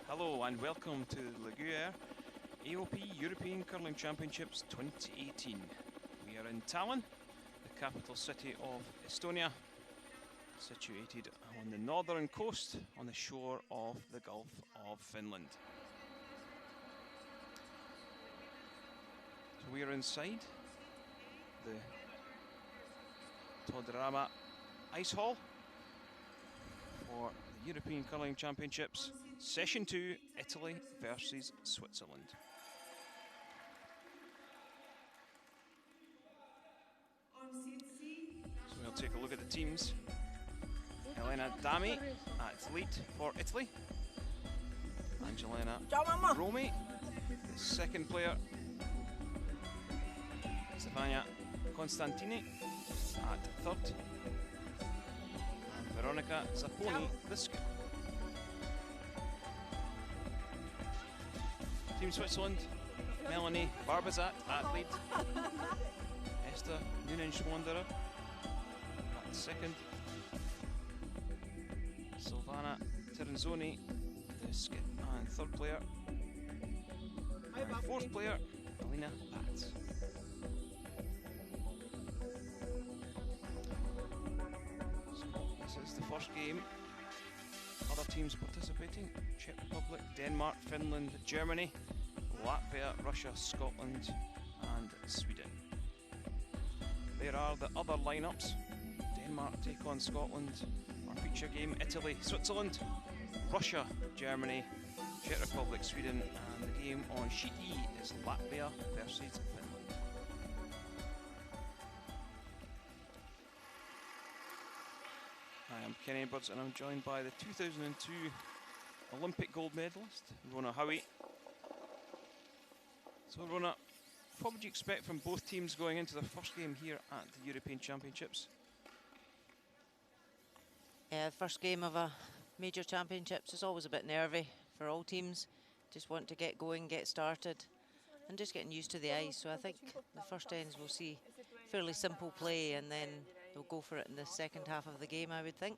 Hello and welcome to the Gruyère AOP European Curling Championships 2018. We are in Tallinn, the capital city of Estonia, situated on the northern coast on the shore of the Gulf of Finland. So we are inside the Tallinn Ice Hall for the European Curling Championships, Session 2, Italy versus Switzerland. So we'll take a look at the teams. Elena Dami at lead for Italy. Angelina Romi, the second player. Stefania Constantini at third. And Veronica Zapponi, the skip. Team Switzerland, Melanie Barbazat at lead. Esther Nunen-Schwanderer at second. Silvana Terenzoni, the skip and third player. And fourth player, Alina Batz. So this is the first game. Other teams participating: Czech Republic, Denmark, Finland, Germany, Latvia, Russia, Scotland and Sweden. There are the other lineups. Denmark take on Scotland. Our feature game: Italy, Switzerland, Russia, Germany, Czech Republic, Sweden, and the game on sheet E is Latvia versus Finland. Hi, I'm Kenny Edwards and I'm joined by the 2002 Olympic gold medalist, Rona Howie. So Rona, what would you expect from both teams going into their first game here at the European Championships? First game of a major championships is always a bit nervy for all teams. Just want to get going, get started, and just getting used to the ice. So I think the first ends we'll see fairly simple play, and then they'll go for it in the second half of the game, I would think.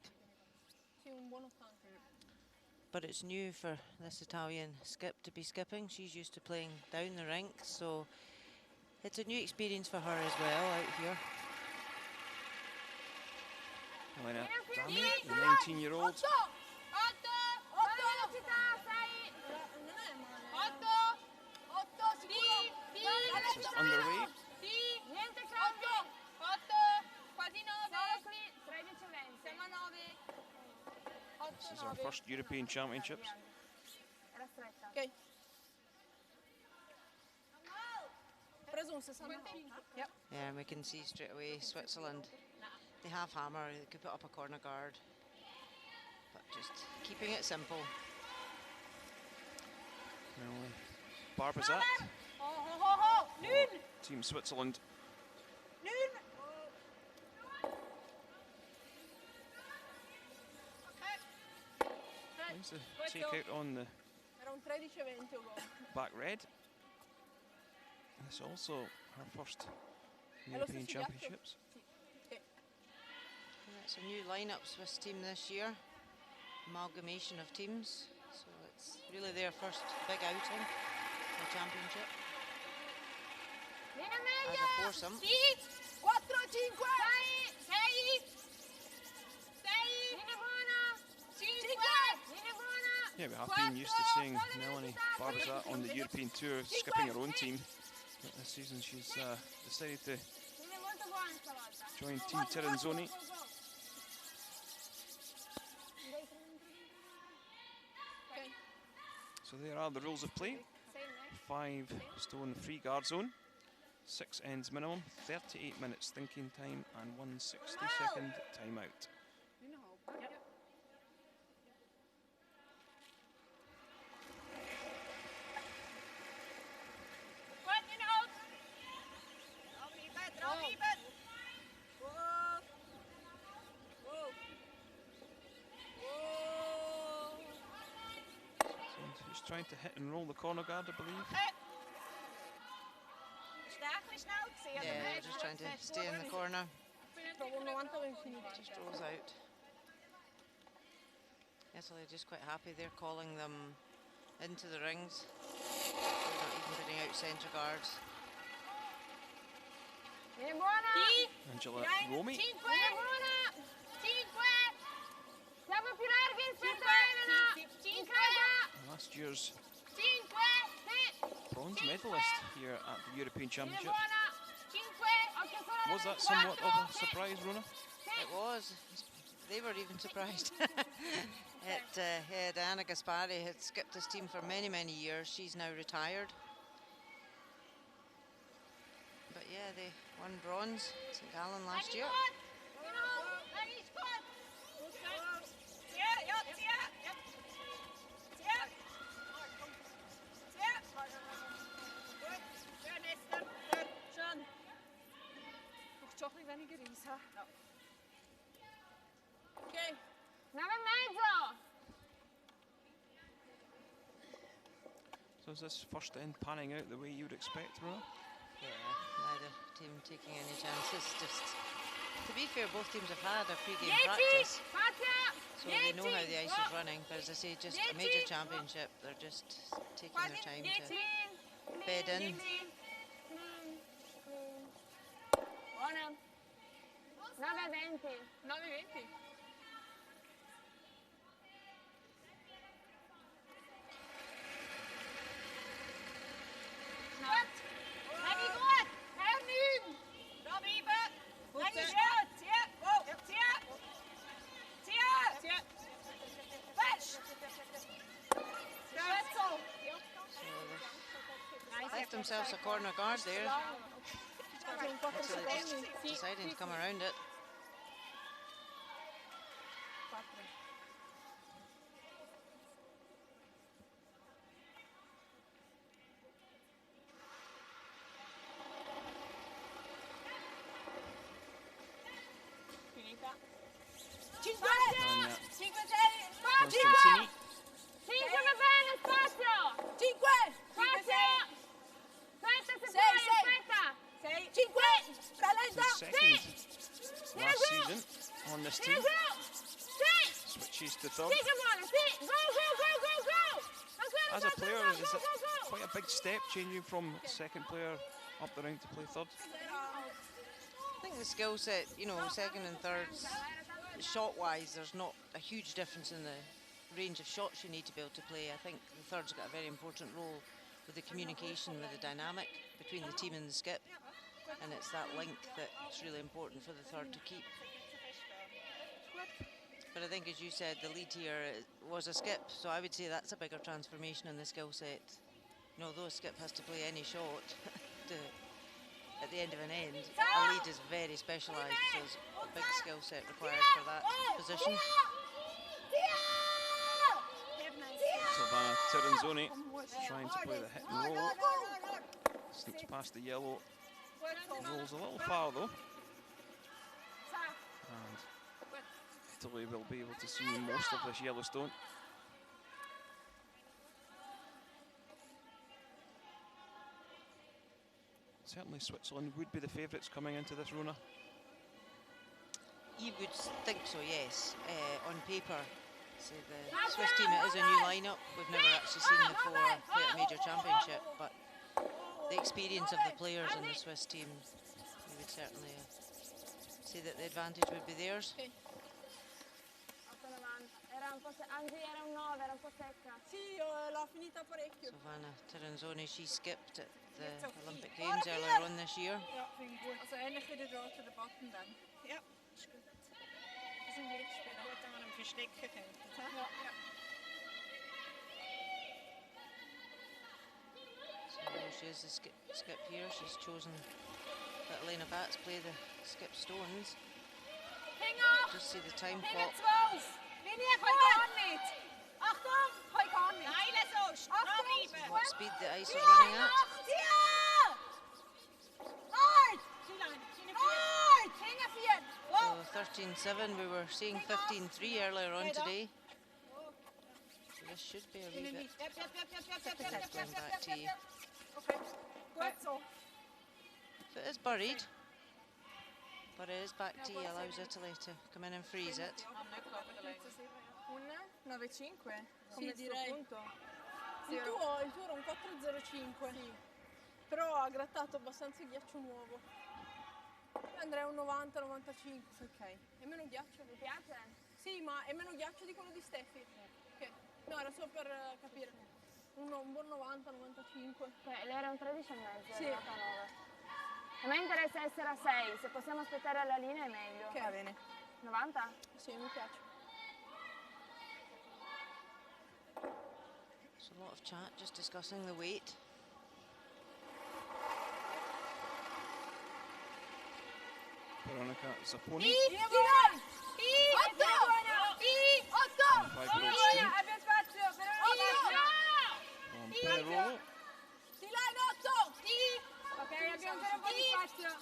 But it's new for this Italian skip to be skipping. She's used to playing down the rink, so it's a new experience for her as well out here. Elena Dami, the 19-year-old. This is underway. This is our first European Championships. Okay. Yeah, and we can see straight away Switzerland. They have hammer, they could put up a corner guard, but just keeping it simple. Well, Barbazat. Team Switzerland. There's the take out on the back red. It's also her first European Championships. It's a new lineup Swiss team this year, amalgamation of teams, so it's really their first big outing in the championship. As a foursome. Yeah, we have been used to seeing Melanie Barbazat on the European Tour skipping her own team. But this season she's decided to join Team Terenzoni. So there are the rules of play. 5-stone free guard zone, 6 ends minimum, 38 minutes thinking time and 1 60-second timeout. He's trying to hit and roll the corner guard, I believe. Yeah, just trying to stay in the corner. Just rolls out. Italy are just quite happy. They're calling them into the rings. They're not even putting out centre guards. Angela Romy. Last year's bronze medalist here at the European Championship. Was that somewhat of a surprise, Rona? It was. They were even surprised. Diana Gaspari had skipped this team for many, many years. She's now retired. But yeah, they won bronze at St. Gallen last year. Okay. 9,5. So is this first end panning out the way you would expect, Rona? Yeah, neither team taking any chances. Just to be fair, both teams have had a pre-game practice, so they know how the ice is running. But as I say, just a major championship, they're just taking their time to bed in. 9,20. 9,20. Left themselves a corner guard there. Actually just deciding to come around it. Constantini. 5 bene, spazio! 5! Spazio! Aspetta, se puoi, aspetta! 6! 5! Second last season on this team. Switches to third. As a player, is it quite a big step changing from second player up the ring to play third? I think the skill set, you know, second and thirds, shot-wise, there's not a huge difference in the range of shots you need to be able to play. I think the third's got a very important role with the communication, with the dynamic between the team and the skip, and it's that link that's really important for the third to keep. But I think, as you said, the lead here was a skip, so I would say that's a bigger transformation in the skill set. You know, although a skip has to play any shot at the end of an end, a lead is very specialised, so there's a big skill set required for that position. Silvana Tiranzoni trying to play the hit and roll. Sneaks past the yellow. Rolls a little far though. And Italy will be able to see most of this Yellowstone. Certainly Switzerland would be the favourites coming into this, Rona. You would think so, yes. On paper, so the Swiss team, it is a new lineup. We've never actually seen the four play at a major championship, but the experience of the players in the Swiss team, we would certainly say that the advantage would be theirs. Silvana Tiranzoni, she skipped at the Olympic Games earlier on this year. Ja, vind ik goed. Also ähnlich wie der Draw to the bottom dann. Ja, ist gut. Das sind wir gespielt. Gut, wenn man ihn verstecken könnte. Ja. So she is the skip here. She's chosen that Elena Batts play the skip stones. Just see the time clock. What speed the ice is running at. So 13.7, we were seeing 15.3 earlier on today. So this should be a wee bit going back to you. So it is buried, but it is back to you, allows Italy to come in and freeze it. 9,5. Sì, direi. Il tuo era un 4,05. Sì. Però ha grattato abbastanza ghiaccio nuovo. Io andrei a un 90-95. Ok. È meno ghiaccio? Mi piace? Sì, ma è meno ghiaccio di quello di Steffi. Ok. No, era solo per capire. Un buon 90-95. Ok, lei era un 13,5, Sì. è arrivata a 9. A me interessa essere a 6, se possiamo aspettare alla linea è meglio. Ok. Va bene. 90? Sì, mi piace. There's a lot of chat just discussing the weight. Veronica Zapponi. Linea buona! 8! 5 year old student Abbia spazio! from Pinerolo. Di là in 8! Ok, abbiamo ancora un po' di spazio.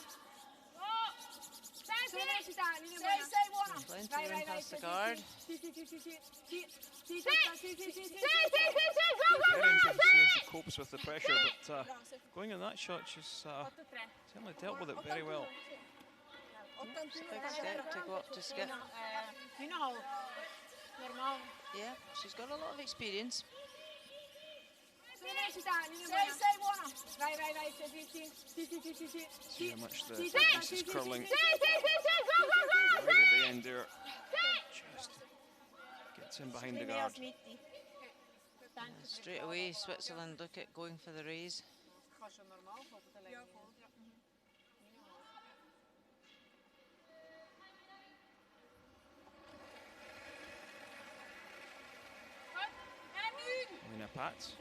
Sollecita, linea buona. 6, buona. Plenty of room past the guard. Sì. Very interesting to see how she copes with the pressure, but going in that shot, she's certainly dealt with it very well. It's a big step to go up to skip. You know, normal. Yeah, she's got a lot of experience. Sollecita, linea buona. 6, buona. Vai, sì. See how much the ice is curling right at the end there. Just gets in behind the guard. Straight away, Switzerland look at going for the raise. Lena Pats.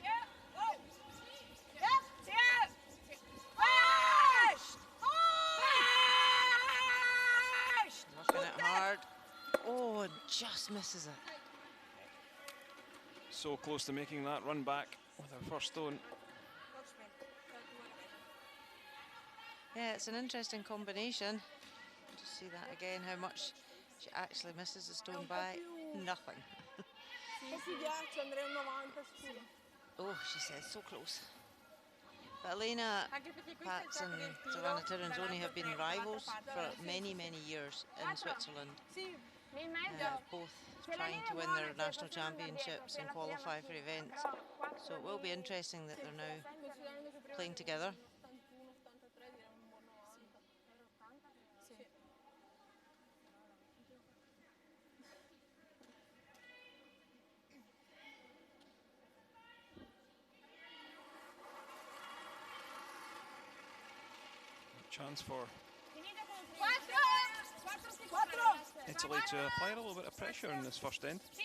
Working it hard. Oh, and just misses it. So close to making that run back with her first stone. Yeah, it's an interesting combination. Just see that again, how much she actually misses the stone by. Nothing. Oh, she says so close. But Elena Pats and Savannah Tirinzoni have been rivals for many, many years in Switzerland. Both trying to win their national championships and qualify for events. So it will be interesting that they're now playing together. Chance for Italy to apply a little bit of pressure in this first end. I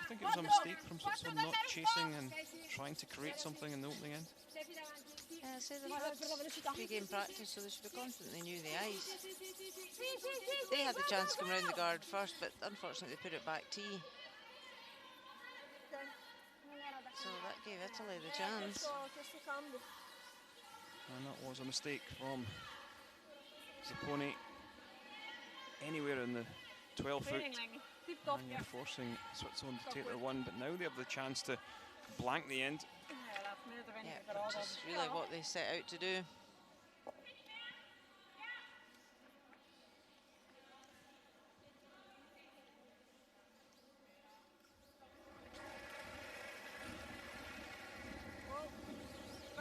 think it was a mistake from Switzerland not chasing and trying to create something in the opening end. Yeah, I say they've had pre-game practice, so they should be confident they knew the ice. They had the chance to come around the guard first, but unfortunately they put it back tee. So that gave Italy the chance. And that was a mistake from Zapponi. Anywhere in the 12 foot, and you're forcing Switzerland to take their one, but now they have the chance to blank the end. Yeah, which is really what they set out to do.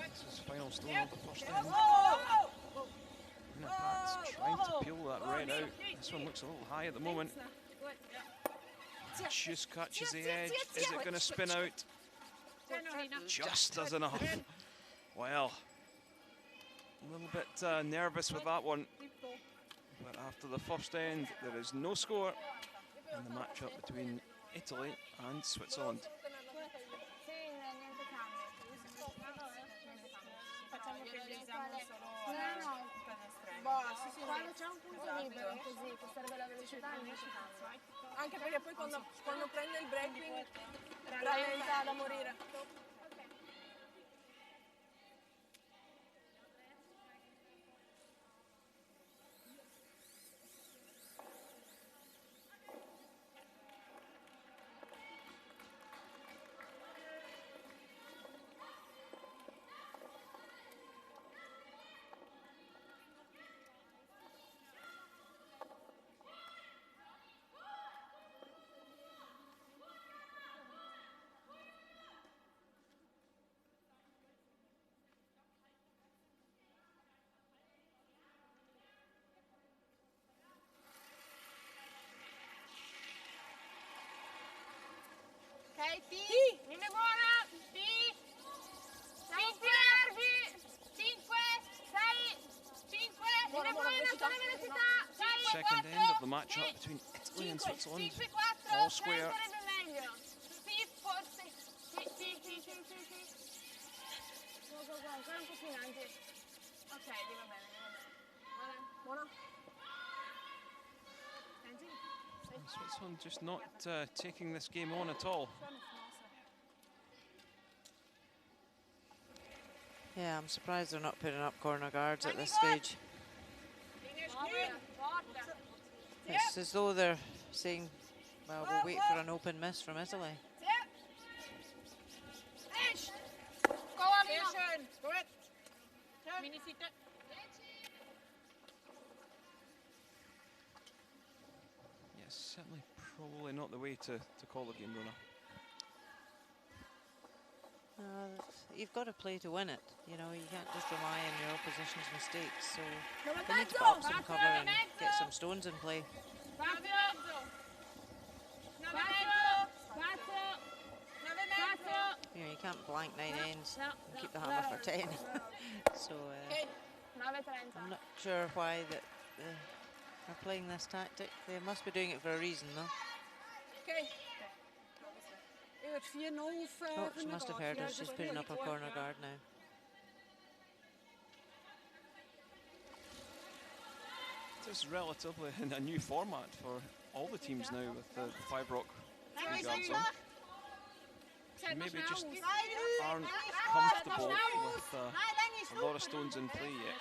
This is final stone of the first end. Pats trying to peel that red out. This one looks a little high at the moment. Just catches the edge. Is it going to spin out? Just does enough. Well, a little bit nervous with that one. But after the first end, there is no score in the matchup between Italy and Switzerland. Quando c'è un punto libero così, che serve la velocità invece cambia. Anche perché poi quando prende il breaking rallenta da morire. Linea buona. Sì. Siamo nervi. 5, 6, 5. Linea buona, sono velocità. 6, Second end of the matchup between Italy and Switzerland. 5, 4. All square. Sarebbe meglio. Sì, forse. Sì. Go, ancora un pochino, Angie. Ok, di va bene. Buona. Angie? Switzerland just not taking this game on at all. Yeah, I'm surprised they're not putting up corner guards at this stage. It's as though they're saying, well, we'll wait for an open miss from Italy. Yes, certainly probably not the way to call the game, Rona. You've got to play to win it. You know, you can't just rely on your opposition's mistakes. So they need to put up some cover and get some stones in play. You know, you can't blank 9 ends and keep the hammer for 10. So I'm not sure why they're playing this tactic. They must be doing it for a reason, though. Oh, she must have heard us. She's putting up a corner guard now. This is relatively a new format for all the teams now with the 5 rock 3 guards on. So maybe just aren't comfortable with a lot of stones in play yet.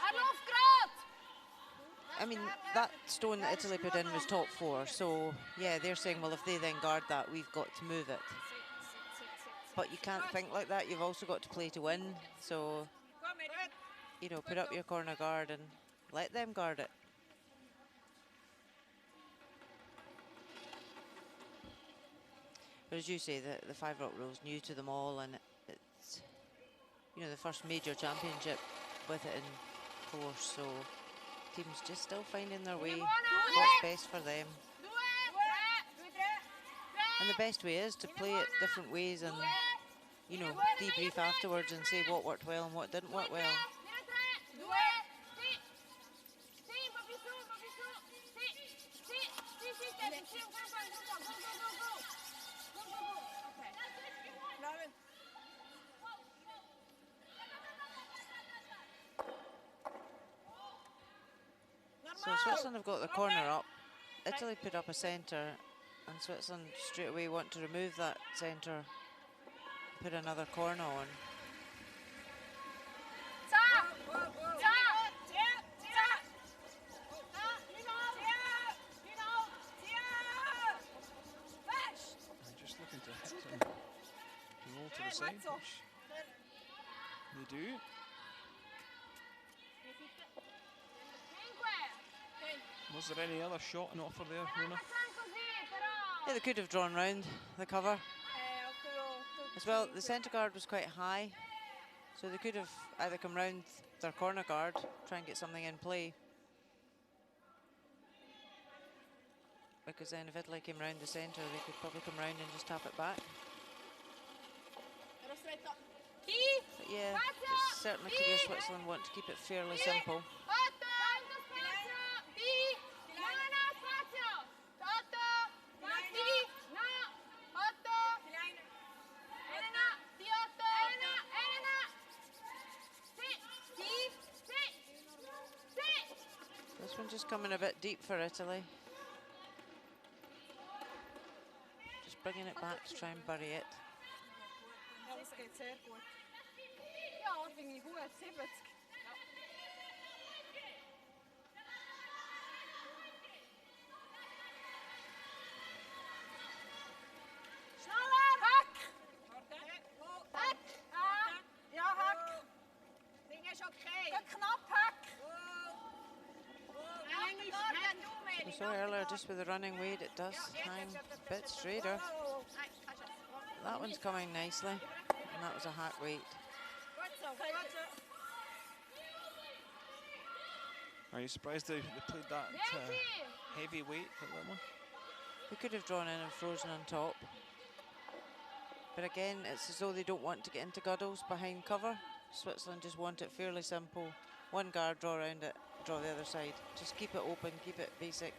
I mean, that stone that Italy put in was top 4, so yeah, they're saying, well, if they then guard that, we've got to move it. But you can't think like that. You've also got to play to win. So, you know, put up your corner guard and let them guard it. But as you say, the 5 rock rule is new to them all, and it's, you know, the first major championship with it in force. So teams just still finding their way, what's best for them. And the best way is to play it different ways and, you know, debrief afterwards and say what worked well and what didn't work well. So Switzerland have got the corner up. Italy put up a centre, and Switzerland straight away want to remove that centre, put another corner on. I'm just looking to hit and roll to the side, which they do. Was there any other shot on offer there, Rona? Yeah, they could have drawn round the cover. As well, the centre guard was quite high, so they could have either come round their corner guard, try and get something in play. Because then if Italy came round the centre, they could probably come round and just tap it back. But yeah, it's certainly clear Switzerland want to keep it fairly simple. This one just coming a bit deep for Italy. Just bringing it back to try and bury it. We saw earlier just with the running weight, it does hang a bit straighter. That one's coming nicely, and that was a hack weight. Are you surprised they played that heavy weight at that one? They could have drawn in and frozen on top. But again, it's as though they don't want to get into guddles behind cover. Switzerland just want it fairly simple. One guard, draw around it, draw the other side. Just keep it open, keep it basic.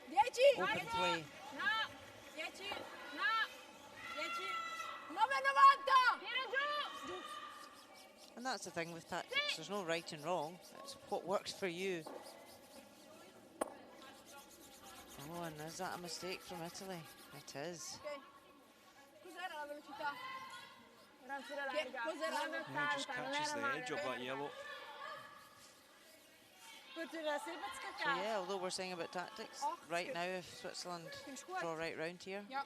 10. Open play. No. 10. No. 10. 9,90. Tira giù. And that's the thing with tactics. There's no right and wrong. It's what works for you. Oh, and is that a mistake from Italy? It is. Ok. Cos'era la velocità? Era pure larga. Cos'era la Yeah, velocità? just 9,80, non catches era the male. edge of that yellow. Poteva sempre So scaccare. yeah, although we're saying about tactics, right now if Switzerland draw right round here, Ja.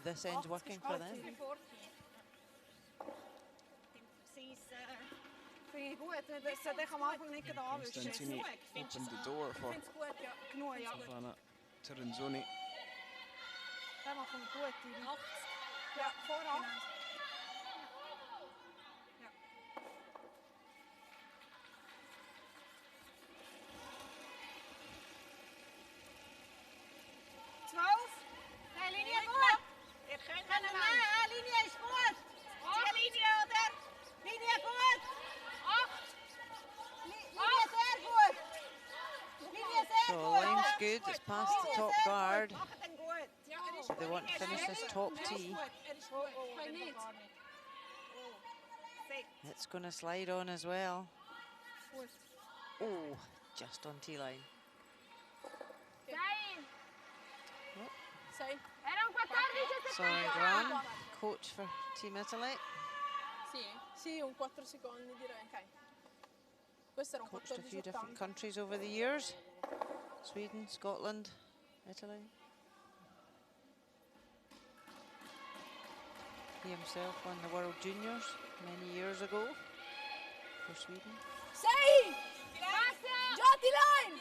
this end's working for them. Precies. Vind je goed. Dus dat gaan we eigenlijk niet gedaan. Dus Constantini opened the door for Vind het goed, ja. knooi, ja. Savannah Tirinzoni. Dat mag gewoon goed. Die 8. Ja, Vooraf. Ja. Nee, linie goed. Ga naar mij, linie is goed. Zie linie onder. Linie goed. 8. Linie is heel goed. Linie is heel So goed. line's good, it's past the top guard. Mag het en goed. Ja, er is So they want to finish this top tee. Er is goed. Ga je niet? It's going to slide on as well. Goed. Oh, just on tee line. 6. Sei? Era un 14 So secondi. Gran, coach for Team Italy. Sì, sì, un 4 secondi direi. Ok. Questo era un Coached a few 14,80. different countries over the years. Sweden, Scotland, Italy. He himself won the World Juniors many years ago for Sweden. Sei! Spazio. Già, T-line!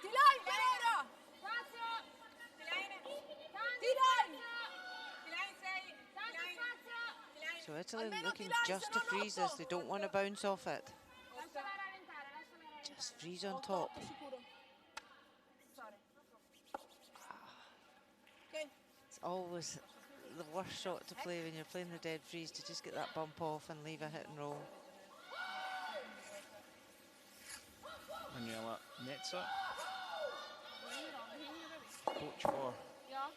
T-line per ora! Spazio. T-line! Tanto spazio. So Italy Almeno looking T-line, just se to non freeze otto. this. They don't want to bounce off it. Lasciala rallentare, lasciala rallentare. Just freeze on top. Sicuro. Sorry. Ok. It's always the worst shot to play when you're playing the dead freeze, to just get that bump off and leave a hit and roll. Manuela Netzer, coach for Ja.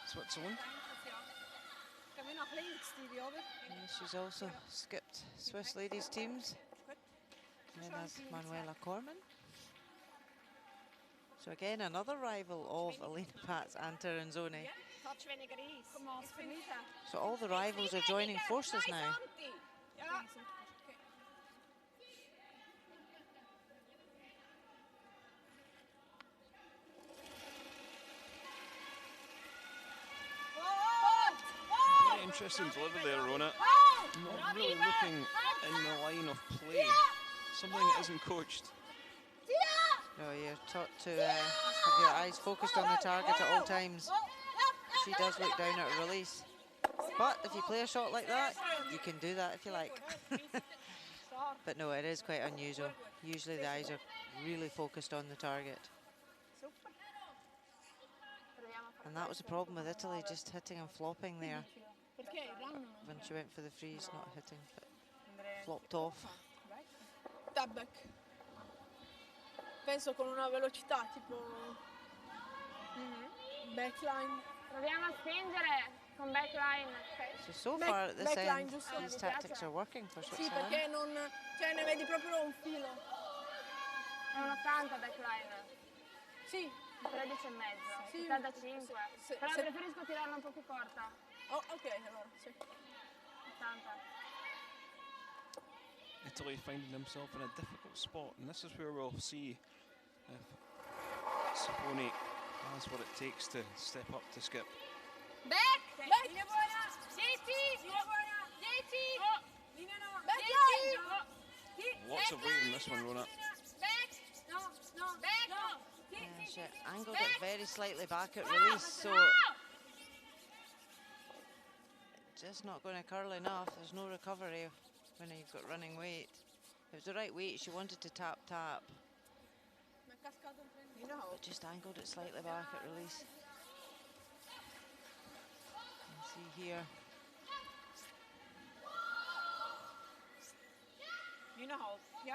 Switzerland. Ik heb weer nog links die over. And she's also skipped Swiss ladies teams. And then has Manuela Corman. So again, another rival of Elena Pats and Tirinzoni. Touch weniger is. Kom als vernieten. So all the rivals are joining forces now. Ja. Very interesting delivery there, Rona. Not really looking in the line of play. Something that isn't coached. No, you're taught to have your eyes focused on the target at all times. She does look down at a release. But if you play a shot like that, you can do that if you like. But no, it is quite unusual. Usually the eyes are really focused on the target. And that was the problem with Italy, just hitting and flopping there. Perché ranno? When she went for the freeze, not hitting, but flopped off. Tap back. Penso con una velocità tipo backline. Proviamo a spingere con backline. So far at this Backline, end, giusto? these tactics are working for Sì, Switzerland. perché non, cioè ne vedi proprio un filo. È un 80 backline. Sì. 13 e mezzo. Sì, 75. Però se- preferisco tirarla un po' più corta. Oh, ok, allora, sì. 80. Italy finding themselves in a difficult spot, and this is where we'll see if Saponi has what it takes to step up to skip. Back! Back! 10! 10! 10! Backline! Lots of weight in this one, Rona. Back! No, no, back! No! Yeah, she angled it very slightly back at release, so just not going to curl enough. There's no recovery when you've got running weight. If it was the right weight, she wanted to tap, Mi è cascato un prendino. but just angled it slightly back at release. And See here. You know. Yeah.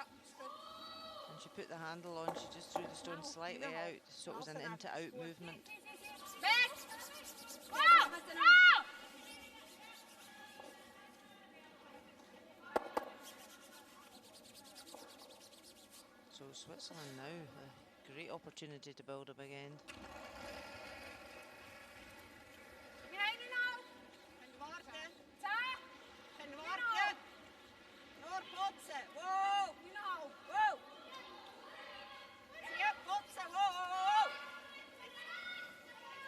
And she put the handle on, she just threw the stone slightly out, so it was an into-out movement. Back! Go! Go! So Switzerland now, a great opportunity to build a big end. Behind you now! Geen warten. Zaak! Geen warten. Door potsen. Wow. You know! Wow. Zie je? Potsen. Wow, wow, wow.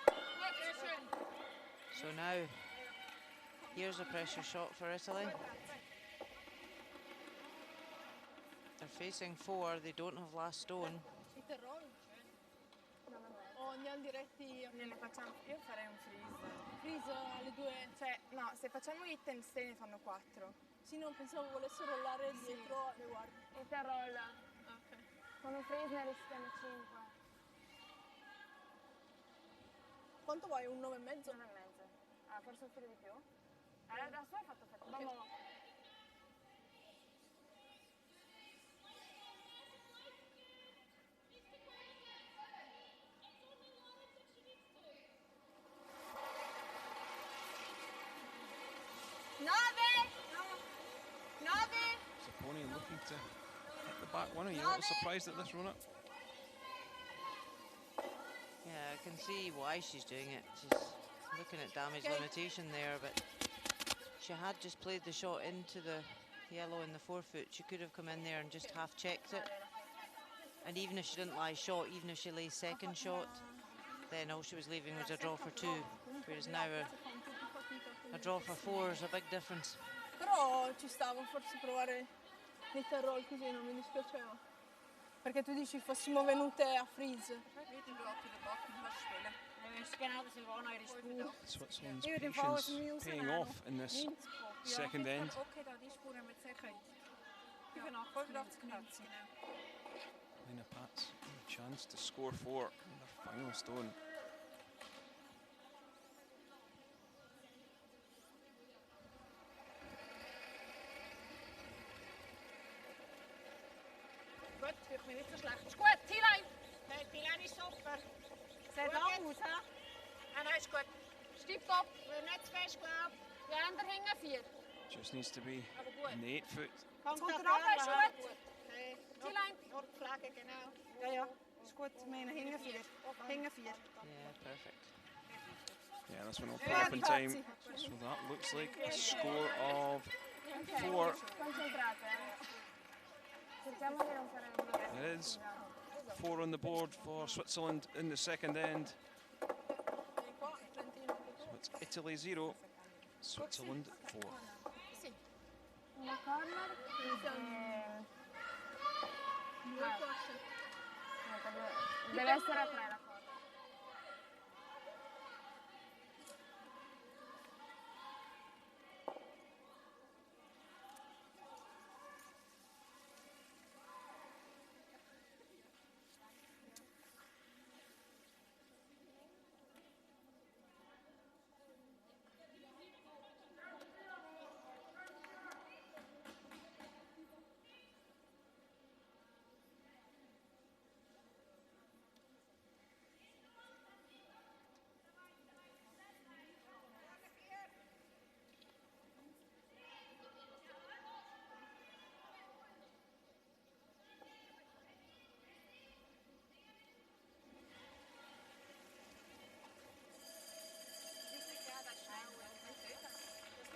Good, schön. So now, here's a pressure shot for Italy. They're facing 4, they don't have last stone. I Tirol? O andiamo diretti a Gliene facciamo, io farei un freeze. freeze alle 2. Cioè, no, se facciamo hit and stay ne fanno 4. Sì, non pensavo volesse rollare dietro le guardie. E te rolla. Ok. Con un freeze ne rischiano 5. Quanto vuoi? Un 9,5? 9,5. Ah, forse un filo di più? Da sua hai fatto fatica. Vamo. Saponi looking to hit the back one. Are you a little surprised at this, Rona? Yeah, I can see why she's doing it. She's looking at damage limitation there, but she had just played the shot into the yellow in the forefoot. She could have come in there and just half checked it. And even if she didn't lie shot, even if she lays second shot, then all she was leaving was a draw for 2. Whereas now a draw for 4 is a big difference. Però ci stava forse provare l'hit and roll così, non mi dispiaceva. Perché tu dici fossimo venute a freeze. Switzerland's patience paying off in this second end. Lena Pats, a chance to score 4 in their final stone. Gut, fühlt mich nicht so schlecht. Ist gut, T-Line. Die Line ist super. Sieht lang aus, hä? Nein, ist gut. Stipptopp. Will nicht zu fest, glaub. Die anderen hängen 4. Just needs to be in the 8 foot. Kommt Gut, da der Abwehr ist vorne, hä? gut. Nee, T-Line. nur die Flagge, genau. Ja, ja, ist gut. Ich meine, hinten 4. Hinten 4. Yeah, perfect. Yeah, this one will put up in time. So that looks like a score of 4. Concentrate, Cerchiamo di non fare una It is 4 on the board for Switzerland in the second end. So it's Italy 0, Switzerland 4. Una corner. Deve essere a 3 la corner.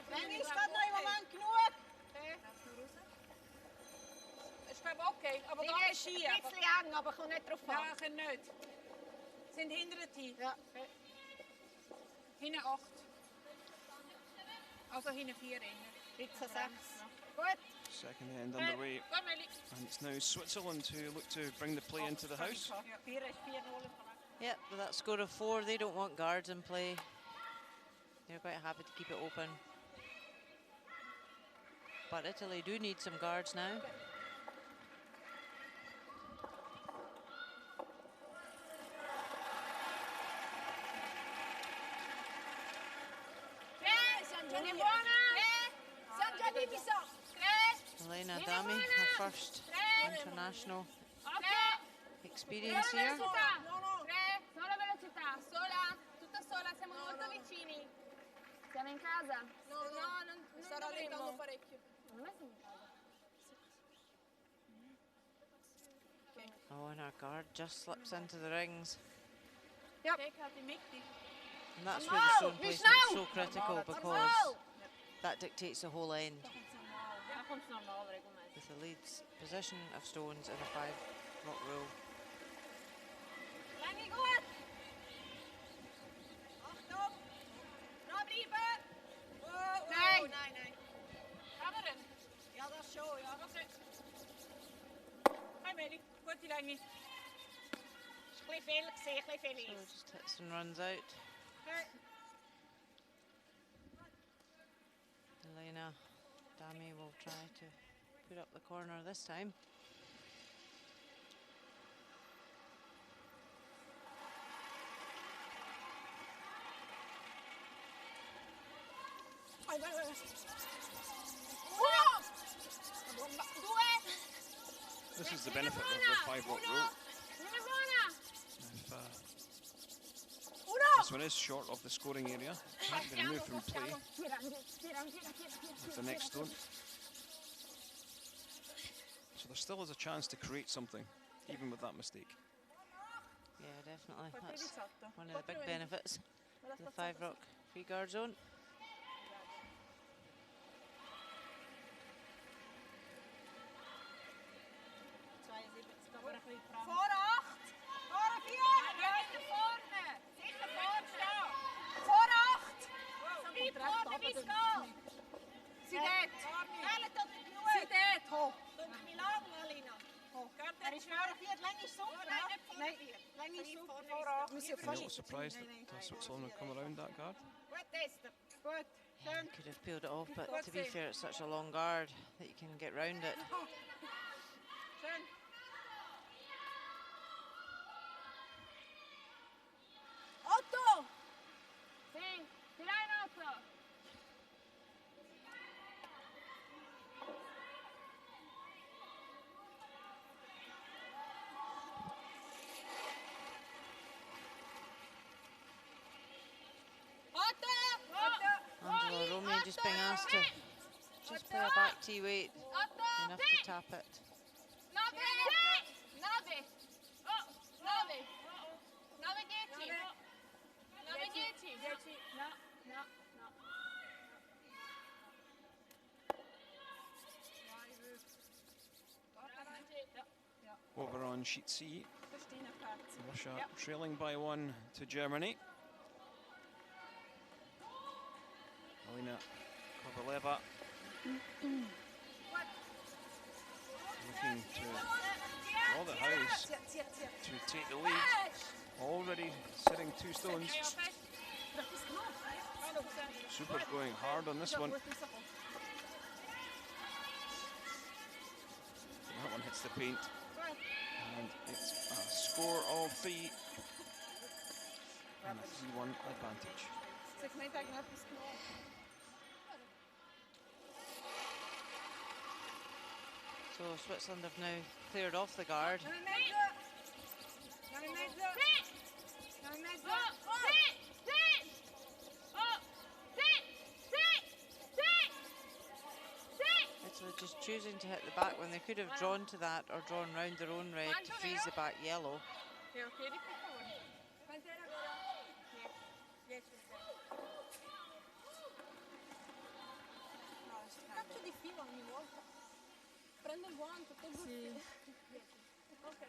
Nein, ist gerade noch im Moment genug. Ich glaube okay, aber Die gar ist nicht ein schief. bisschen eng, aber kommt nicht drauf Ja, an. geen neut. Sind hinter der Tee. Ja. Hinten 8. Also hinten 4 innen. 13, 6. Gut. Second end underway. Kom Ellie. And it's now Switzerland who look to bring the play into the house. Ja, 4 ist 4-0. Yep, with that score of 4, they don't want guards in play. They're quite happy to keep it open. But Italy do need some guards now. Vieni buona! San già di mi sa. Elena Dami, her first international experience here. Velocità! No, no. Solo velocità! Sola, tutta sola, siamo molto vicini. Siamo in casa? No, non sta rallentando parecchio. Non è siamo in casa. Oh, and our guard just slips into the rings. Kijk, gaat hij mikt die. And that's where the stone placement is so critical because that dictates the whole end. Ja, komt ze naar muovere com'è. With the lead's position of stones in a 5 rock rule. Lang niet goed. Achtung. Nou blijven. Nee. Nee. Ga erin. Ja, dat is zo, ja. Dat is het. Hi, Mary. Goed, die lang niet. Gleef veel, ik zeg, gleef veel So eens. just hits and runs out. Elena Dami will try to put up the corner this time. This is the benefit of the 5 rock rule. Vieni buona! If this one is short of the scoring area, it can't be removed from play Tira. with the next stone. So there still is a chance to create something, even with that mistake. Yeah, definitely. That's one of the big benefits of the 5 rock free guard zone. Voor 8. Voor 4. Buiten vorne. Zeker voorne. Voor 8. Wie vorne, wie schaal. Zie dit. Tellen tot de knoe. Zie dit. Ho. Tot de Milan, Alina. Er is voor 4 het lang niet zo. Nee, lang niet zo. Voor 8. Misschien I'm a little surprised that Switzerland have come around that guard. Goed, Esther. Goed. You could have peeled it off, but to be fair, it's such a long guard that you can get round it. Schön. Otto. Sì, tira in 8. Angela Romy just being asked to just play a back tee weight, enough to tap it. 9. 9. 9. 9, 10. 9, 10. No. Over on sheet C, Russia trailing by 1 to Germany. Alina Kovaleva looking to draw the house to take the lead. Already sitting 2 stones. Super's going hard on this one. That one hits the paint. And it's a score of 3 and a 3-1 advantage. Zeg mij dat ik net gesnord. So Switzerland have now cleared off the guard. Naar in mezzo. Naar in mezzo. Naar in mezzo. Italy just choosing to hit the back when they could have drawn to that or drawn round their own red to freeze the back yellow. Piedi per favore. Quanto era ora? 10. Cazzo di filo ogni volta. Prendo il guanto, tolgo il filo. Ok.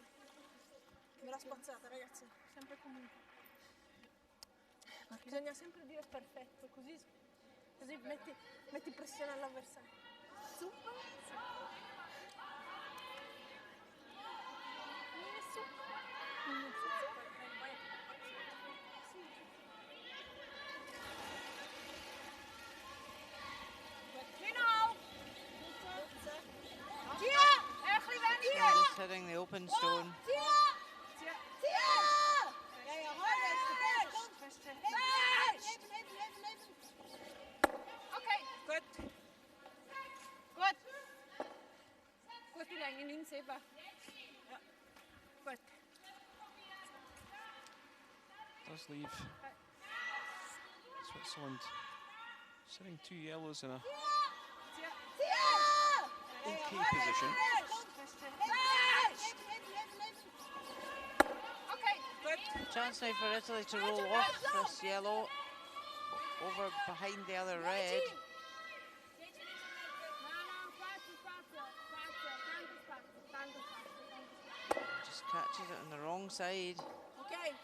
Me l'ha spazzata, ragazzi. Sempre comunque. Bisogna sempre dire perfetto, così metti pressione all'avversario. Super. Just hitting the open stone. Zepa. But Does leave Switzerland sitting 2 yellows in a okay position. Chance now for Italy to roll off this yellow over behind the other red. Just catches it on the wrong side. ok.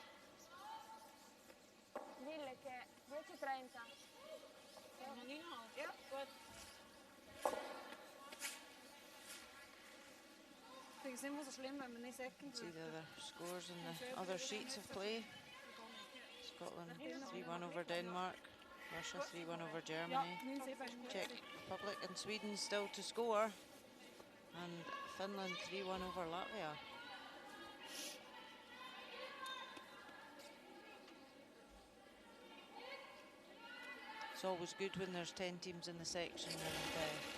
Dille che 10:30. Yeah, good. Ik vind het slim, maar niet second. See the other scores in the other sheets of play. Scotland 3-1 over Denmark. Russia 3-1 over Germany. Czech Republic and Sweden still to score. And Finland 3-1 over Latvia. It's always good when there's 10 teams in the section and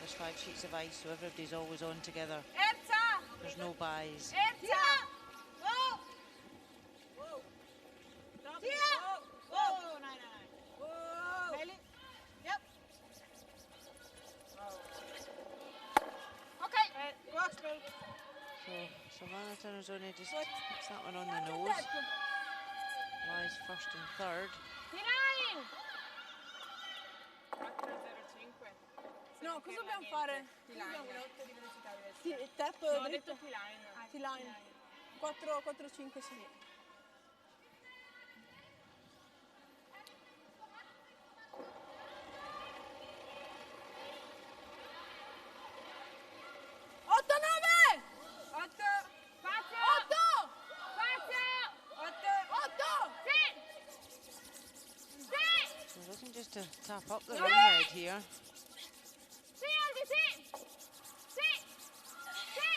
there's 5 sheets of ice, so everybody's always on together. There's no buys. So Valentino's only just hits that one on the nose. Lies first and third. Tirain! 4:05. No, cosa dobbiamo fare? T-line. 8 di velocità deve Sì, essere. tap No, ho dritto. detto T-line. T-line. 4, 5, sì. To tap up the run red here. Sì, Aldi, sì! Sì! Sì!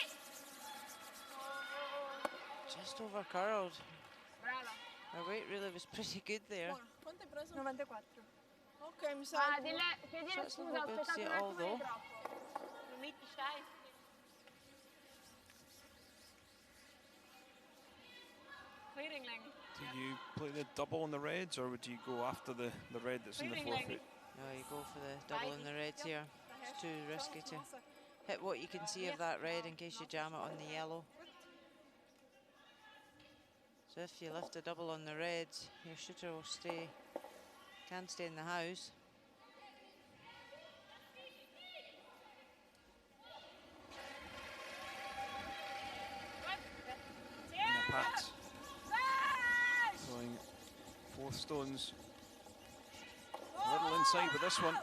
Just over curled. Brava. Her weight really was pretty good there. Buono. Quanto hai preso? 94. Ok, mi sa. Ah, chiedile scusa, ho good aspettato see un it all attimo di though. troppo. Meet shy. Clearing line. Do you play the double on the reds, or would you go after the red that's in the forfeit? No, you go for the double in the reds here. It's too risky to hit what you can see of that red in case you jam it on the yellow. So if you lift a double on the reds, your shooter will can stay in the house. Pat throwing 4 stones. A little inside with this one.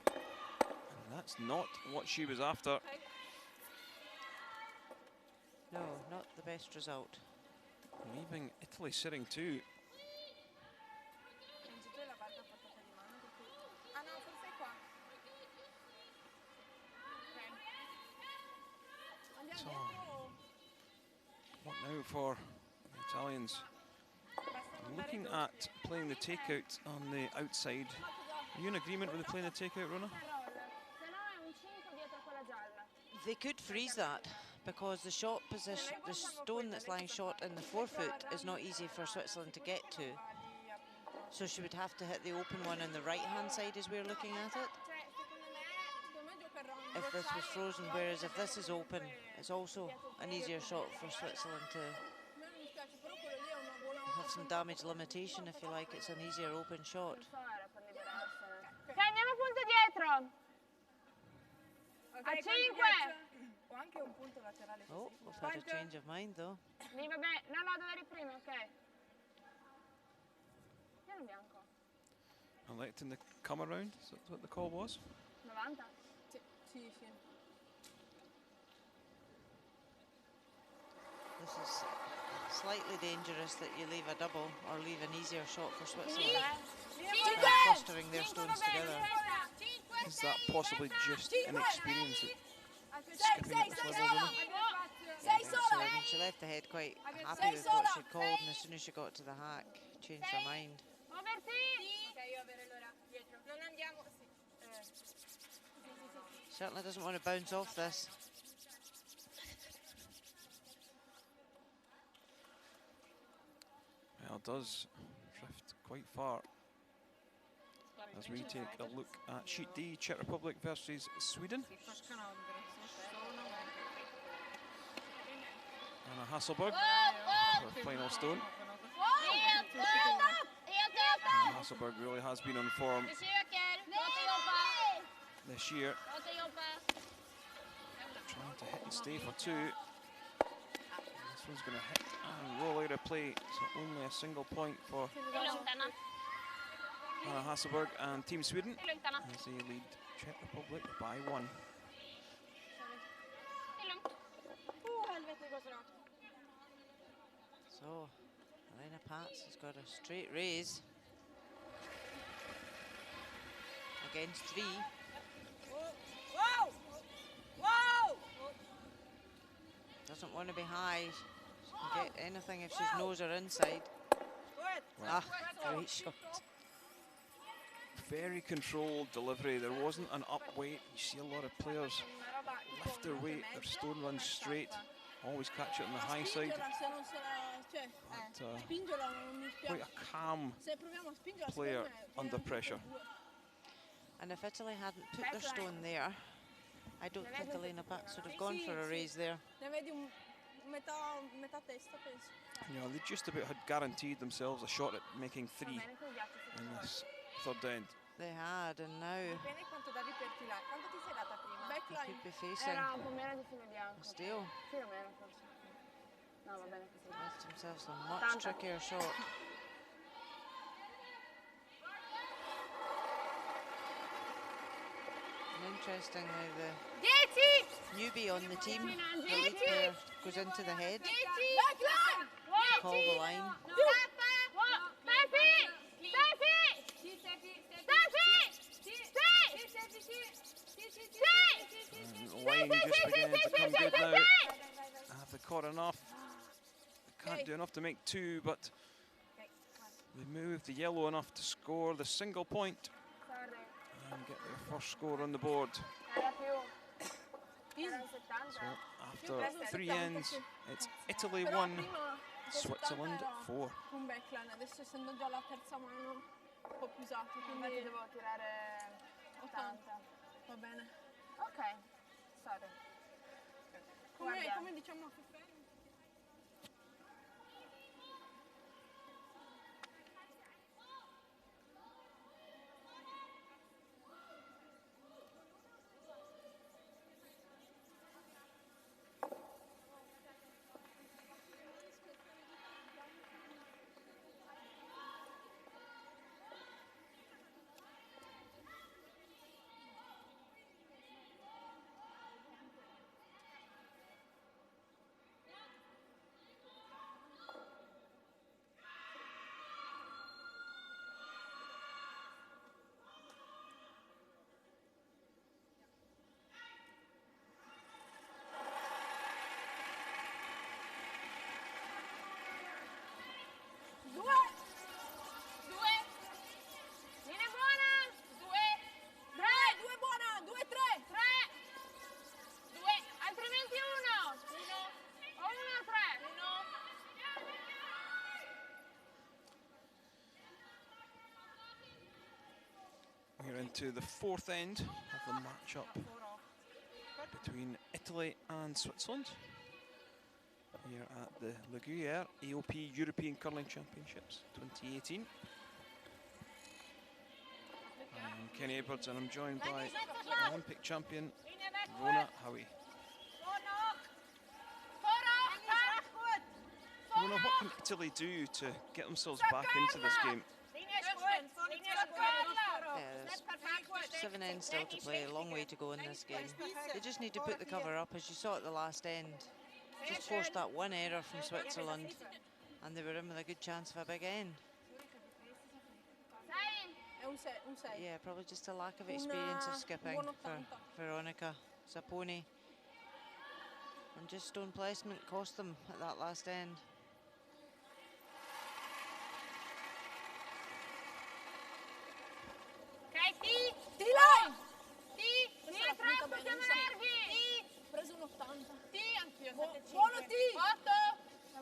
And that's not what she was after. No, not the best result. Leaving Italy sitting 2. La palla a portata di mano, per cui... Ah no, forse è qua. Ok. So, what now for the Italians? Looking at playing the takeout on the outside. Are you in agreement with playing the takeout, Rona? Se no è un 5 dietro quella gialla. They could freeze that because the shot position, the stone that's lying short in the forefoot is not easy for Switzerland to get to. So she would have to hit the open one on the right-hand side as we're looking at it. If this was frozen, whereas if this is open, it's also an easier shot for Switzerland to have some damage limitation, if you like. It's an easier open shot. Ok, andiamo punto dietro. A 5. Ho anche un punto laterale Oh, così. we've had a change of mind though. Lì, vabbè. No, no, dove eri prima, ok. Piano bianco. Electing the come around, is that what the call was? 90. Sì, sì, sì. This is slightly dangerous that you leave a double or leave an easier shot for Switzerland by clustering their stones together. Is that possibly just inexperience at skipping at this level, Rona? I think so. I mean, she left the head quite happy with what she'd called, and as soon as she got to the hack, changed her mind. Muoverti. Ok, io avere l'ora dietro. Non andiamo... Sì. Certainly doesn't want to bounce off this. Well, it does drift quite far. As we take a look at Sheet D, Czech Republic versus Sweden. Anna Hasselberg, her final stone. Anna Hasselberg really has been on form this year. Trying to hit and stay for two. This one's going to hit and roll out of play, so only a single point for Anna Hasselberg and Team Sweden as they lead Czech Republic by 1. So, Elena Pats has got a straight raise against 3. Whoa! Whoa! Doesn't want to be high. She can get anything if she's nose or inside. Ah, great shot. Very controlled delivery. There wasn't an up weight. You see a lot of players lift their weight, their stone runs straight. Always catch it on the high side. But quite a calm player under pressure. And if Italy hadn't put their stone there, I don't think Elena Pats would have gone for a raise there. You know, they just about had guaranteed themselves a shot at making 3 in this third end. They had, and now they could be facing a steal. Left themselves a much trickier shot. And interestingly, the newbie on the team, the lead player, goes into the head, call the line. And the line just beginning to come good now. Have they caught enough? They can't do enough to make 2, but they move the yellow enough to score the single point and get their first score on the board. So after 3 ends, it's Italy 1, Switzerland 4. Un backline, adesso essendo già la terza mano un po' più usato, quindi devo tirare 80. Va bene. Ok, sorry. Come diciamo a Fefe? We're into the 4th end of the matchup between Italy and Switzerland here at the Gruyère AOP European Curling Championships 2018. I'm Kenny Edwards and I'm joined by Olympic champion Rona Howie. Rona, what can Italy do to get themselves back into this game? There's 7 ends still to play, a long way to go in this game. They just need to put the cover up, as you saw at the last end. Just forced that one error from Switzerland, and they were in with a good chance of a big end. Yeah, probably just a lack of experience of skipping for Veronica Zapponi. And just stone placement cost them at that last end. Preso un 80. Anch'io. Buono T. 8. 8,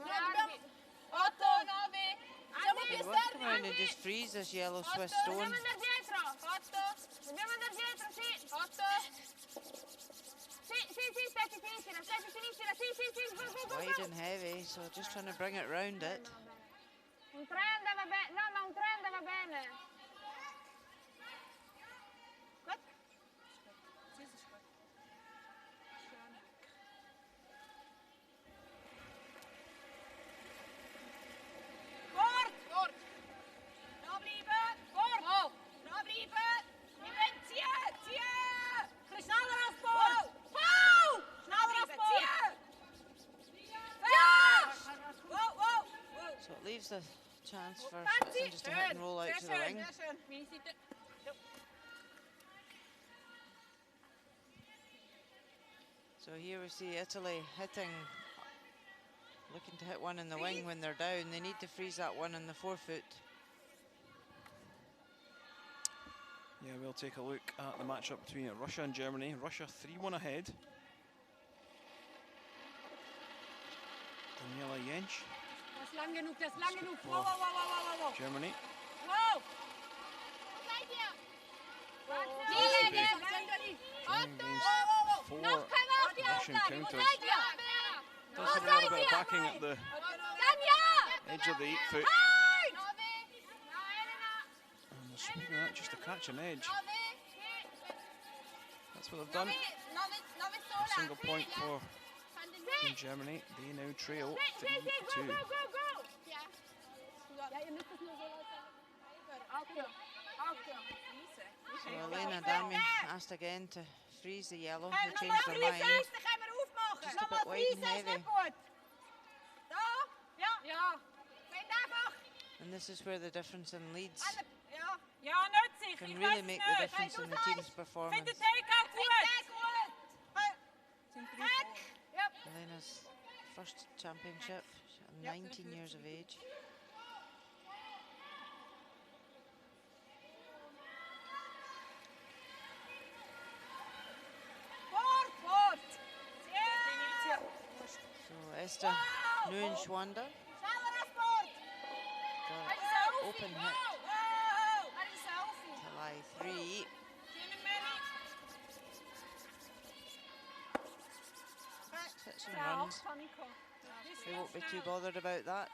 9, Come around and just freeze this yellow Swiss stone. Dobbiamo andare dietro. 8. Dobbiamo andare dietro, sì. 8. Sì, stai, finiscila. Sì, go. Wide and heavy, so just trying to bring it round it. Un 3 andava bene. No, ma un 3 andava bene. Kort! Bra blijven! Kort! Oh. Bra blijven! Je bent zie! Sneller als Poort! Wow! Sneller als Poort! Ja! Wow! So it leaves the chance for Switzerland just to hit and roll out to the wing. So here we see Italy looking to hit one in the wing when they're down. They need to freeze that one in the forefoot. Yeah, we'll take a look at the matchup between Russia and Germany. Russia 3-1 ahead. Daniela Jentsch. Das ist lang genug. Wow. Germany. Wow! Four Russian counters. Does have a little bit of backing at the edge of the 8 foot. And speaking of that, just to catch an edge. That's what they've done. A single point for Team Germany. They now trail 3-2. So Elena Dami asked again to freeze the yellow. They changed their mind. Just a bit wide and heavy. And this is where the difference in leads can really make the difference in the team's performance. Elena's first championship, 19 years of age. So Esther Nguyen-Schwander got an open hit to lie 3. Hit some runs. They won't be too bothered about that.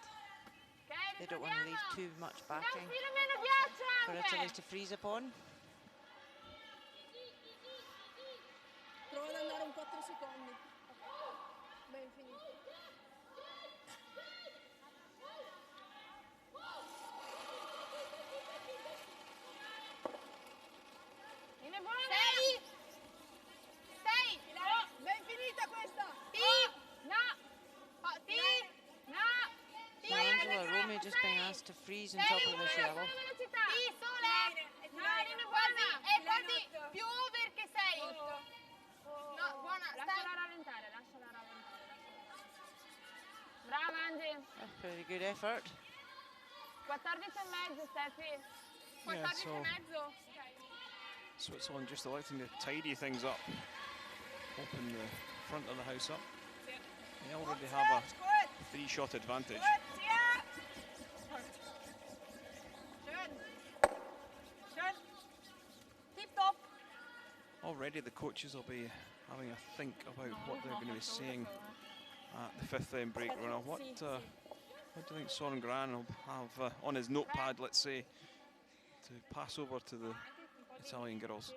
They don't want to leave too much backing for Italy to freeze upon. Prova ad andare un 4 secondi. Ben finito. Ben finita questa! So Angela Romy just being asked to freeze on top of this yellow. Più perché sei. No, buona, lasciala rallentare. Brava Angie. Pretty good effort. 14,5 Steffi. Yeah, so Switzerland just electing to tidy things up. Open the front of the house up. They already have a 3-shot advantage. Already the coaches will be having a think about what they're going to be saying at the 5th end break runner. What do you think Soren Gran will have on his notepad, let's say, to pass over to the Italian girls?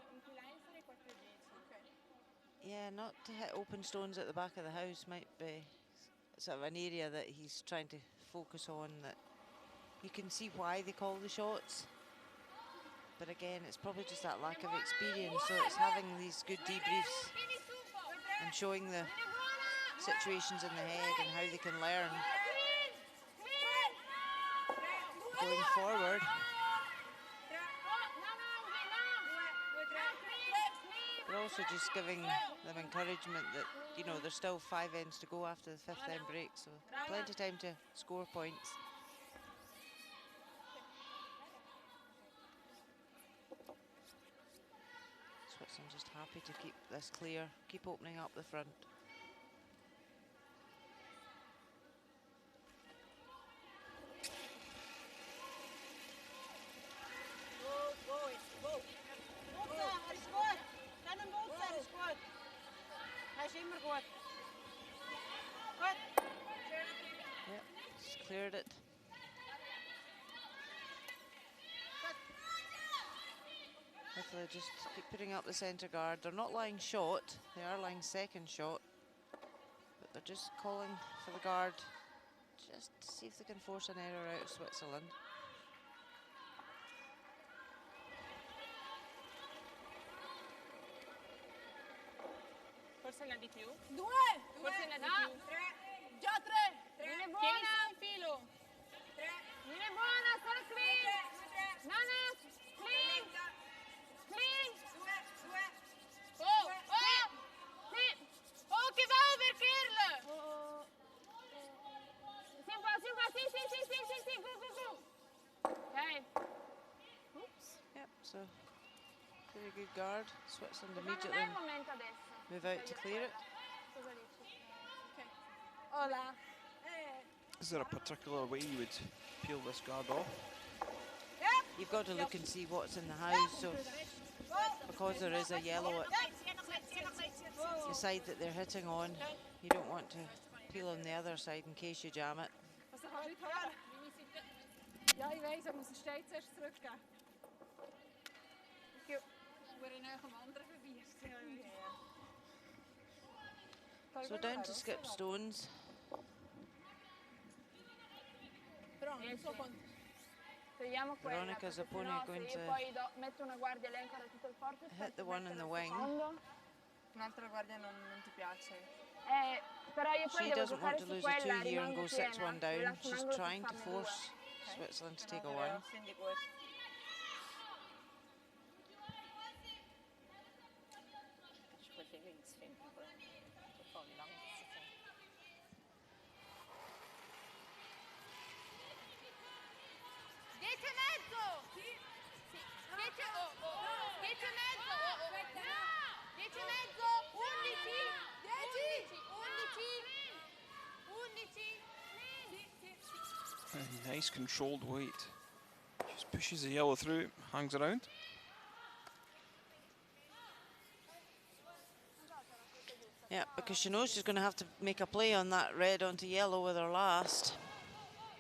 Yeah, not to hit open stones at the back of the house might be sort of an area that he's trying to focus on, that you can see why they call the shots. But again, it's probably just that lack of experience, so it's having these good debriefs and showing the situations in the head and how they can learn going forward. But also just giving them encouragement that, you know, there's still 5 ends to go after the 5th end break, so plenty of time to score points. Switzerland just happy to keep this clear, keep opening up the front. cleared it. Hopefully just keep putting up the centre guard. They're not lying shot, they are lying second shot. But they're just calling for the guard just to see if they can force an error out of Switzerland. Forse ne ha di più. 2, Forse ne ha di no, più. 3, già 3. Non è buona. Tieni su il filo. 3. Non è buona, sono clean. No, no, clean. Clean. 2. Oh, oh. Sì. Oh, che va overkill. Sì, un po', sì, go. Okay. Oops. Yep, so pretty good guard. Switzerland Non è immediately il momento adesso. move out to clear it. Cosa dici? Ok. Hola. Is there a particular way you would peel this guard off? You've got to look and see what's in the house, so because there is a yellow at the side that they're hitting on, you don't want to peel on the other side in case you jam it. Was er heute her? Ja, ich weiss, er muss den Stein zuerst zurückgeben. We're now am anderen vorbei. So down to skip stones. Però non so quanto. Togliamo quella, Veronica perché Zapponi sennò going se io to poi metto una guardia lei ancora tutto il forte. hit the one in the wing. Un'altra guardia non ti piace? Però io poi She devo doesn't want giocare to su lose a quella, 2 here and rimango go piena, 6-1 le down. lascio un She's angolo per trying to farne force Switzerland to take a 1. Vind ik goed. Als je goed iets vindt, dan val je lang zitten. Dieci e mezzo! Dieci e mezzo! 10 e mezzo! 11! A nice controlled weight. Just pushes the yellow through, hangs around. Yeah, because she knows she's going to have to make a play on that red onto yellow with her last.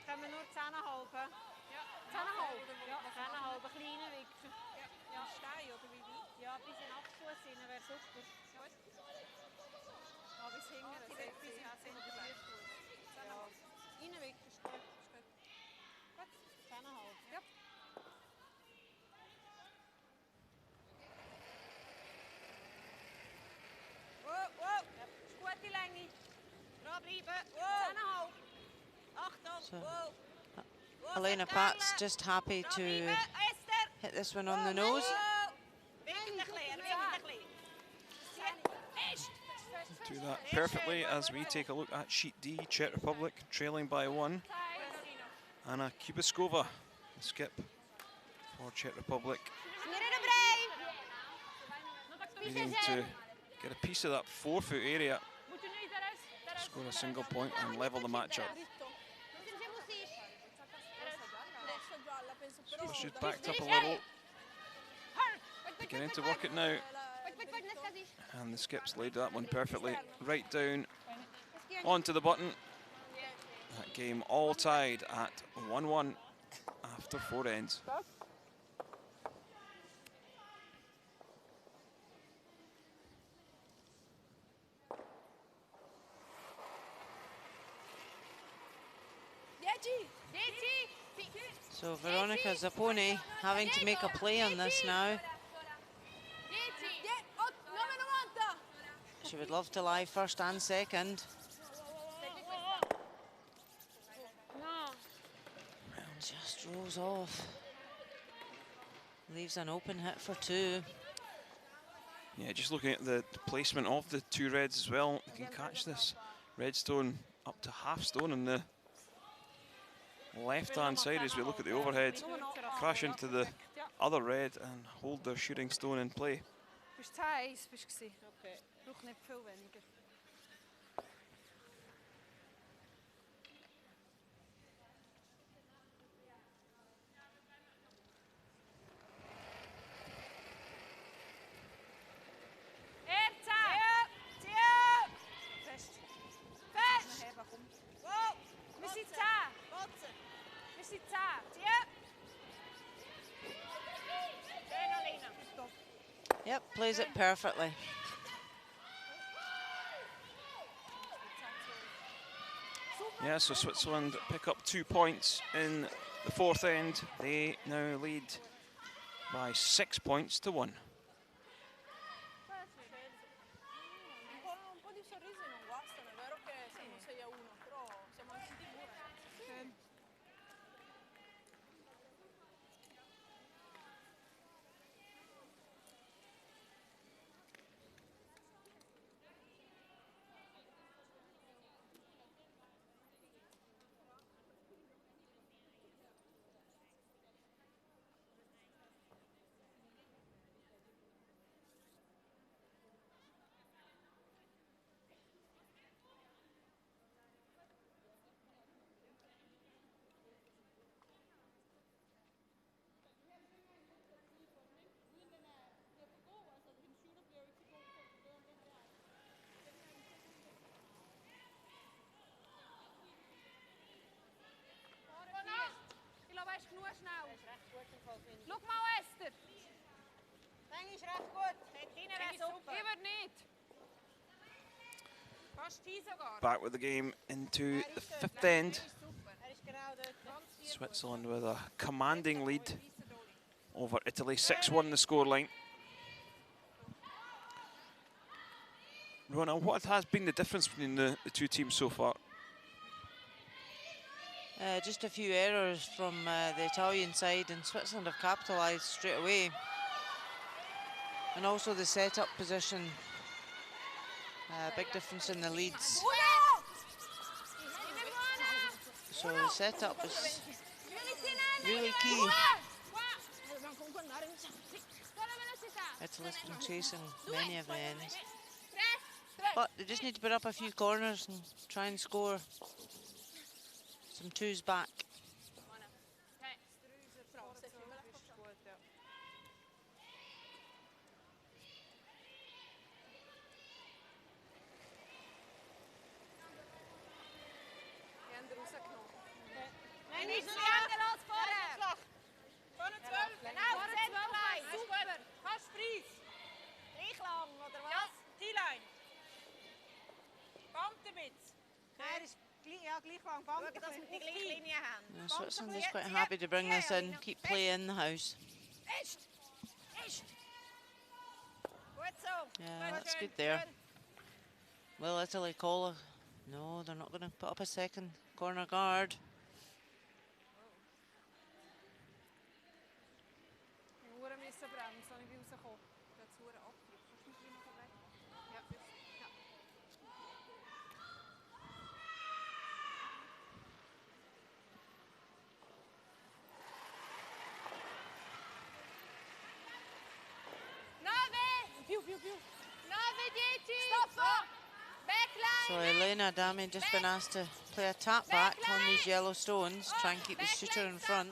Gaan we nur 10,5? Ja, 10,5. Ja, 10,5 kleine Wichser. Ja, Stein oder wie weit? Ja, bis in 8 Fuß rein wäre super. Ja, bis hinten. Bis in 10 oder 4 Fuß. Ja, reinwichsen ist gut. Gut, 10,5. Ja. Wow, ist gute Länge. Dranbleiben. 10,5. Achtung, So, wow. Elena Pat's just happy to hit this one on the nose. Do that perfectly as we take a look at sheet D, Czech Republic trailing by 1. Anna Kubiskova, the skip for Czech Republic, needing to get a piece of that 4-foot area, score a single point and level the match up. So she's backed up a little, beginning to work it now, and the skip's laid that one perfectly right down onto the button. That game all tied at 1-1 after 4 ends. So Veronica Zapponi having to make a play on this now. She would love to lie first and second. Just rolls off. Leaves an open hit for 2. Yeah, just looking at the placement of the 2 reds as well, they can catch this red stone up to half stone on the left-hand side as we look at the overhead, crash into the other red and hold their shooting stone in play. Bist du heiß? Bist du gewesen? Okay. Braucht nicht viel weniger. Fest! Fest! Wow! Wir sind 10! Yep, plays it perfectly. Yeah, so Switzerland pick up 2 points in the fourth end. They now lead by 6 points to 1. Un po' di sorrisi non guastano, è vero che siamo 6-1, però siamo anche in TV, ragazzi. Schau mal, Esther. Denk ist recht gut. Deine wäre super. Ich würde nicht. Fast die sogar. Back with the game into the fifth end. Ist genau dort. Switzerland with a commanding lead over Italy, 6-1 the scoreline. Rona, what has been the difference between the two teams so far? Just a few errors from the Italian side, and Switzerland have capitalised straight away. And also the set-up position, big difference in the leads. So the set-up is really key. Italy's been chasing many of the ends. But they just need to put up a few corners and try and score some twos back. Nein, nicht so los vorher. Vorne 12. Genau, vorne 12. Super. Fast Fries. Gleich lang, oder was? Ja, die Line. Band damit. Er ist gleich lang. Band damit. Dass wir die gleiche Linie haben. Yeah, Switzerland is quite happy to bring this in, keep play in the house. Echt. Gut so. Yeah, that's good there. Will Italy call? No, they're not going to put up a second corner guard. So Elena Adami just been asked to play a tap back on these yellow stones, try and keep the shooter in front.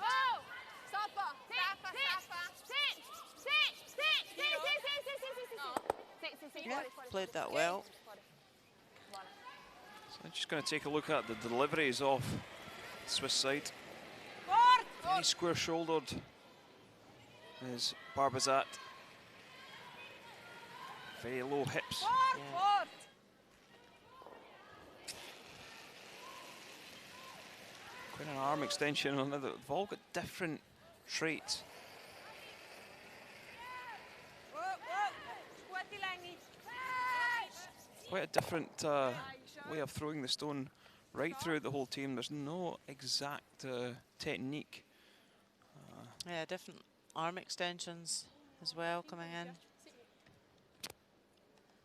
Yeah, played that well. So I'm just going to take a look at the deliveries of the Swiss side. Very square-shouldered is Barbazat. Very low hips. Yeah. Quite an arm extension on another. They've all got different traits. Quite a different way of throwing the stone right throughout the whole team. There's no exact technique. Yeah, different arm extensions as well coming in.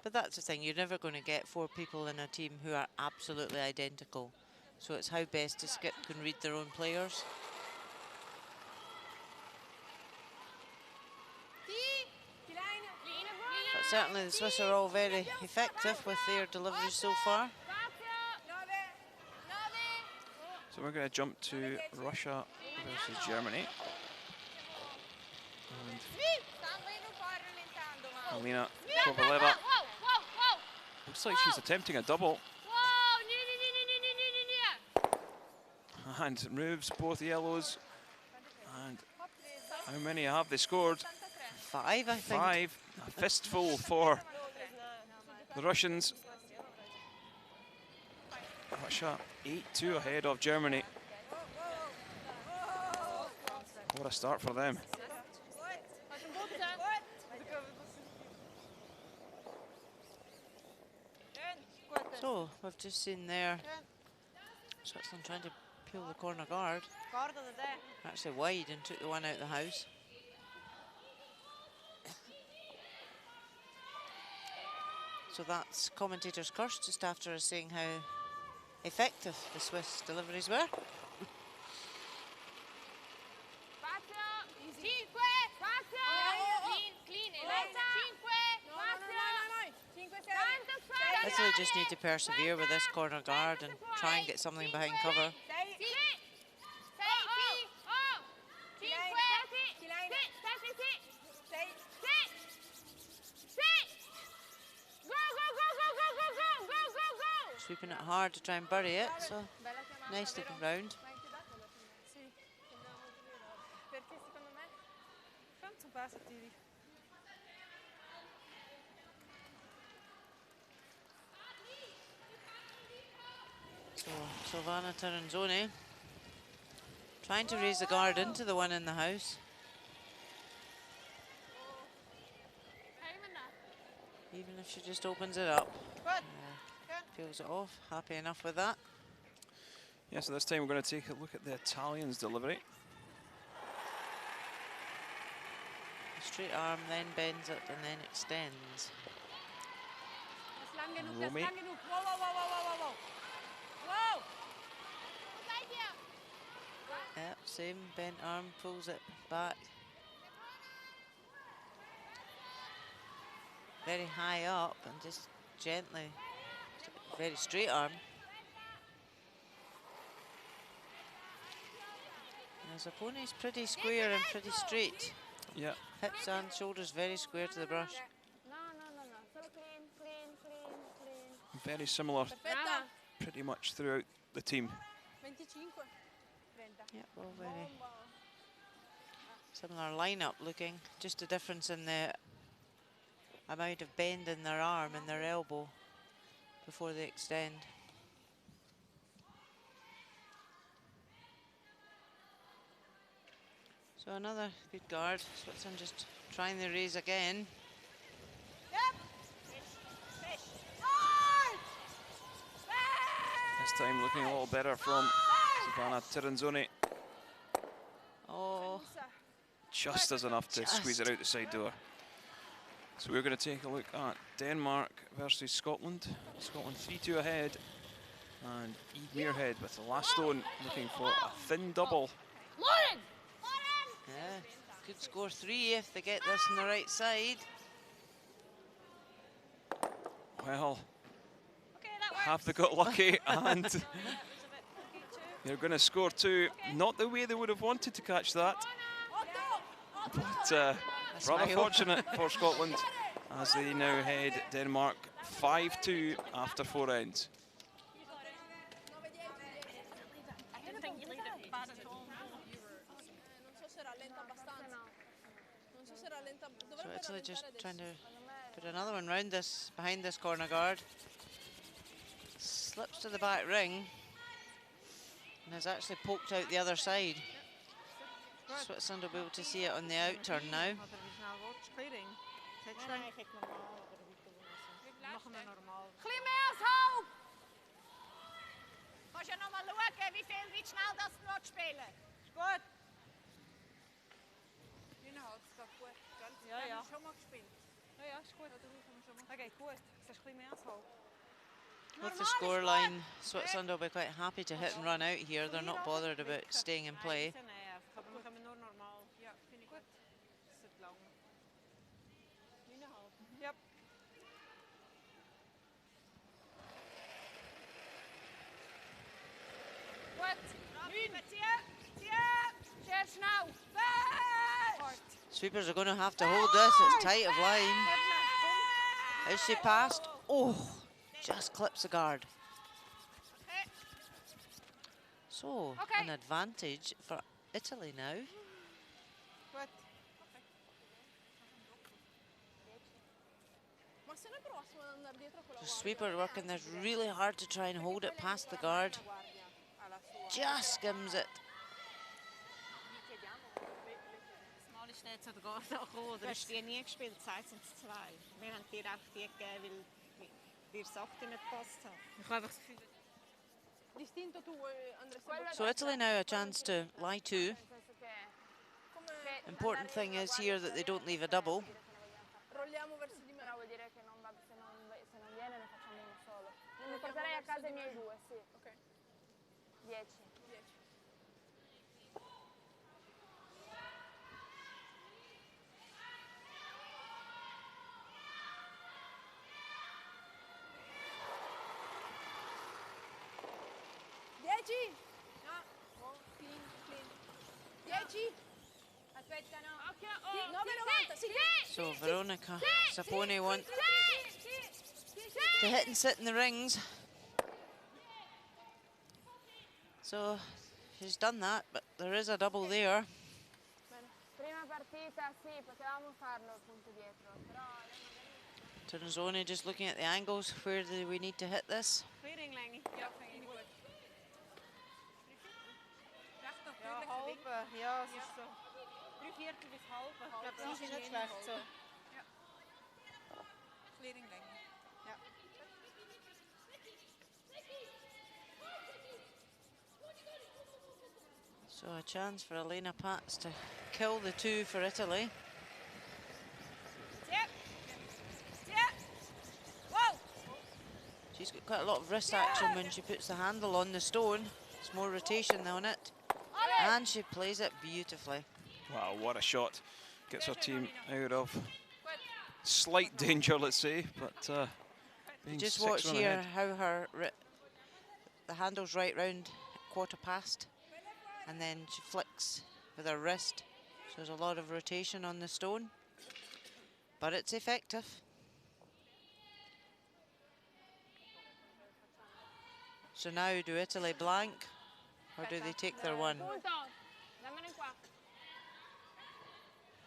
But that's the thing, you're never going to get 4 people in a team who are absolutely identical. So it's how best a skip can read their own players. But certainly the Swiss are all very effective with their deliveries so far. So we're going to jump to Russia versus Germany. And Alina Kovaleva. Looks like she's attempting a double. And moves both yellows. And how many have they scored? 5, I think. 5. A fistful for the Russians. Russia 8-2 ahead of Germany. What a start for them. So, we've just seen there Switzerland trying to peel the corner guard. Actually wide and took the one out the house. So that's commentator's curse, just after us saying how effective the Swiss deliveries were. Italy just need to persevere with this corner guard and try and get something behind cover. Sweeping it hard to try and bury it, so nice looking round. So Silvana Taranzoni trying to raise the guard into the one in the house. Even if she just opens it up. Peels it off, happy enough with that. Yeah, so this time we're going to take a look at the Italians' delivery. Straight arm, then bends it and then extends. Romy. Yep, same, bent arm, pulls it back. Very high up and just gently, very straight arm. And his opponent's pretty square and pretty straight. Yeah. Hips and shoulders very square to the brush. Very similar, pretty much throughout the team. Yep, all very similar lineup looking. Just a difference in the amount of bend in their arm and their elbow before they extend. So another good guard. Switzerland just trying the raise again. This time looking a little better from Silvana Taranzoni. Oh, Just as enough to squeeze it out the side door. So we're going to take a look at Denmark versus Scotland. Scotland 3-2 ahead. And Eve Muirhead with the last stone looking for a thin double. yeah, could score 3 if they get this on the right side. Well, have they got lucky and you're going to score 2. Not the way they would have wanted to catch that. But rather fortunate for Scotland as they now head Denmark 5-2 after 4 ends. So Italy just trying to put another one round this, behind this corner guard. Slips to the back ring and has actually poked out the other side. Switzerland will be able to see it on the out turn now. Muss ja noch mal schauen, wie schnell das noch spielen. Ist gut. Ja, ja. Schon mal gespielt. Ja, ja, ist gut. Okay, gut. Das ist ein bisschen mehr als halb. With the scoreline, Switzerland will be quite happy to hit and run out here. They're not bothered about staying in play. Aber wir können nur normal. Ja, finde ich gut. Das ist lang. 9,5. Ja. Sweepers are going to have to hold this. It's tight of line. Is she passed? Oh, just clips the guard. So, an advantage for Italy now. se noi provassimo ad andare dietro con la So guardia. Sweeper working this really hard to try and hold it past the guard. Just skims it. Das Mal ist nicht zu der Garde gekommen, oder hast du die nie gespielt? Zeit sind es 2. Wir haben dir auch die gegeben, weil dir Sachen nicht gepasst haben. Ich habe einfach das Gefühl, Distinto tu andresti So Italy now a chance to lie two. Nel senso che Important thing is here that they don't leave a double. rolliamo verso di me. però vuol dire che non va, se non viene ne facciamo uno solo. Mi porterei a casa i miei 2, sì. Ok. 10. 10. No. Clean. 10. Aspetta, no. Occhio, 9,90. Sì. So Veronica Sapone wants to hit and sit in the rings. So she's done that, but there is a double there. Prima partita, sì, potevamo farlo il punto dietro, però Ternzoni just looking at the angles. Where do we need to hit this? Clearing Lenny. Ja, vind ik goed. Ja, halbe. Ja, es ist so. 3/4 bis halbe. Ich glaube, das ist nicht schlecht so. Clearing lengte. Ja. So a chance for Elena Pats to kill the two for Italy. She's got quite a lot of wrist action when she puts the handle on the stone. It's more rotation on it. And she plays it beautifully. Wow, what a shot. Gets her team out of slight danger, let's say, but being Just 6 watch run here ahead. how the handle's right round quarter past, and then she flicks with her wrist. So there's a lot of rotation on the stone, but it's effective. So now do Italy blank, or do they take their one? punto, dammene qua.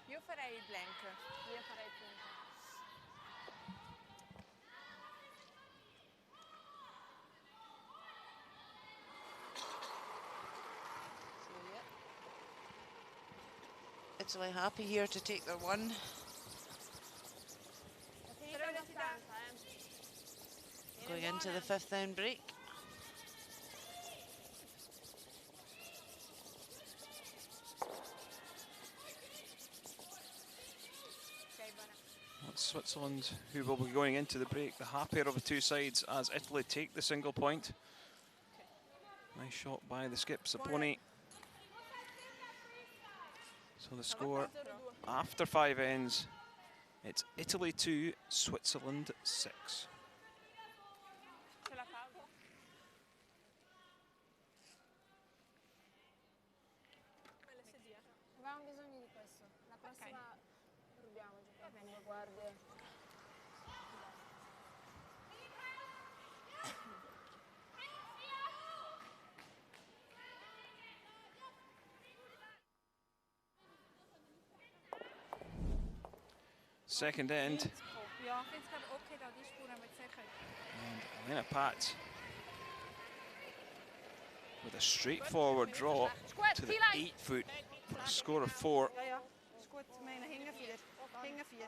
Io farei il blank. Io farei il punto. Italy happy here to take their one. È finito abbastanza, Going into the 5th down break. That's Switzerland who will be going into the break, the happier of the two sides as Italy take the single point. Nice shot by the skip, Sapone. So the score after 5 ends, it's Italy 2, Switzerland 6. Ce la fa. Avevamo bisogno di questo. La prossima rubiamo, giochiamo con due guardie. Second end, Ja, ik vind het ook dat die sporen met zeggen. and Elena Pat with a straightforward draw to the 8 foot for a score of 4. Ja, ja. Is goed. Mijn hingen 4. Hingen 4.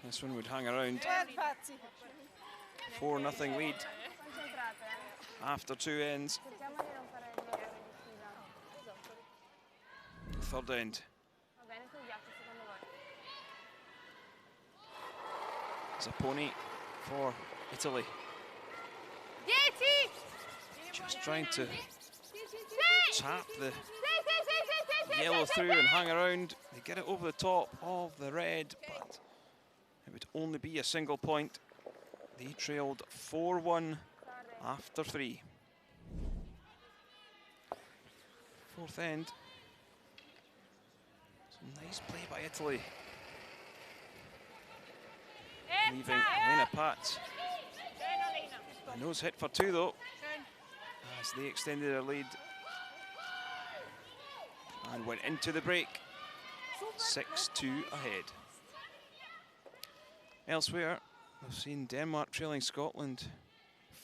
This one would hang around. Goed, Patsy. 4-0 lead Concentrate, after 2 ends. Cerchiamo di non fare gli errori di fila. Third end. Va bene sul ghiaccio secondo voi? Zapponi for Italy. 10! Just trying to tap the yellow through and hang around. They get it over the top of the red, but it would only be a single point. They trailed 4-1 after 3. Fourth end. Some nice play by Italy. Leaving Elena Pat. A nose hit for 2 though, as they extended their lead and went into the break 6-2 ahead. Elsewhere, we've seen Denmark trailing Scotland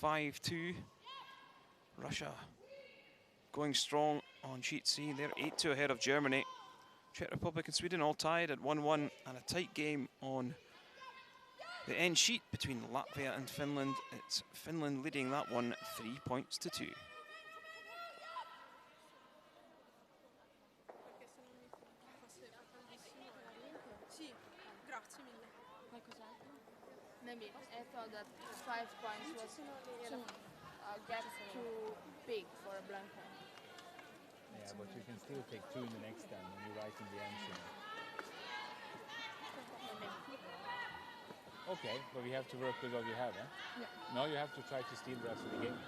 5-2. Russia going strong on sheet C. They're 8-2 ahead of Germany. Czech Republic and Sweden all tied at 1-1, and a tight game on the end sheet between Latvia and Finland. It's Finland leading that one 3-2. Sì, grazie mille. Maybe I thought that 5 points was too gap too big for a blank point. Yeah, but you can still take 2 in the next time when you write in the answer. Okay, but we have to work with what we have, eh? Yeah. Now you have to try to steal the rest of the game.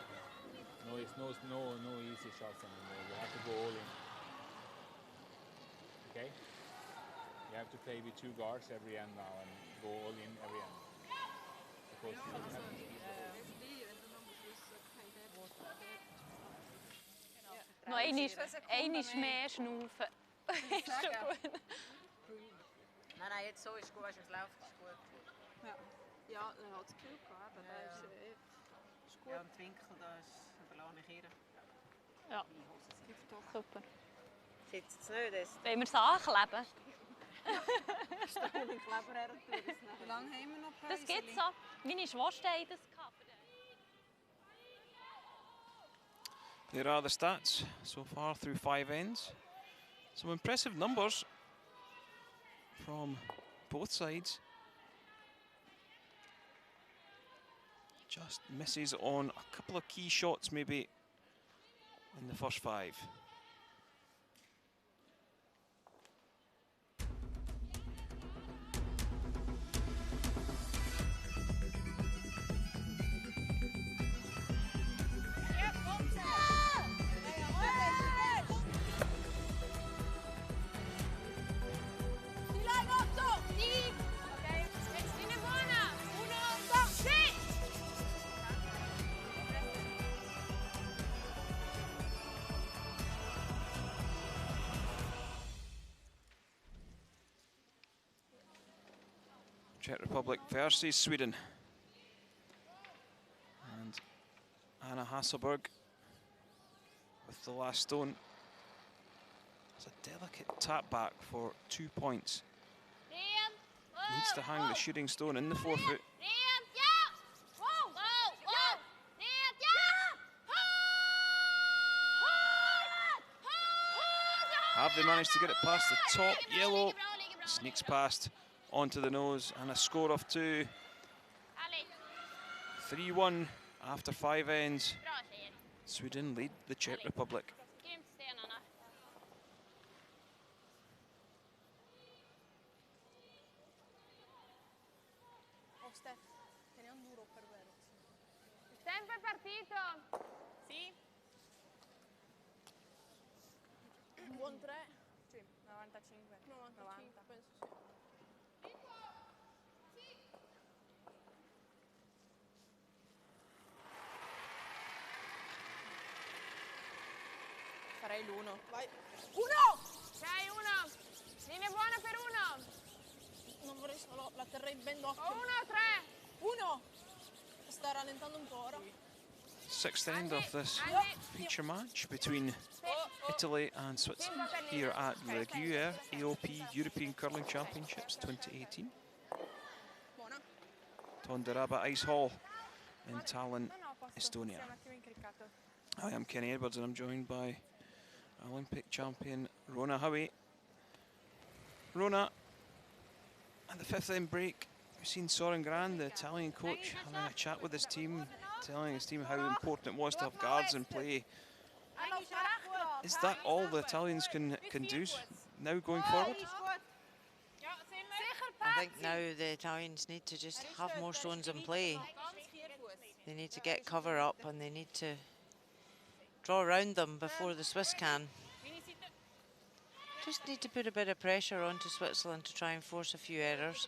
No, it's no easy shots anymore. You have to go all in. Okay? You have to play with 2 guards every end now and go all in every end. Because you have to steal. Noch einmal mehr schnaufen. Ist schon gut. Nein, jetzt so ist gut, es läuft gut. Ja, ja, er hat das Gefühl gehabt, aber da ist gut. Ja, und die Winkel, da überlasse ich ihr. Ja, super. Sitzt es nicht, das Wollen wir es ankleben? Wie lange haben wir noch Pause? Das gibt es so. Meine Schwester hat das gehabt. There are the stats so far through 5 ends. Some impressive numbers from both sides. Just misses on a couple of key shots maybe in the first 5. Czech Republic versus Sweden. And Anna Hasselberg with the last stone. It's a delicate tap back for 2 points. Needs to hang the shooting stone in the forefoot. Have they managed to get it past the top? Yellow sneaks past onto the nose, and a score of 2. 3-1 after 5 ends. Sweden lead the Czech Republic. Oh, Steph, teniamo duro per vero. Tempo è partito. Sì. Buon 3. Sì, 95. 95, penso sì. Farei l'1. Vai. 1! 6-1. Linea buona per 1. Non vorrei solo, la terrei ben d'occhio. 1-3. 1! Sta rallentando un po' ora. 6th end of this feature match between Italy and Switzerland here at the Gruyère AOP European Curling Championships 2018. Buona. Tonderaba Ice Hall in Tallinn, Estonia. I am Kenny Edwards and I'm joined by Olympic champion Rona Howie. Rona, at the 5th end break, we've seen Soren Grand, the Italian coach, having a chat with his team, telling his team how important it was to have guards in play. Is that all the Italians can do now going forward? I think now the Italians need to just have more stones in play. They need to get cover up and they need to draw around them before the Swiss can. Just need to put a bit of pressure onto Switzerland to try and force a few errors.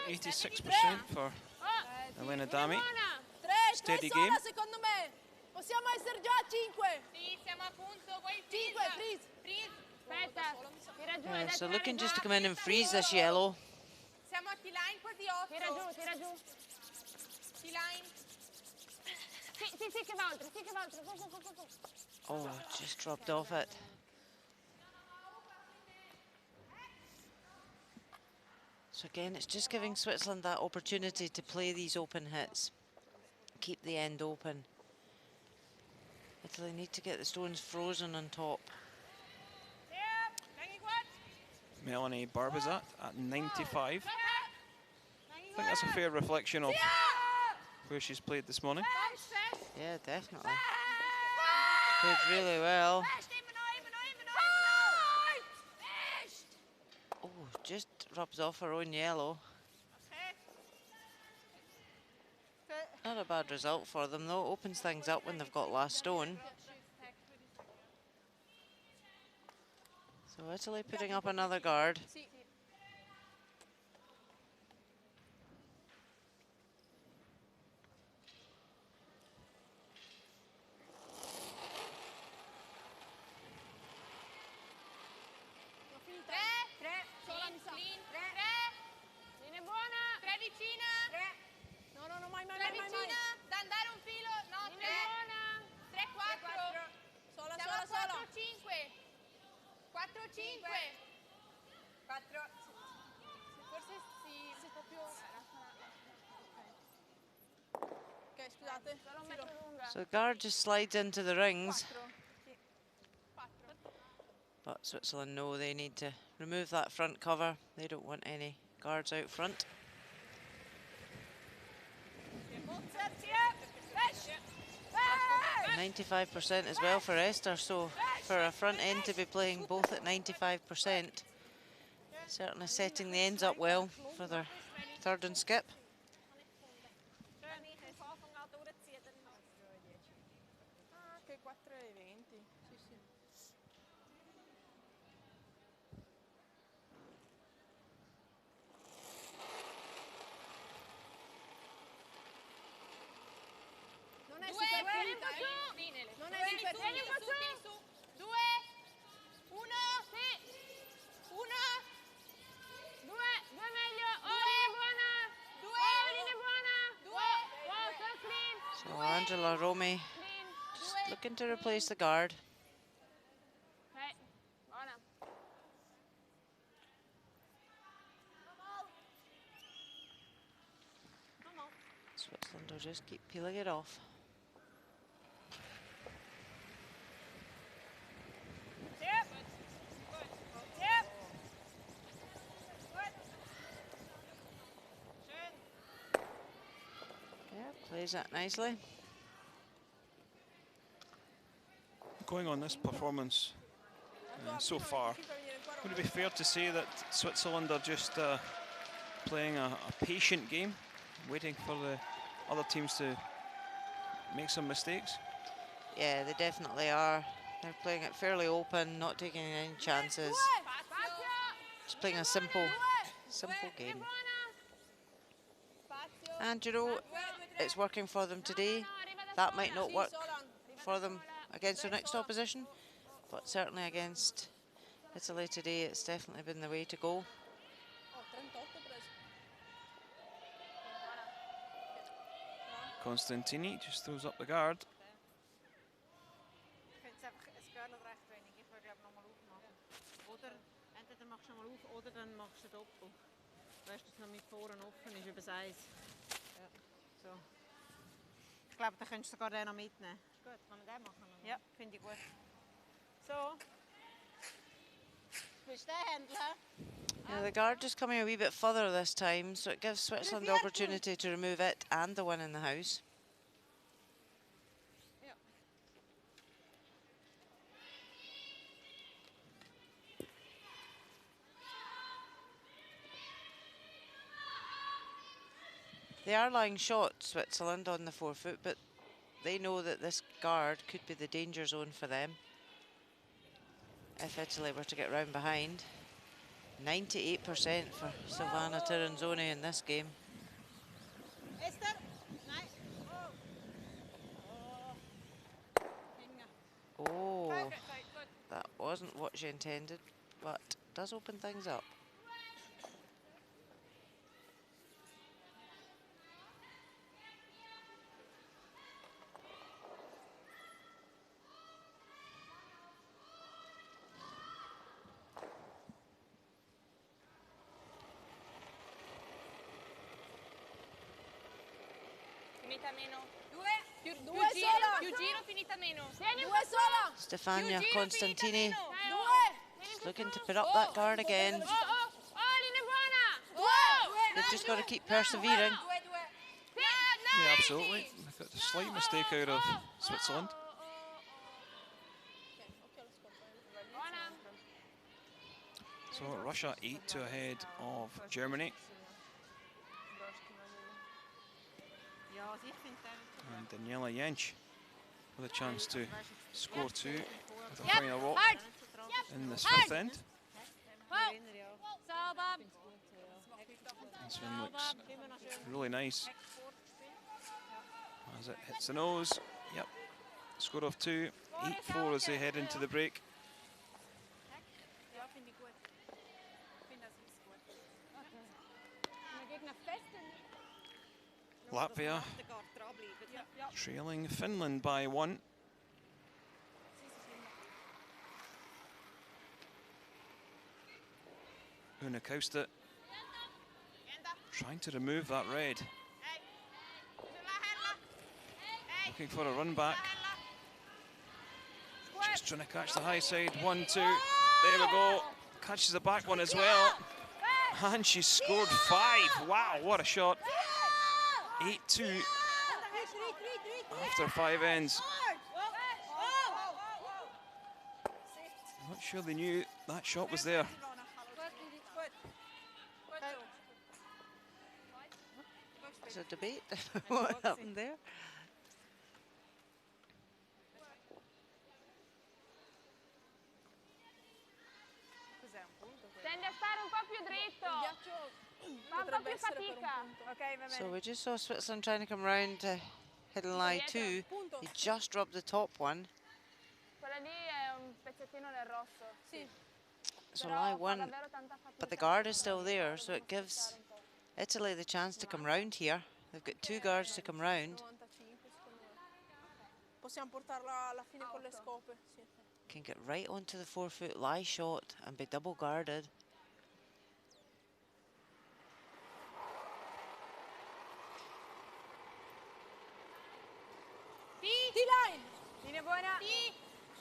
So 86% for Elena Dami. Tre Steady sola game. secondo me. Possiamo essere già a 5. Sì, siamo a punto, poi 5, freeze. Freeze. Aspetta, tira giù. Yeah, so looking just to come in and freeze this yellow. Siamo a T-line qua di 8. Tira giù. T-line. Sì, che va oltre, Go. Oh, just dropped off it. So again, it's just giving Switzerland that opportunity to play these open hits. Keep the end open. Italy need to get the stones frozen on top. Melanie Barbizat at 95. I think that's a fair reflection of where she's played this morning. Yeah, definitely. Played really well. Oh, just rubs off her own yellow. Not a bad result for them though. Opens things up when they've got last stone. So Italy putting up another guard. Linea buona. 3 vicina. 3. No, mai. 3 vicina. Da andare un filo. No, 3. Buona. 3, 4. Sola. 4, 5. 4, 5. 4. Forse sì, se proprio... Ok, scusate. Solo un metro lunga. So the guard just slides into the rings. 4. But Switzerland know they need to remove that front cover. They don't want any guards out front. 95% as well for Esther, so for a front end to be playing both at 95%, certainly setting the ends up well for their third and skip. Che 4:20. Sì. Non è super finta, Non è super finta. Su. 2. 1. Sì. 1. 2 meglio. Linea buona. 2. Linea buona. 2. Wow, so clean. So Angela Romy just looking to replace the guard. Ok, buona. Switzerland will just keep peeling it off. Plays that nicely. Going on this performance so far, would it be fair to say that Switzerland are just playing a patient game, waiting for the other teams to make some mistakes? Yeah, they definitely are. They're playing it fairly open, not taking any chances. Just playing a simple game. And you know, it's working for them today. That might not work for them against their next opposition, but certainly against Italy today, it's definitely been the way to go. Constantini just throws up the guard. Entweder machst du mal auf oder dann machst du doppelt. Weißt du, dass noch mit vorne offen ist, über 1. Ja, so. Ich glaube, da könntest du sogar den noch mitnehmen. Gut, kann man den machen? Ja, finde ich gut. So. Willst du den handeln? Yeah, the guard just coming a wee bit further this time, so it gives Switzerland the opportunity to remove it and the one in the house. They are lying short, Switzerland, on the forefoot, but they know that this guard could be the danger zone for them if Italy were to get round behind. 98% for Silvana Tiranzoni in this game. Esther. Nej. Oh, that wasn't what she intended, but does open things up. Finita meno. Più Più due giro, sola. più giro, finita meno. Vieni un Due po' sola. Stefania Più giro, Constantini finita meno. just looking to put up that guard again. Oh, linea buona. They've just got to keep persevering. Yeah, absolutely. They got a slight mistake out of Switzerland. So Russia 8-2 ahead of Germany. Ja, also ich finde den. And Daniela Jensch with a chance to score 2 with a Yep, final walk hard. in this fifth end. Sauber. This one looks really nice as it hits the nose. Yep, score of 2, 8-4 as they head into the break. Latvia trailing Finland by 1. Una Kausta trying to remove that red. Looking for a run back. Just trying to catch the high side. 1-2. There we go. Catches the back one as well. And she scored 5. Wow, what a shot. 8-2 after 5 ends. I'm not sure they knew that shot was there. There's a debate. What happened there? Tendi a stare un po' più dritto. Fa un po' più fatica. Okay, va bene. So we just saw Switzerland trying to come round to hidden lie 2. He just dropped the top one. Quella lì è un pezzettino del rosso. Sì. So Però lie fa 1, davvero tanta fatica. but the guard is still there, so it gives Italy the chance to come round here. They've got 2 guards to come round. 95 secondo me. Possiamo portarla alla fine con le scope. Sì. Can get right onto the 4-foot lie shot and be double guarded. T-line! Linea buona.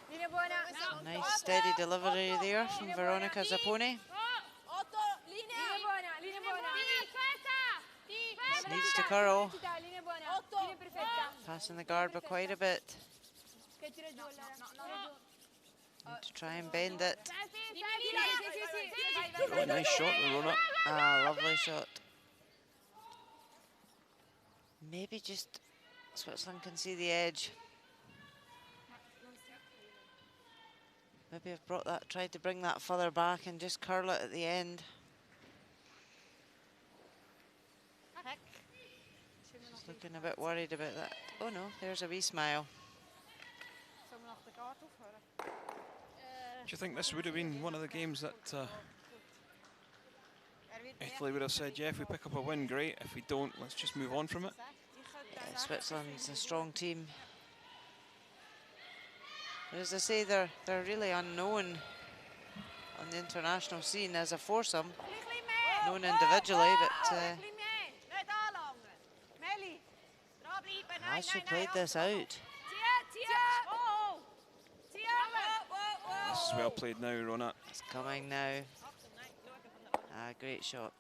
Linea buona. Nice steady delivery there from Veronica Zapponi. 8 linea. Linea buona, linea buona. This needs to curl. Linea buona. 8. Linea perfetta. Passing the guard by quite a bit. Che tira giù allora. Need to try and bend it. Really nice shot, Verona. Ah, lovely shot. Maybe just Switzerland can see the edge. Maybe I've brought that, tried to bring that further back and just curl it at the end. Just looking a bit worried about that. Oh no, there's a wee smile. Do you think this would have been one of the games that Italy would have said, yeah, if we pick up a win, great. If we don't, let's just move on from it? Yeah, Switzerland's a strong team. But as I say, they're really unknown on the international scene as a foursome. Known individually, but has she played this out? This is well played now, Rona. It's coming now. Ah, great shot.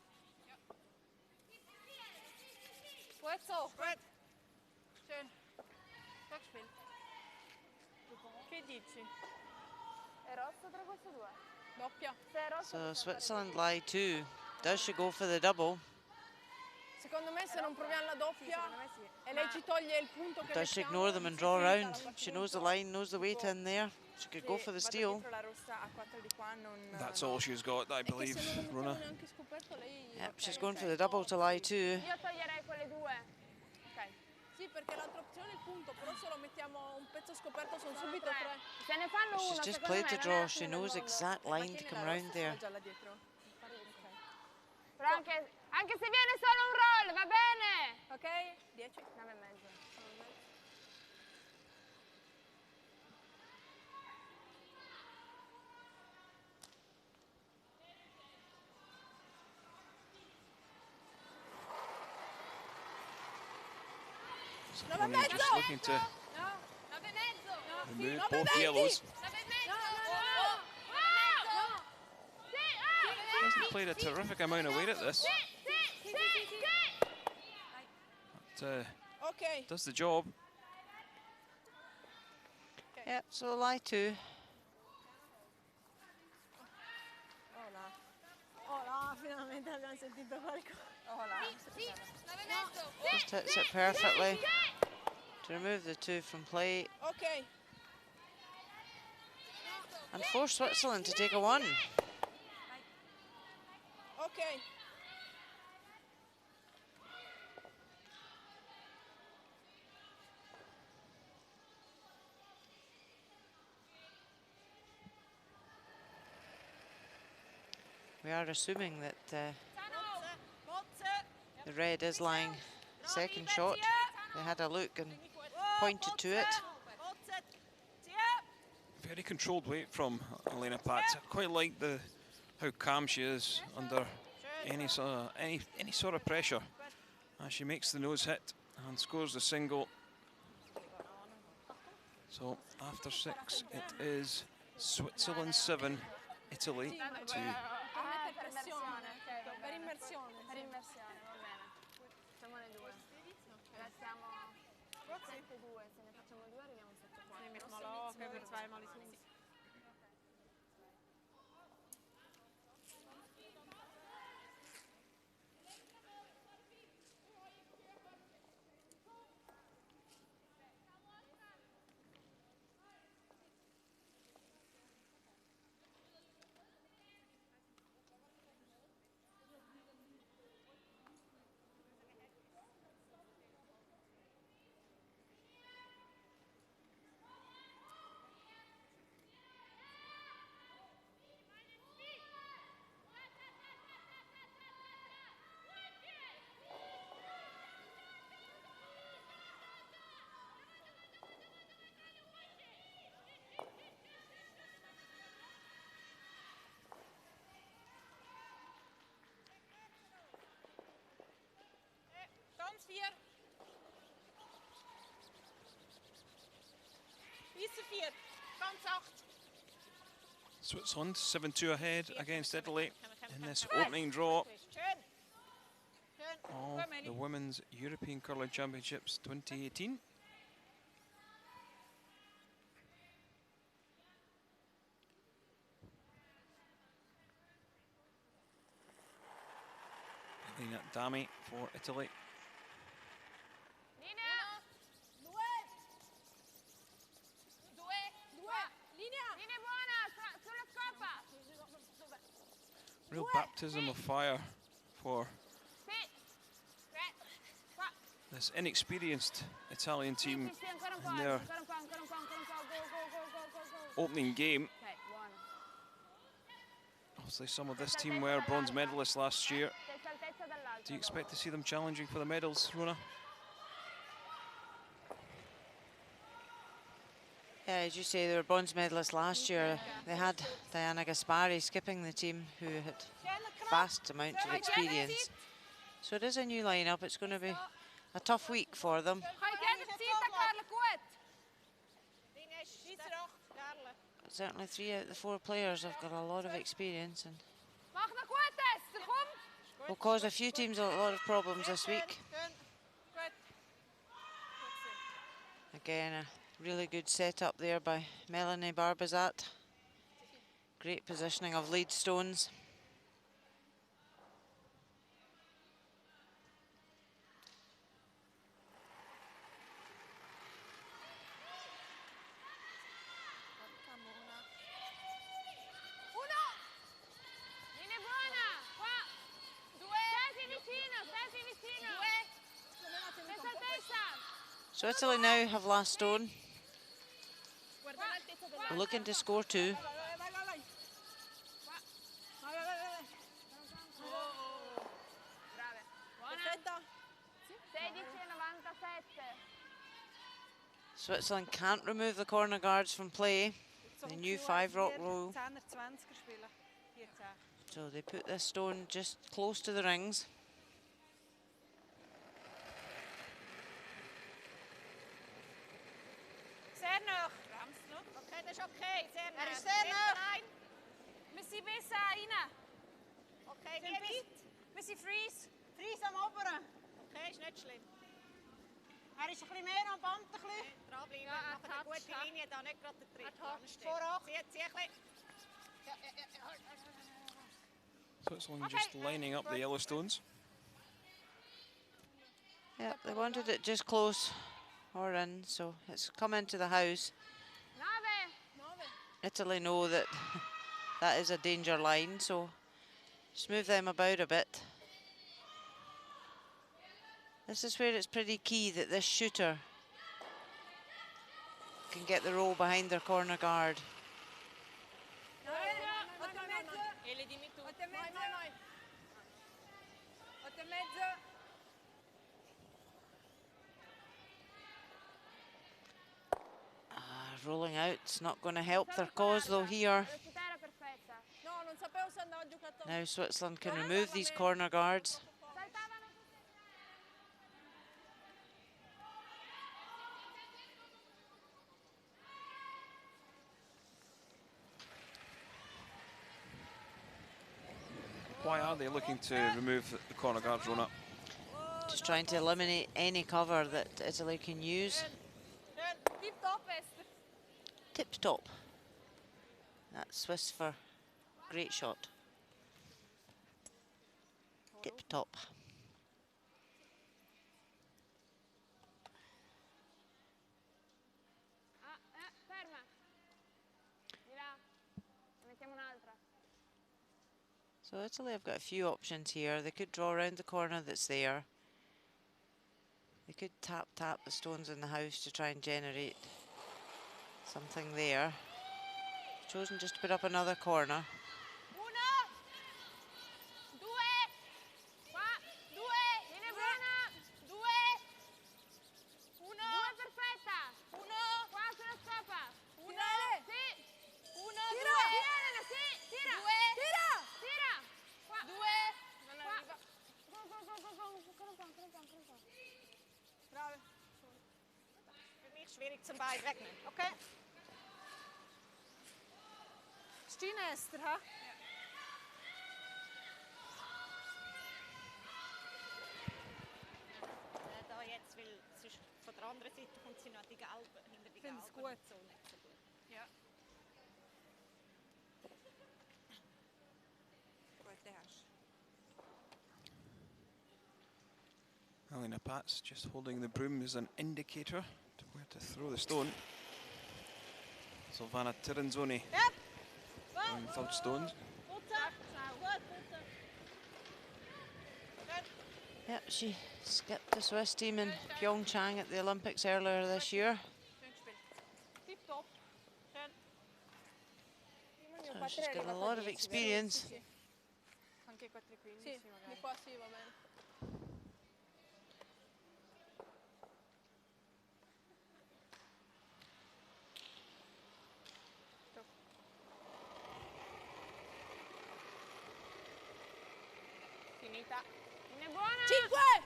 Puezzo. Schön. Backspin. Che dici? È rosso tra queste due. Doppia. Se è rosso. So Switzerland lie 2. Does she go for the double? Secondo me se non proviamo la doppia e lei ci toglie il punto che Does she mettiamo, ignore them and si draw evita round? la She knows the line, knows the weight in there. She could go for the steal. That's all she's got, I believe, Se non lo Rona. mettiamo neanche scoperto lei. Yep, she's going for the double to lie 2. Io toglierei quelle due. perché l'altra opzione è il punto, però se lo mettiamo un pezzo scoperto sono subito 3. Se ne fanno She's uno, just secondo played me the non è draw. la She fine del knows mondo. exact line to come round there. Gialla dietro. Però anche se viene solo un roll, va bene. Ok? 10. 9 e mezzo. Gruyère just looking to No, 9 e mezzo. remove both yellows. 9 e mezzo. Hasn't played a terrific amount of weight at this. But, Ok. does the job. Yep, so lie 2. Hola, finalmente abbiamo sentito qualcosa. Hola. Sì, 9 e mezzo. Just hits it perfectly to remove the 2 from play Ok. and force Switzerland to take a 1. Ok. We are assuming that the red is lying second shot. They had a look and pointed to it. Very controlled weight from Elena Patz. I quite like how calm she is under any sort of pressure. As she makes the nose hit and scores the single. So after 6, it is Switzerland 7, Italy 2. Per immersione. Per immersione, va bene. Facciamone 2. Restiamo 7-2, se ne facciamo 2 arriviamo a 7-4. Nehme ich mal an, gehen wir zweimal ins Haus. Ganz 4. Wissen 4. Ganz 8. Switzerland 7-2 ahead against Italy in this opening draw Schön. Schön. of the Women's European Curling Championships 2018. Elena Dami for Italy. Linea! 2. 2! Linea. Linea buona! Sulla scopa! Real baptism of fire for Sì! 3! 4! this inexperienced Italian team Sì, ancora un po', in their ancora un po', ancora un po', ancora un po'. Go. opening game. Ok, buono. Obviously, some of this team were bronze medalists last year. Stessa altezza dall'altro. Do you expect to see them challenging for the medals, Rona? Yeah, as you say, they were bronze medalists last year. They had Diana Gaspari skipping the team, who had vast amounts of experience. So it is a new lineup. It's going to be a tough week for them. Ga je kennen, zie je Carla goed. Linie 8, Carla. But certainly 3 out of the 4 players have got a lot of experience and Mag nog goed, Esther, kom. will cause a few teams a lot of problems this week. Schön. Gut. Again, a really good setup there by Melanie Barbazat. Great positioning of lead stones. Linea buona. Qua. 2. Stati vicino. Stessa altezza. So Italy now have last stone. We're looking to score 2. Perfetta. 16,97. Switzerland can't remove the corner guards from play. The new 5-rock rule. 10er 20er spielen. 14. So they put this stone just close to the rings. Sehr nah. Okay, das ist okay. Sehr nah. Ist sehr nah. Wir sind bis rein. Okay, gib Wir sind freeze. Freeze am Oberen. Okay, ist nicht schlimm. Er ist ein bisschen mehr am Band. Dranbleiben, Ja, machen eine gute Linie, da nicht gerade den Tritt anstellen. Zieh ein bisschen. Switzerland just lining up the yellow stones. Yeah, they wanted it just close or in, so it's come into the house. 9. Italy know that that is a danger line, so just move them about a bit. This is where it's pretty key that this shooter can get the roll behind their corner guard. Rolling out, it's not going to help their cause though here. Now Switzerland can remove these corner guards. Why are they looking to remove the corner guards, Rona? Just trying to eliminate any cover that Italy can use. Tip top. That's Swiss for great shot. Tip top. Ferma. Di là. Ne mettiamo un'altra. So Italy have got a few options here. They could draw around the corner that's there. They could tap the stones in the house to try and generate something there. Chosen just to put up another corner. 1, 2, qua, 2, viene buona, 2, 1, 2 perfetta, 1, qua se la scappa, 1, sì, 1, 2, Elena, sì, tira, 2, tira, qua, 2, qua, go. Brave. Für mich schwierig zum Ball wegnehmen. Okay. Stina Ester, ha? Da jetzt, weil sonst von der anderen Seite kommt sie noch die gelbe, hinter die gelbe. Find's gut. So nicht so gut. Ja. Gut, det hörs. Elena Pats just holding the broom as an indicator to where to throw the stone. Silvana Tiranzoni throwing third stones. Yep, she skipped the Swiss team in Pyeongchang at the Olympics earlier this year. So she's got a lot of experience. Anche 4,15 sì, di qua sì, va bene. Finita. Viene buona. 5!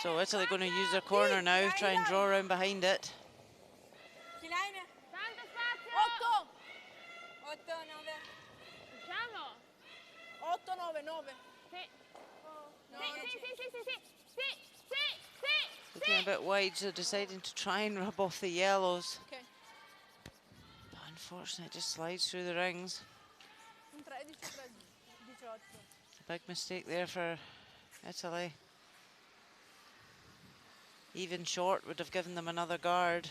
So Italy going to use their corner now, try and draw around behind it. Chilaine. Tanto spazio. 8! 8, 9. Diciamo. 8, 9, 9. Sì. No, Sì. Looking a bit wide, so deciding to try and rub off the yellows. Ok. But unfortunately, it just slides through the rings. Un 13, 18. Big mistake there for Italy. Even short would have given them another guard.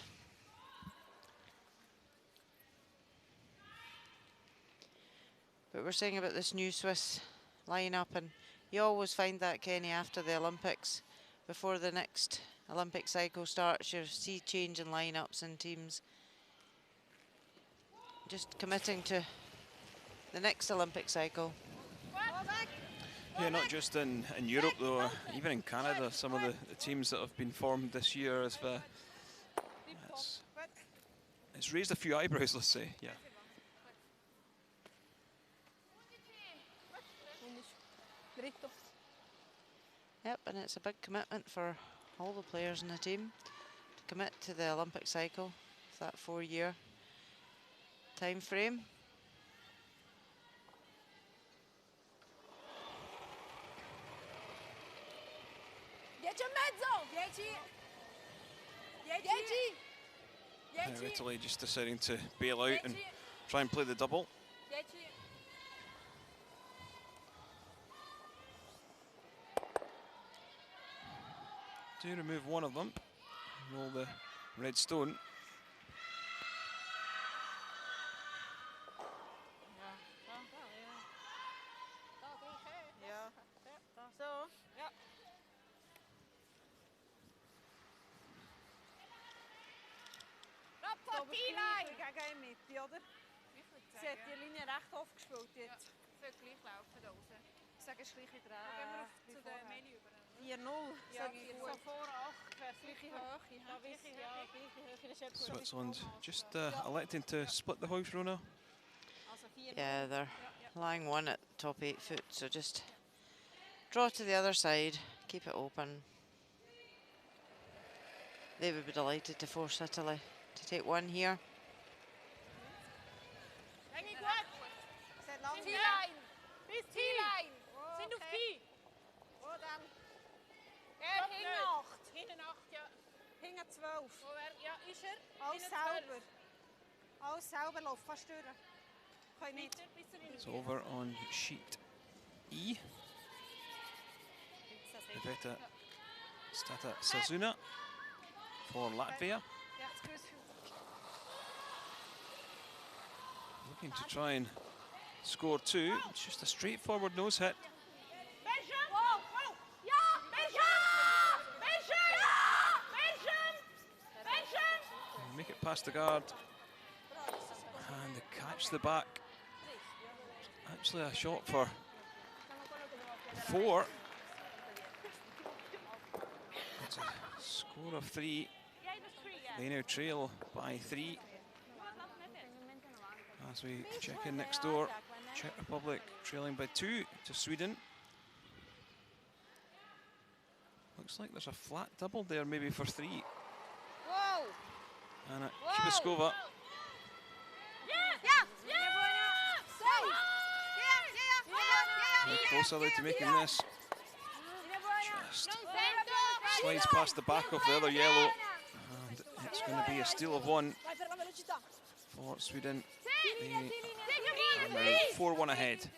But we're saying about this new Swiss lineup, and you always find that, Kenny, after the Olympics, before the next Olympic cycle starts, you see change in lineups and teams just committing to the next Olympic cycle. Yeah, not just in Europe though, even in Canada, some of the teams that have been formed this year has it's raised a few eyebrows, let's say. Yeah. Yep, and it's a big commitment for all the players in the team to commit to the Olympic cycle, that 4-year time frame. Italy just deciding to bail out and try and play the double. Do remove one of them, roll the red stone. Sie hat die Linie recht aufgespielt jetzt. Ja, es gleich laufen da raus. Ich sage, es ist gleich wieder Gehen wir zu der Meli über. 4-0. Ja, Sage ich gut. So vor 8 wäre es gleiche Höhe. Ja, gleiche Höhe. Das ist etwa Switzerland just electing to split the house, Rona. Also 4-0. Yeah, they're lying one at top 8 foot, so just draw to the other side, keep it open. They would be delighted to force Italy to take one here. T-Line! Bis T-Line! Sind auf T! Wo dann? Hinten 8. Hinten 8, ja. Hinten 12. Ja, ist er? Alles selber. Alles selber läuft fast durch. Kann nicht. It's over on sheet E. Iveta Stata Sazuna for Latvia. Looking to try and score 2. It's just a straightforward nose hit. Make it past the guard. And they catch the back. Actually a shot for 4. It's a score of 3. They now trail by 3. As we check in next door, Czech Republic trailing by 2 to Sweden. Looks like there's a flat double there, maybe for 3. Whoa! Anna Kubiskova. How close are they to making this? Just slides past the back of the other yellow. And it's going to be a steal of 1 for Sweden. They are now 4-1 ahead.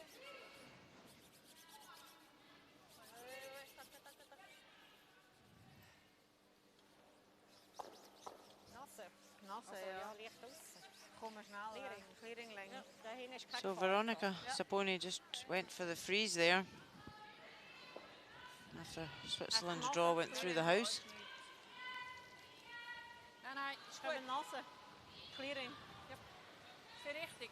So Veronica Saponi just went for the freeze there after Switzerland's draw went through the house. Nein, schreiben Nase. Clearing. Sehr richtig.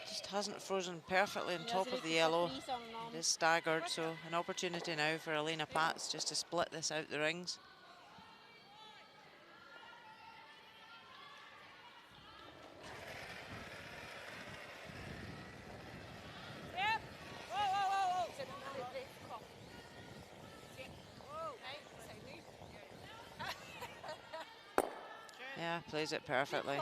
Just hasn't frozen perfectly on top of the yellow. It is staggered, so an opportunity now for Elena Pats just to split this out the rings. Yeah, plays it perfectly.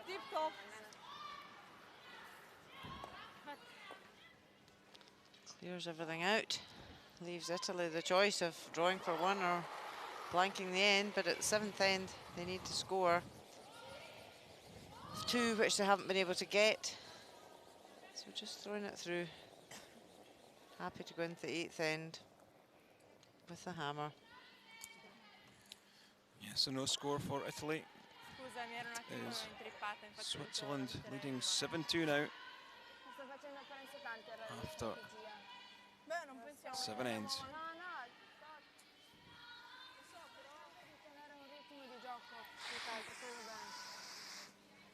Deep top. Clears everything out. Leaves Italy the choice of drawing for 1 or blanking the end, but at the 7th end they need to score 2, which they haven't been able to get. So just throwing it through. Happy to go into the 8th end. with the hammer. Yeah, so no score for Italy. Scusami, ero un attimo Is intrippata, infatti Switzerland dicevo, leading metterei- 7-2 now Sto facendo apparenza tante after Beh, non pensiamo. 7 ends. No, no, di tenere un ritmo di gioco di calcio, quello bene.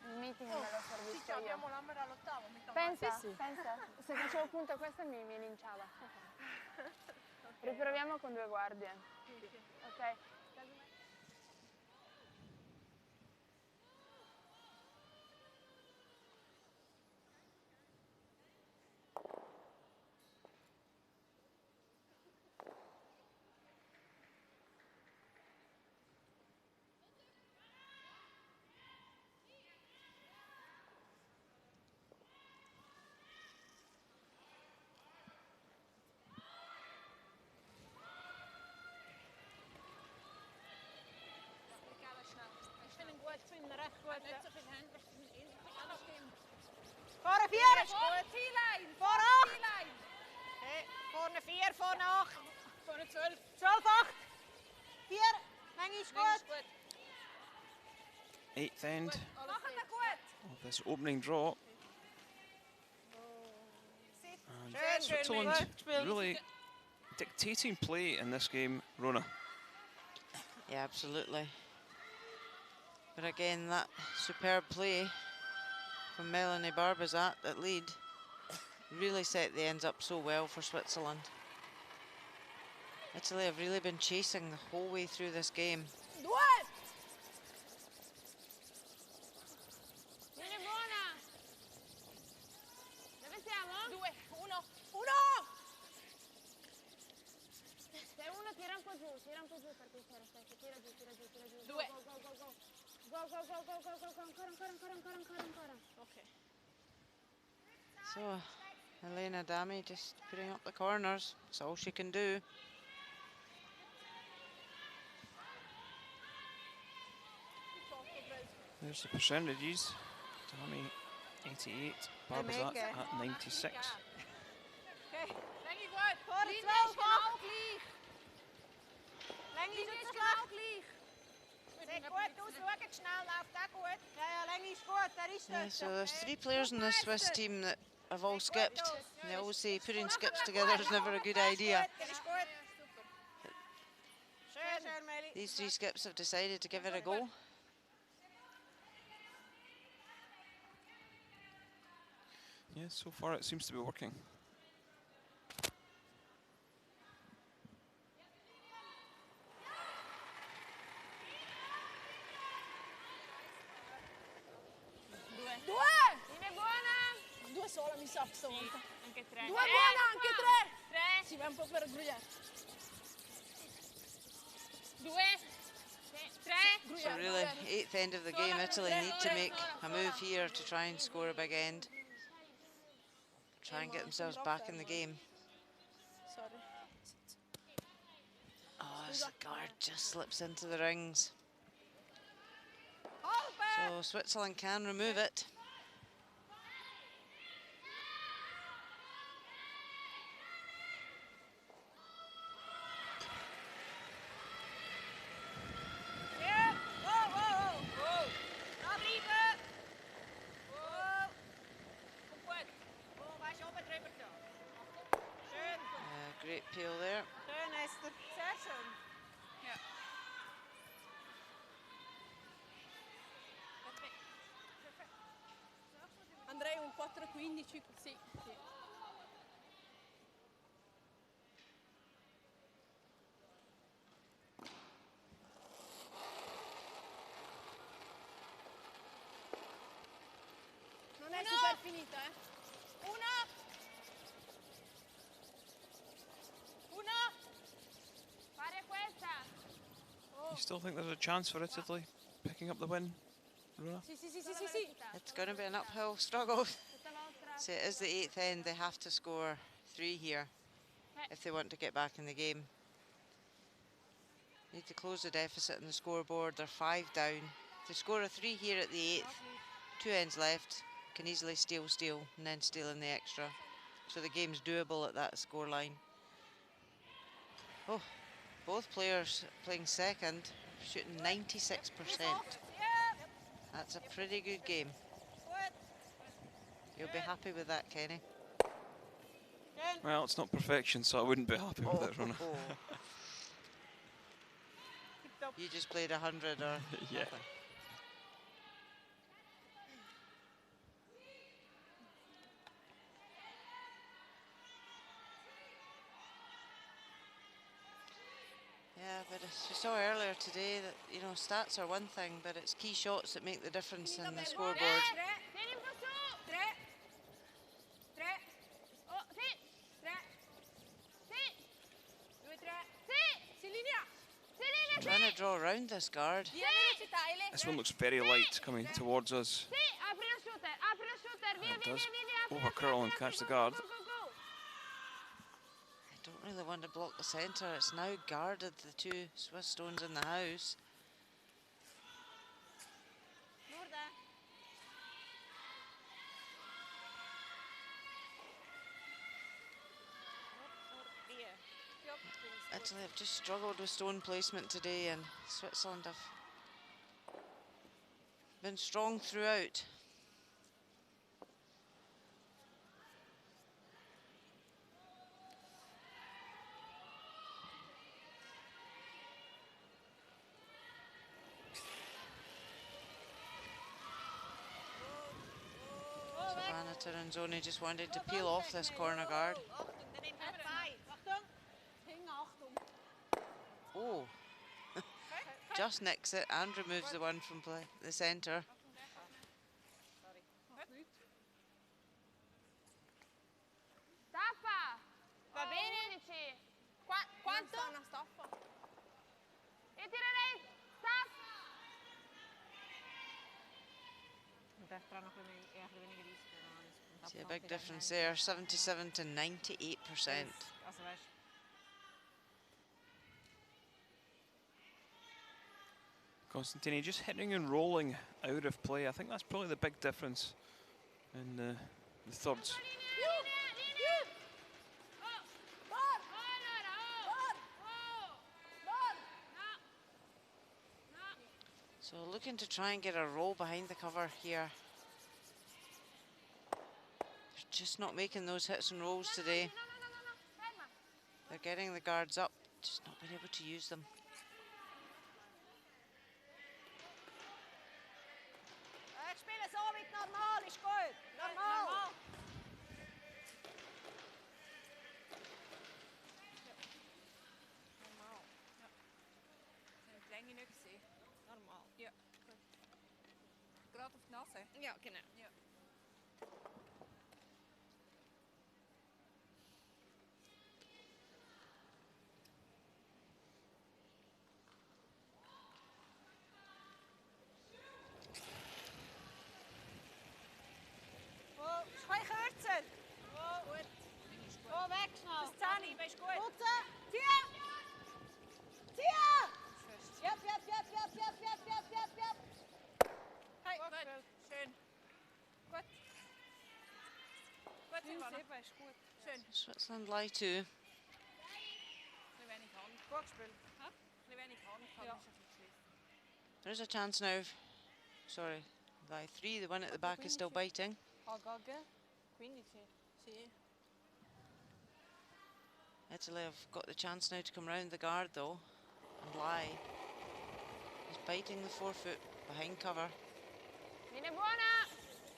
Il meeting me lo servizio Ciccia, abbiamo l'hammer all'ottavo. mica Pensa, male. pensa, se facevo punto a questa mi linciava. Riproviamo con 2 guardie. Ok? Vorne 4 is goed. Voor 8. Vorne 4, vorne 8. Vorne 12. 12, 8. 4, lengte is goed. 8th end Mag het maar goed. of this opening draw. And Schön, Switzerland schön, really dictating play in this game, Rona. Yeah, absolutely. But again, that superb play from Melanie Barbazat at lead really set the ends up so well for Switzerland. Italy have really been chasing the whole way through this game. Vieni buona! Dove siamo? 2, 1, 1! Se uno tira un po' giù per piacere, Steffi, tira giù. 2. Go, ancora. Ok. So, Elena Dami just putting up the corners. That's all she can do. There's the percentages. Dami 88, Barbazat at 96. Lengte goed. Vorne 12, 8. Lengte is het slag. Zeg goed, doe zo ook het snel, loopt dat goed. Ja, lengte is goed, daar is Yeah, het. so there's 3 players in the Swiss team that have all skipped. And they always say putting skips together is never a good idea. Dat is goed. Schön, Meli. These 3 skips have decided to give it a go. Yeah, so far it seems to be working. Vieni buona! 2 sola mi sa stavolta. Anche 3. 2 buona, anche 3! 3, Si va un po' per Gruyère. 2, 3. So really, 8th end of the game, Italy need to make a move here to try and score a big end. Try and get themselves back in the game. Sorry. Oh, as the guard just slips into the rings. So Switzerland can remove it. Great peel there. Schön, Esther. Sehr schön. Andrei un 4-15, sì. Non è super finita, Fare questa. You still think there's a chance for Italy picking up the win, Rona? Sì. It's going to be an uphill struggle. Questa nostra. So it is the 8th end. They have to score 3 here if they want to get back in the game. Need to close the deficit on the scoreboard. They're 5 down. If they score a 3 here at the 8th, 2 ends left, can easily steal, and then steal in the extra. So the game's doable at that scoreline. Oh, Both players playing second, shooting 96%. That's a pretty good game. You'll be happy with that, Kenny. Well, it's not perfection, so I wouldn't be happy with it, Rona. You just played 100 or Yeah. nothing. Yeah, but as we saw earlier today, that, you know, stats are one thing, but it's key shots that make the difference in the scoreboard. Tieni un po' su. 3. 3. Oh, sì. 3. Sì. 2, 3. Sì. Si linea. Si linea, Trying sì. to draw around this guard. Via velocità, Ele. This one looks very light coming towards us. Sì, apri lo shooter. Apri lo shooter. Via, It via, does via, via. Apri lo overcurl and shooter, catch the go, guard. go, go, go. I don't really want to block the centre. It's now guarded the two Swiss stones in the house. Italy have just struggled with stone placement today, and Switzerland have been strong throughout. Savannah Tiranzoni just wanted to peel off this corner guard. Oh, just nicks it and removes the one from the centre. Staffa. Va bene? 11. Quanto? Una staffa. Io tirerei staff. See a big difference there, 77 to 98%. Constantini just hitting and rolling out of play. I think that's probably the big difference in the thirds. So looking to try and get a roll behind the cover here. They're just not making those hits and rolls today. They're getting the guards up, just not being able to use them. Spielen so wie normal, ist gut. Normal. Die Länge nicht gesehen. Normal. Ja, gut. Gerade auf die Nase. Ja, genau. Ja. Oh, zwei kürzer. Oh, gut. Oh, weg schnell. Das Zähne. Ist gut. Putzen. Ziehen. Ziehen. Jep, jep, jep, jep, jep, jep, jep, jep, jep. Hey, gut. Schön. Gut. Gut, Silvana. Ist gut. Schön. Switzerland lie to. Ein bisschen wenig Hand. Gut gespielt. Ein bisschen wenig Hand. Ja. Ist ein bisschen schlecht. There's a chance now. Sorry, lie 3. The one at the back is still biting. Agagge. 15. Sì. Italy have got the chance now to come round the guard though and lie. He's biting the forefoot behind cover. Linea buona.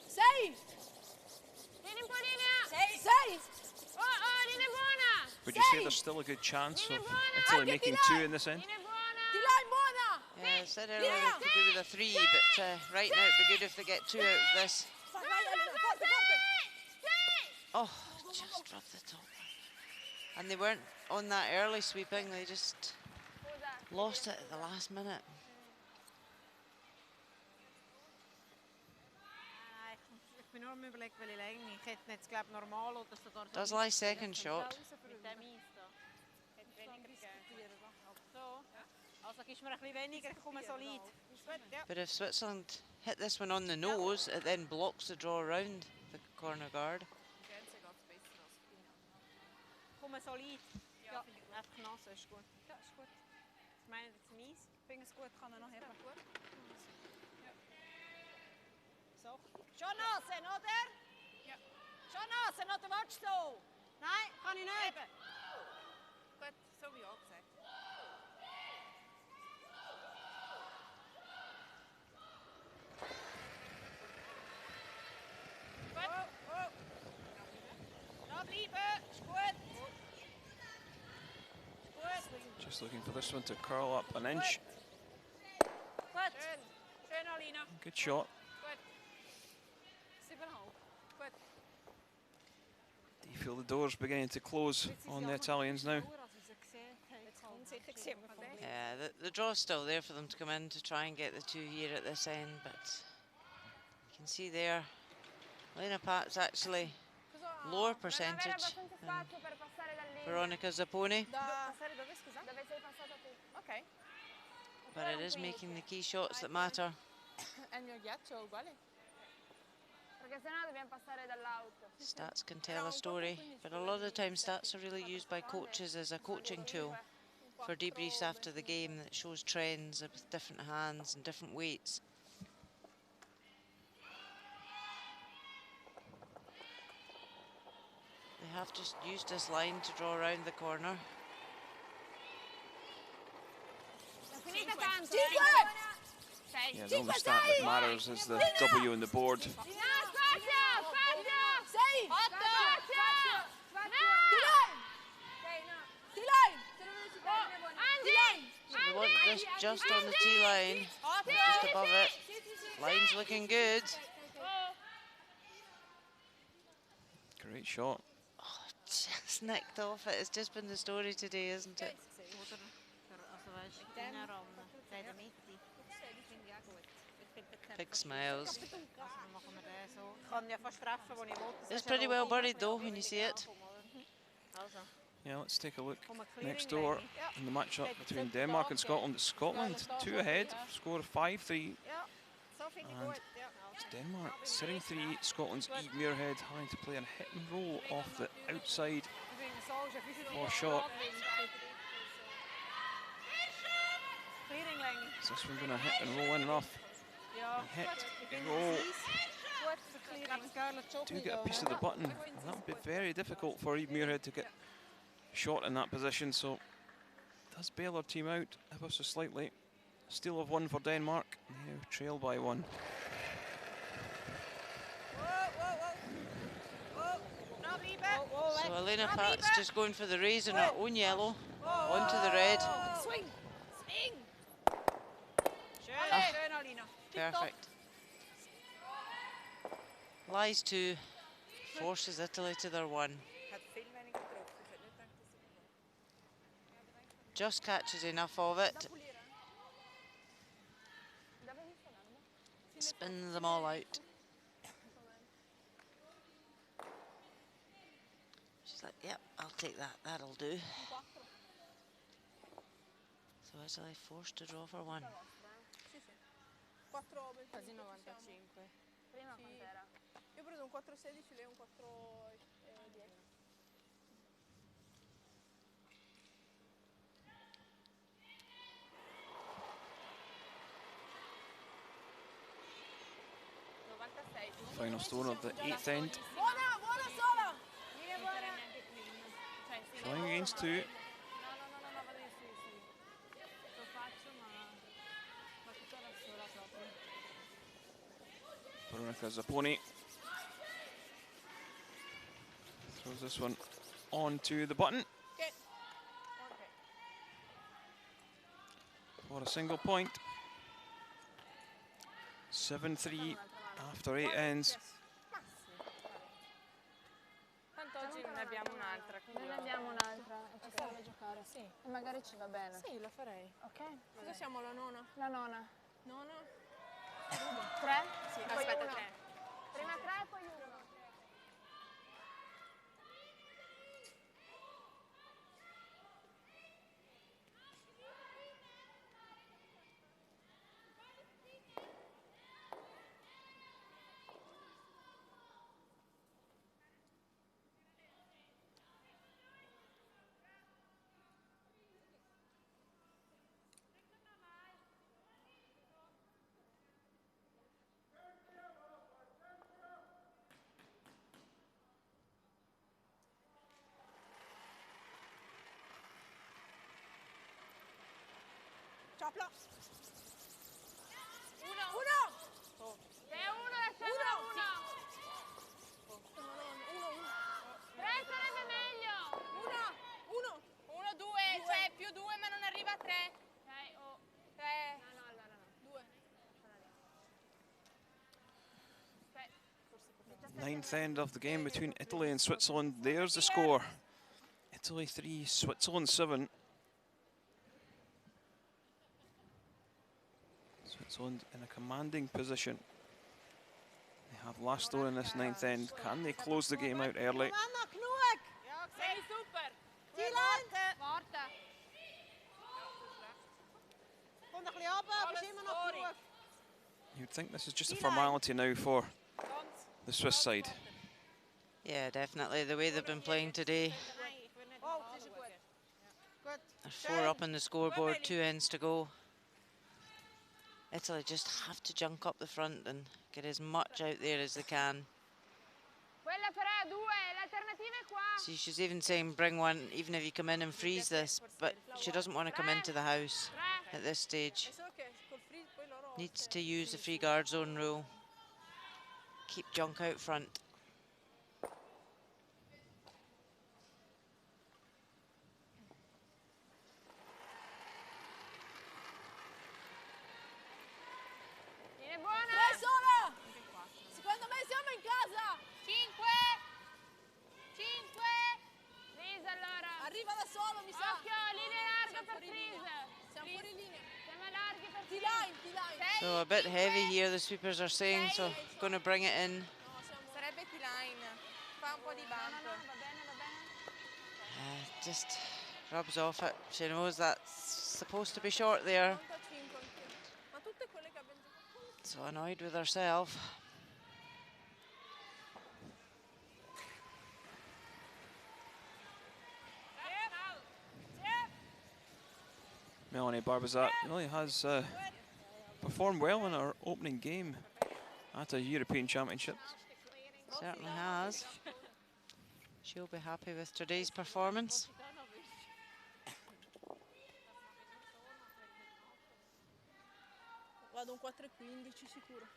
6. Tieni un po' linea. 6. Oh, linea buona. Would you say there's still a good chance of Italy making 2 in this end? Linea buona. Di là in buona. Yeah, I said earlier they could do with a 3, but right now it'd be good if they get 2 out of this. Forte, forte. Oh, just rubbed the top. And they weren't on that early sweeping, they just lost it at the last minute. Ich bin nur am überlegen, welche Länge. Ich hätte jetzt, glaube normal oder sogar... Does lie second shot. Mit dem Eis da. Hätte weniger gegeben. So. Also gibst mir ein bisschen weniger, ich komme solid. Ist gut, ja. But if Switzerland hit this one on the nose, it then blocks the draw around the corner guard. Komme solid. Ja, einfach Nase ist gut. Ja, ist gut. Ich meine jetzt mies. Finde es gut, kann er noch heben. So. Schon Nase, oder? Ja. Schon Nase, oder willst du? Nein, kann ich nicht. Gut, so wie auch gesagt. Da bleiben, ist gut. Just looking for this one to curl up an inch. Gut. Schön, Alina. Good shot. Gut. 7,5. Gut. Do you feel the doors beginning to close on the Italians now? Jetzt unsicher gesehen von dem. Yeah, the draw's still there for them to come in to try and get the two here at this end, but you can see there, Lena Pat's actually lower percentage than Veronica Zapponi, Passare dove, scusa? Dove sei passata tu? Ok. but it is making the key shots that matter. È il mio ghiaccio uguale? Perché sennò dobbiamo passare dall'out. Stats can tell a story, but a lot of the time stats are really used by coaches as a coaching tool for debriefs after the game that shows trends with different hands and different weights. They have just used this line to draw around the corner. Finite tanto. 6. Yeah, the only stat that matters is the W on the board. No, spazio! Spazio! 6! 8! Spazio! Angie! So we want this just on the tee line, just above it. Line's looking good. Great shot. Oh, just nicked off it. It's just been the story today, isn't it? Big smiles. It's pretty well buried though when you see it. Yeah, let's take a look next door in the matchup between Denmark and Scotland. It's Scotland 2 ahead, score of 5-3. And it's Denmark sitting 3, Scotland's Eve Muirhead having to play a hit and roll off the outside for shot. Is this one going to hit and roll in enough? Hit, roll. Do get a piece of the button. That would be very difficult for Eve Muirhead to get shot in that position, so does bail our team out ever so slightly. Steal of 1 for Denmark, now trail by 1. So Elena Pat's just going for the raise in her own yellow, onto the red. Swing! Swing! Ah, perfect. Lies 2, forces Italy to their 1. Just catches enough of it. Spins them all out. She's like, yep, I'll take that, that'll do. So Italy forced to draw for 1. Quasi 95. Prima Sì. quant'era? Io ho preso un 4,16, lei un 4,10. Final stone of the 8th end. Buona, buona sola! Flying against 2. No, vado io su. Lo faccio, ma tutta da sola proprio. Veronica Zapponi throws this one onto the button Okay. for a single point. 7-3 after 8 ends. Tanto oggi ne abbiamo un'altra. Noi ne abbiamo un'altra e ci serve giocare. Sì. E magari ci va bene. Sì, la farei. Ok? Cosa siamo, la nona? La nona. Nona? 3? Sì, Poi aspetta, uno. 3. Prima 3 e poi 1. Apla. Uno. Uno. Se è uno, lasciamolo uno. Uno. 3 sarebbe meglio. Uno. 1, 2, cioè più 2 ma non arriva a 3. 6 o 3. No, allora no. 2. Ninth end of the game between Italy and Switzerland. There's the score. Italy 3, Switzerland 7. Switzerland in a commanding position. They have last stone in this ninth end. Can they close the game out early? Anna, knoek! Sei super. Tallinn! Morta. Kom nog een op, we zien me nog knoek. You'd think this is just a formality now for the Swiss side. Yeah, definitely. The way they've been playing today. Oh, het is goed. Goed. They're 4 up on the scoreboard, 2 ends to go. Italy just have to junk up the front and get as much out there as they can. Quella però è 2, l'alternativa è qua. See, she's even saying bring one, even if you come in and freeze this, but she doesn't want to come into the house at this stage. Needs to use the free guard zone rule. Keep junk out front. Viene buona. 3 sola. Secondo me siamo in casa. 5. Freeze allora. Arriva da solo, mi sa. Occhio, linea larga per freeze. Siamo fuori linea. Siamo larghi per freeze. T-line. So a bit heavy here, the sweepers are saying, so going to bring it in. Sarebbe T-line. Fa un po' di bump. No, va bene. Just rubs off it. She knows that's supposed to be short there. Ma tutte quelle che abbiamo giocato. So annoyed with herself. Melanie Barbazat really has performed well in her opening game at a European Championships. Certainly has. She'll be happy with today's performance. Vado un 4,15 sicuro.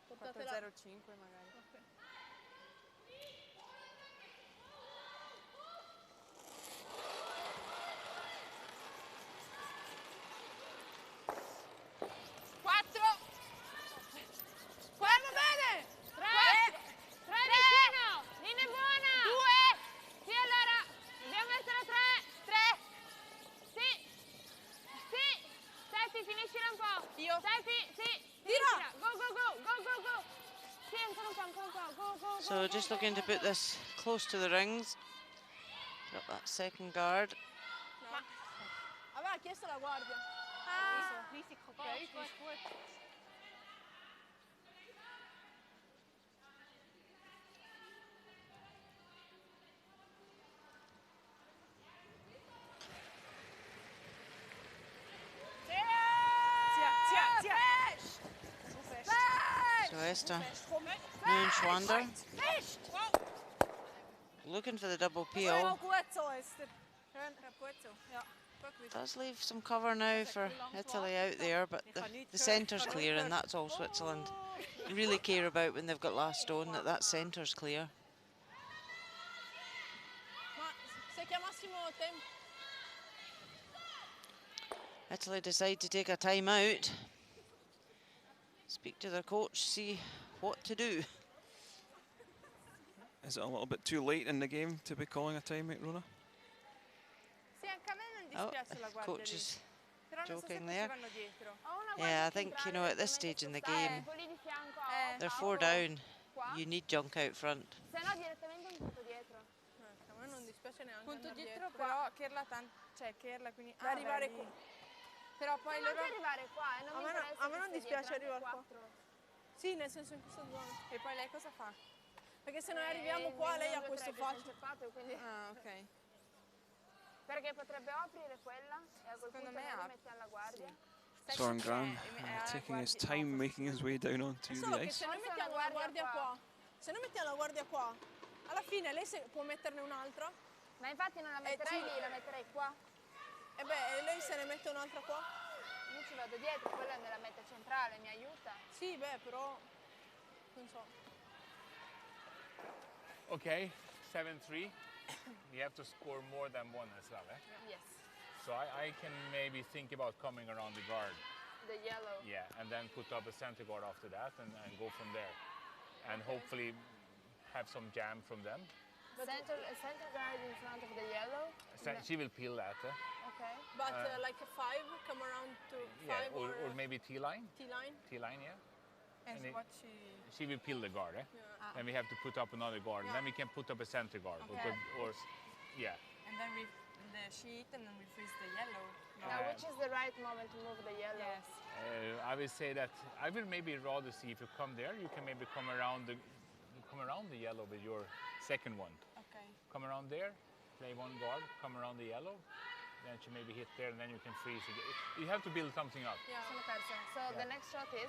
4,05 magari. Ok. Guarda bene! 3 vicino! Linea buona! 2! Sì, allora! Dobbiamo essere a 3! Sì! Steffi, finiscila un po'! Io? Steffi, sì! Tira! Go! Sì, ancora un po', go! So just looking to put this close to the rings. Got that second guard. Aveva chiesto la guardia. So Esther Moon Schwander looking for the double PO. Does leave some cover now for Italy out there, but the centre's clear, and that's all Switzerland really care about when they've got last stone, that centre's clear. Ma se chiamassimo tempo. Italy decide to take a time out. Speak to their coach, see what to do. Is it a little bit too late in the game to be calling a timeout, Rona? Sì, anche a me non Oh, dispiace la guardia coach lì. is Però non so se joking poi there. ci vanno dietro. Ho una Yeah, guardia I think, you know, centrale at this per me stage in the che game, quelli di fianco they're 4 down. qua. You need junk out front. Se no direttamente un punto dietro. A me non dispiace neanche. Punto andare dietro dietro. però Kerla Kerla quindi Da arrivare qua. Però poi loro arrivare qua e non mi interessa. A me non se dispiace sei dietro, arrivare anche qua. Sì, nel senso in questa zona. E poi lei cosa fa? Perché se noi arriviamo qua lei ha questo faccio. Quindi... Ah, ok. Perché potrebbe aprire quella e a quel Secondo punto me noi apre. mettiamo la guardia. Soren Graham taking his time making his way down onto Solo the che ice. se noi mettiamo la guardia qua, se noi mettiamo la guardia qua, alla fine lei può metterne un'altra. Ma infatti non la metterei lì, la metterei qua. E beh, lei se ne mette un'altra qua? Io ci vado dietro, quella è nella meta centrale, mi aiuta? Sì, beh, però non so. Okay, 7-3. You have to score more than one as well, eh? Yes. So I can maybe think about coming around the guard. The yellow. Yeah, and then put up a center guard after that and go from there. And hopefully have some jam from them. Center guard in front of the yellow. She will peel that. Okay. But like a 5, come around to 5 Yeah, or maybe T-line. T-line. T-line, yeah. And And what She will peel the guard, eh? Yeah. Then we have to put up another guard. And then we can put up a center guard. Okay. Yeah. And then we the sheet and then we freeze the yellow. Now, which is the right moment to move the yellow? Yes. I will say that I will maybe rather see if you come there, you can maybe come around the yellow with your second one. Okay. Come around there, play one guard, come around the yellow, then you maybe hit there and then you can freeze again. You have to build something up. Yeah. Sono persa. So the next shot is?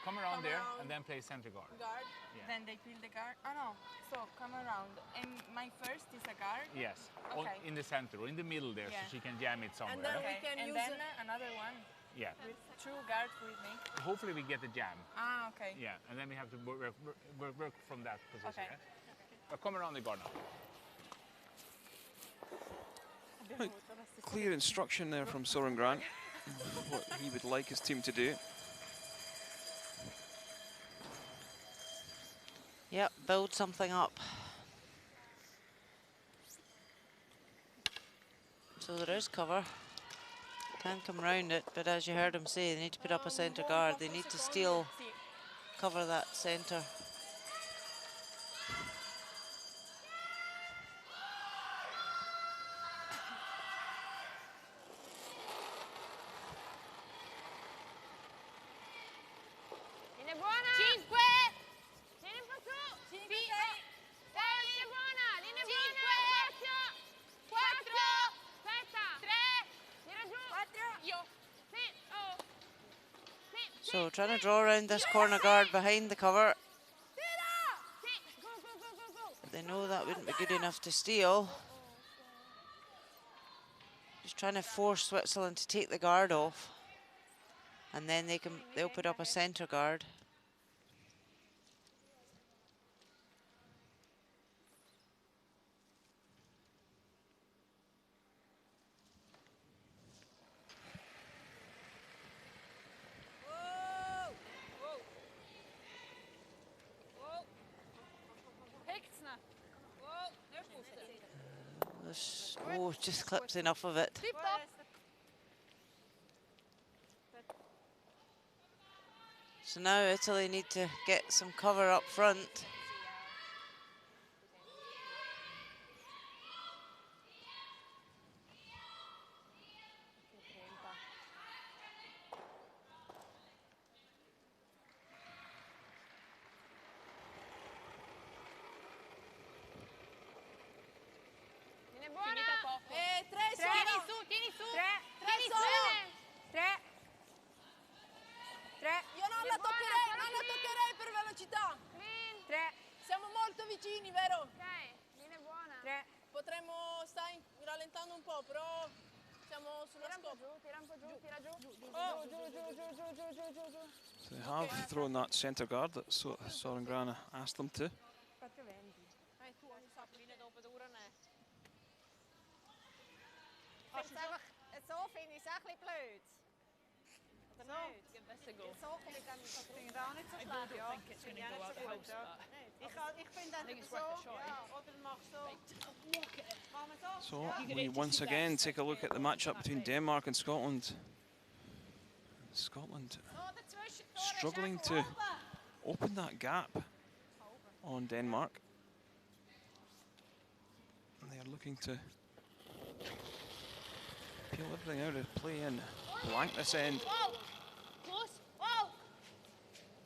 Come around Come there around. and then play center guard. Guard. Yeah. Then they peel the guard. Oh no. So come around. And my first is a guard. Yes, Okay. in the center or in the middle there, Yeah. so she can jam it somewhere. then eh? we can and use then another one Yeah. with 2 guards with me. Hopefully we get the jam. Ah, okay. Yeah, and then we have to work from that position. Okay. eh? But come around the guard now. Clear instruction there from Soren Grant, what he would like his team to do. Yep, build something up. So there is cover. Can come round it, but as you heard him say, they need to put up a centre guard. They need to steal, cover that centre. Linea buona! 5! Tieni un po' su! 6! Linea buona! Linea buona! Spazio! 4! Aspetta! 3! Tira giù! 4! Io! Sì! Oh! Sì! So trying to draw around this corner guard behind the cover. Sì! Go, go, go, go, go! But they know that wouldn't be good enough to steal. Just trying to force Switzerland to take the guard off. And then they'll put up a centre guard. Oh, just clips enough of it. So now Italy need to get some cover up front. Linea buona! 3 Tieni solo. su, tieni su! 3 Tieni su! solo. 3! 3! Io non la toccherei per velocità. 3! Siamo molto vicini, vero? Ok, linea buona! 3. Potremmo stare rallentando un po', però siamo sulla Tira un po' scopa. giù, tira un po' giù, tira giù! Oh. Giù! So they have thrown that centre guard that Soren Grant asked them to. 4:20. Tu ogni sabato. So finde ich es auch ein bisschen blöd. Oder nicht? So finde ich es auch nicht so schlecht. Ja, finde ich auch nicht so gut. Ja. Ich finde einfach so, ja, oder mach so. Machen wir so. So we once again take a look at the matchup between Denmark and Scotland. Scotland struggling to open that gap on Denmark. And they are looking to peel everything out of play and blank this end. Whoa! Close! Whoa!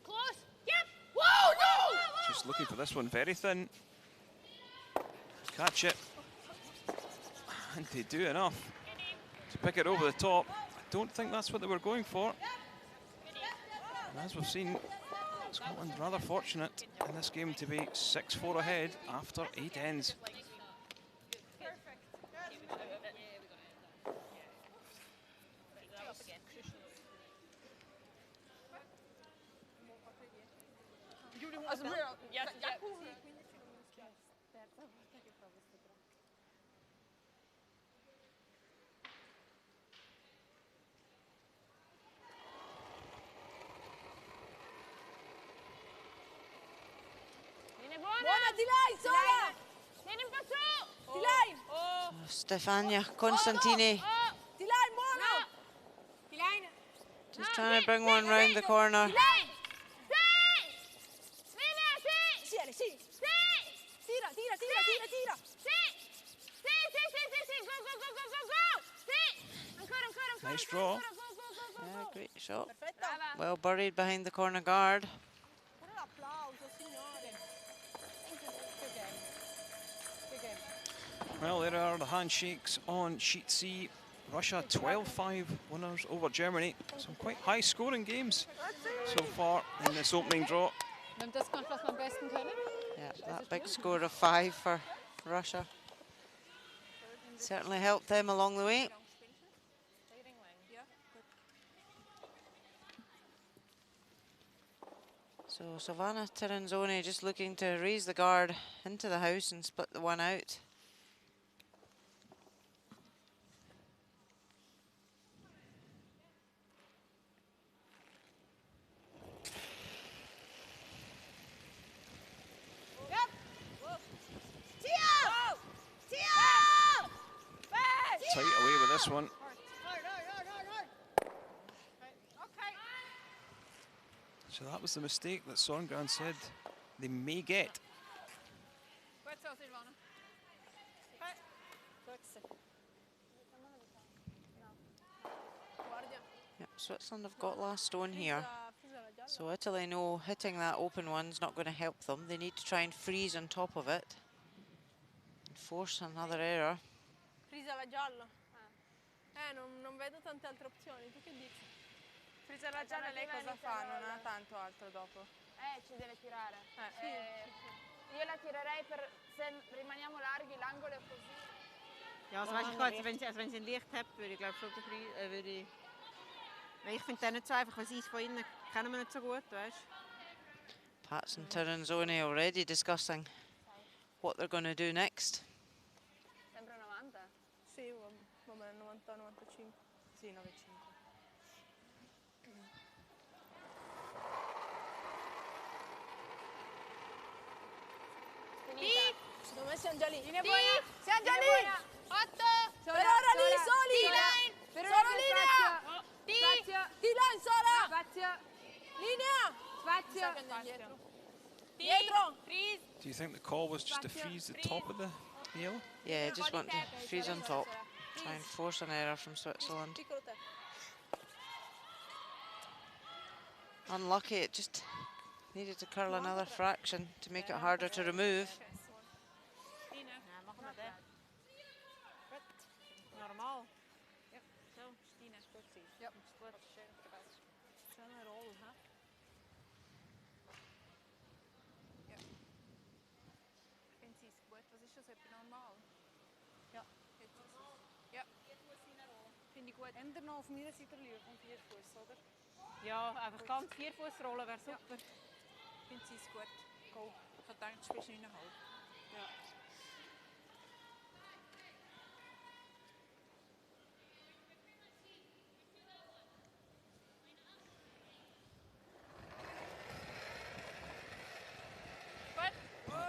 Close! Yep! Whoa! No! Just looking for this one very thin. Catch it. And they do enough to pick it over the top. I don't think that's what they were going for. And as we've seen, Scotland rather fortunate in this game to be 6-4 ahead after 8 ends. Yes, yes. Vieni buona! Buona, di là, in sola! Vieni un po' su! Di là! Stefania Constantini Di là, in buono! just trying to bring one round the corner. Sì! Sì! Linea, sì! Sì, Ale, sì! Sì! Tira, tira, tira, tira, tira! Sì! Sì, sì, sì, sì, sì! Go, go, go, go, go, go! Sì! Ancora, ancora, ancora! Nice ancora, draw. ancora. Go, go, go, go, Yeah, go! great shot. Perfetta! Brava! Well buried behind the corner guard. Pure l'applauso, signore! Che game. Che game. Well, there are the handshakes on sheet C. Russia 12-5 winners over Germany. Some quite high scoring games so far in this opening draw. Wir haben das gemacht, was wir am besten können. Yeah, that big score of 5 for Russia certainly helped them along the way. So Savannah Tiranzoni just looking to raise the guard into the house and split the one out. Tight away with this one. So that was the mistake that Songran said they may get. Gut so, Silvana. Yep, Switzerland have got last stone here. So Italy know hitting that open one's not going to help them. They need to try and freeze on top of it and force another error. Frisa la giallo? Non vedo tante altre opzioni, tu che dici? Frisa la gialla, lei cosa fa? Non ha tanto altro dopo. Ci deve tirare. Sì. Io la tirerei per se rimaniamo larghi, l'angolo è così. Ja, also weißt, wenn sie ein Licht hat, würde ich glaube schon würde ich. Weil ich finde den nicht so einfach, weil sie es von innen kennen wir nicht so gut, weißt. Pats and Tiranzoni already discussing what they're going to do next. Sembra 90. Sì, va bene, 90-95. Sì, 9-5. Finita. Secondo me siamo già lì. Linea buona. Siamo già lì. 8. Per ora lì, soli! T-line. Solo linea! T-line sola! Spazio. Linea! Spazio. Dietro. Dietro! Freeze. Do you think the call was just to freeze the top of the yellow? Yeah, just want to freeze on top. Try and force an error from Switzerland. Piccolo te. Unlucky, it just needed to curl another fraction to make it harder to remove. Ja, machen wir den. Gut. Normal. Ja, so, Stine. Ist gut gewesen. Ja, ist gut. Schön verbessert. Schöner Roll, ha? Ja. Wenn sie es gut, was ist das, etwa normal? Ja. Ja. Finde ich gut. Ändern noch auf meiner Seite liegen, vom Vierfuß, oder? Ja, einfach ganz Vierfußrollen wäre super. Finde sie es gut. Go. Ich habe gedacht, du spielst 9,5. Ja.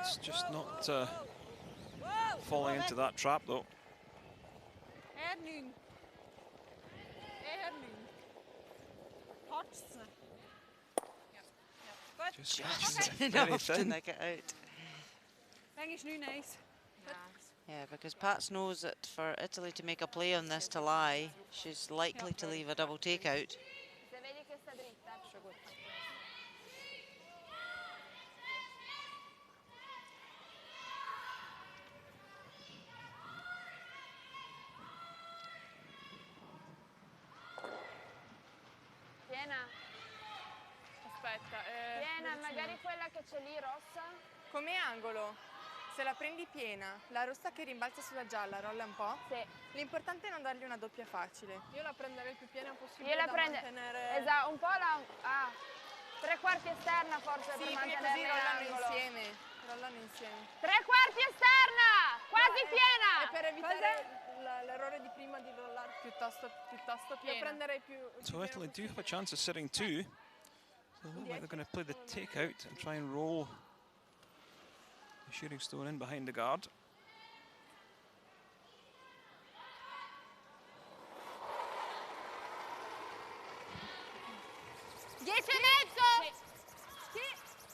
It's just not falling into that trap though. Eher 9. Eher 9. Toucht's nicht. Ja. Ja. Gut. Just scratching it very Enough to thin. nick it out. Dann ist 9-1. Yeah, because Pats knows that for Italy to make a play on this to lie, she's likely to leave a double takeout. Se vedi che sta dritta. Piena. Aspetta. Piena, magari quella che c'è lì rossa. Come angolo, se la prendi piena, la rossa che rimbalza sulla gialla rolla un po'. Sì. L'importante è non dargli una doppia facile. Io la prenderei il più piena possibile. Io la da prendo. mantenere... Esatto, un po' la. Ah. 3 quarti esterna forse per mantenere l'angolo. Rollano insieme. 3 quarti esterna, quasi piena. È per evitare l'errore di prima di rollare. Piuttosto piena. Io prenderei più. So Italy do have a chance of sitting 2. So it looks like they're going to play the take-out and try and roll the shooting stone in behind the guard. Dieci e mezzo! Sì!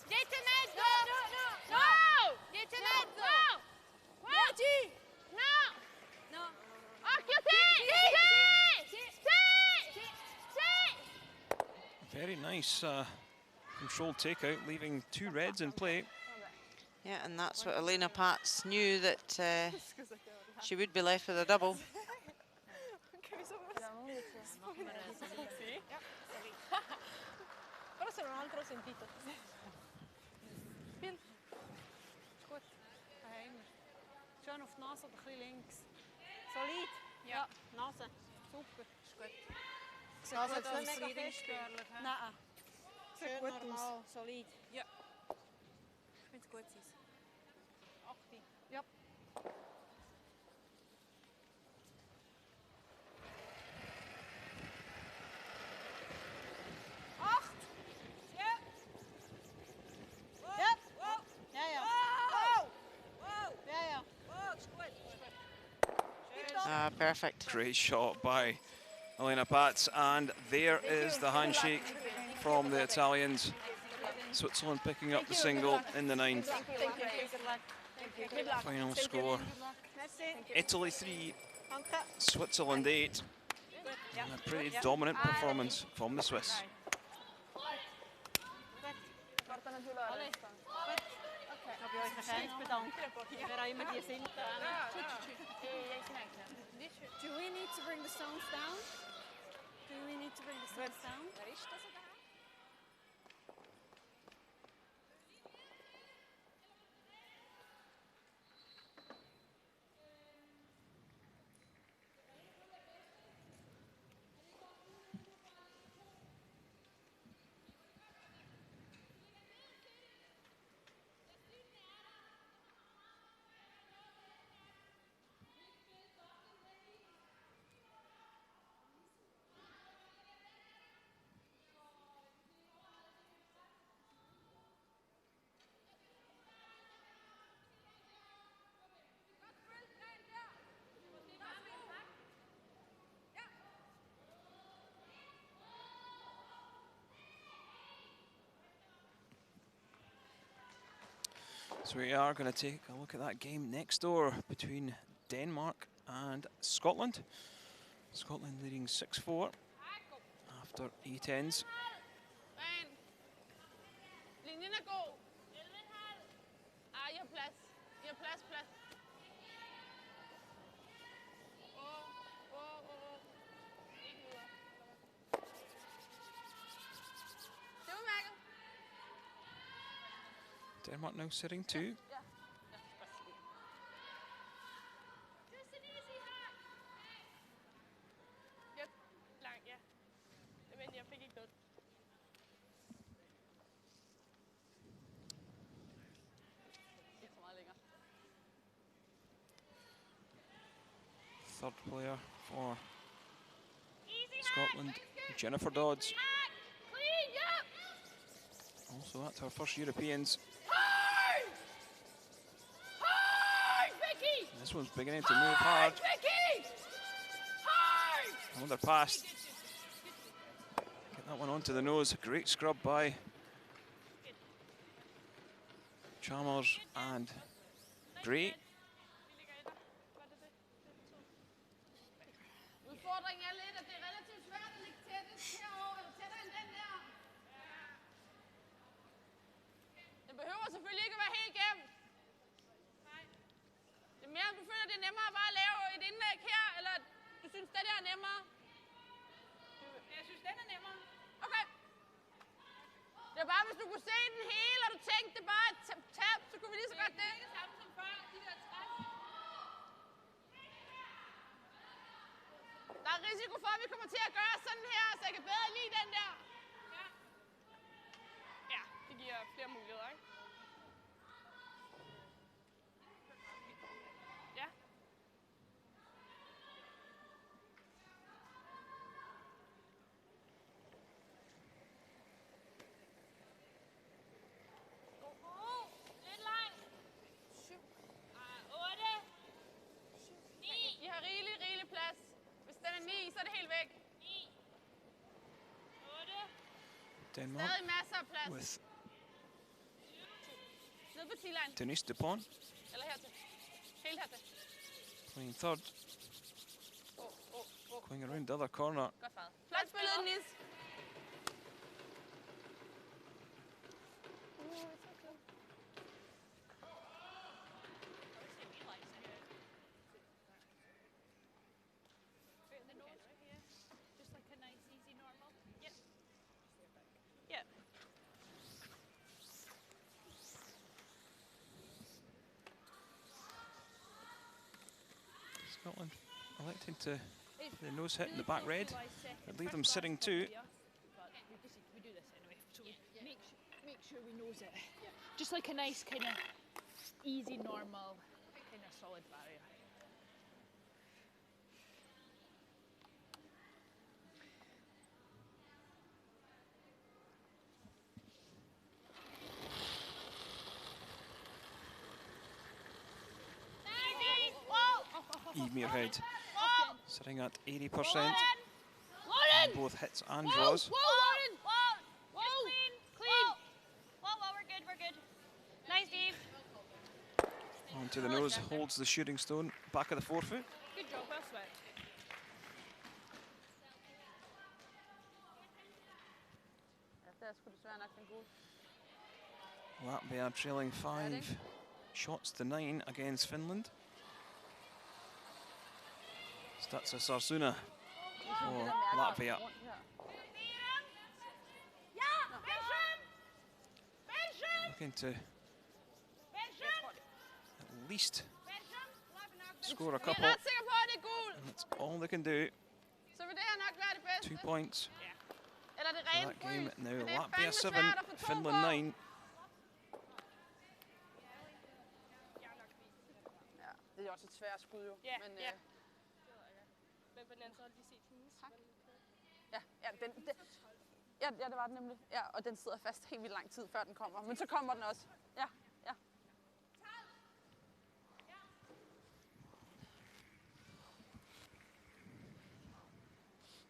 10 e mezzo! No! 10 e mezzo! No! 10! No! No! Occhio, sì! Sì! Sì! Very nice controlled takeout, leaving 2 reds in play. Yeah, and that's what Elena Pats knew, that she would be left with a double. Però se non altro ho sentito. Speel. Is goed. Geheimner. Schön auf die Nase oder ein bisschen links. Solid. Ja. Nase. Super. Ist gut. Sieht Nase gut jetzt aus. nicht mega Friedenspürlich. Nein. Schön gut normal. Solid. Ja. Ich finde es gut, Sis. 8. Ja. Perfect. Great shot by Elena Pats, and there is the handshake from the Italians. Switzerland picking up the single in the 9th. Final score: Italy 3, Switzerland 8. And a pretty dominant performance from the Swiss. Ich habe euch ein bedankt, wer auch immer die sind. Do we need to bring the stones down? Do we need to bring the stones down? So we are going to take a look at that game next door between Denmark and Scotland. Scotland leading 6-4 after 8 ends. Linjen er god. 11,5. I har plads. I har plads. Ikke videre. Det er udmærket. Denmark now sitting 2. Jeg fik ikke noget. Ikke så meget længere. Third player for Scotland, Jennifer Dodds. Also, that's her first Europeans. This one's beginning to move hard. Another pass. Get that one onto the nose. Great scrub by Chalmers and Gray. Udfordringen er lidt, at det er relativt svært at ligge tættest herovre, eller tættere end den der. Det behøver selvfølgelig ikke at være helt gennem. Det er mere, om du føler, det er nemmere bare at lave et indlæg her, eller du synes, det der er nemmere? Jeg synes, den er nemmere. Okay. Det er bare, hvis du kunne se den hele, og du tænkte, det bare et tab, så kunne vi lige så godt det. Det er ikke det samme som før, de der træk. Der er risiko for, at vi kommer til at gøre sådan her, så jeg kan bedre lide den der. Ja. giver flere muligheder, ikke? Ja. God. Lidt langt. 7. 8. 9. I har rigelig plads. Hvis den er 9, så er det helt væk. 9. 8. Denmark Stadig masser af plads. with Ned på T-line. Denise Dupont Eller hertil. Helt hertil. playing third, going around the other corner. Godt faret. Flot spillet, Denise. Scotland electing to the nose hit in the back red, but leave them sitting two. We do this anyway, so make sure we nose it. Just like a nice kind of easy, normal, kind of solid barrier. Eve Muirhead sitting at 80% on both hits and draws. Whoa, Lauren! Whoa! Clean! Whoa, we're good. Nice, Eve. Onto the nose, holds the shooting stone, back of the forefoot. Good job, well sweat. Ja, det er sgu desværre nok den gode. Latvia trailing 5 shots to 9 against Finland. Statsa Sarsuna for Latvia. Looking to at least score a couple. And that's all they can do. 2 points Eller det for rent that game. fryst. Now Men det er Latvia fandme 7, svært at få to Finland på. 9. Ja, det er også et svært skud jo. Ja, Men, ja. Men Vanessa har lige set hendes. Ja, det var den nemlig. Ja, og den sidder fast helt vildt lang tid, før den kommer. Men så kommer den også. Ja.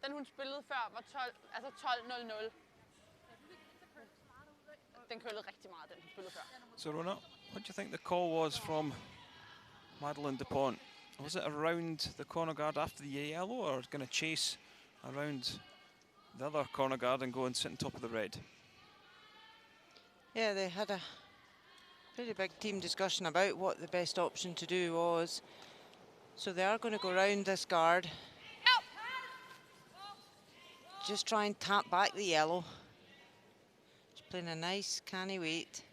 Den hun spillede før var 12:00. Den kølede rigtig meget, den hun spillede før. So Rona, what do you think the call was from Madeleine Dupont? Was it around the corner guard after the yellow, or going to chase around the other corner guard and go and sit on top of the red? Yeah, they had a pretty big team discussion about what the best option to do was. So they are going to go round this guard. Just try and tap back the yellow. Just playing a nice canny weight.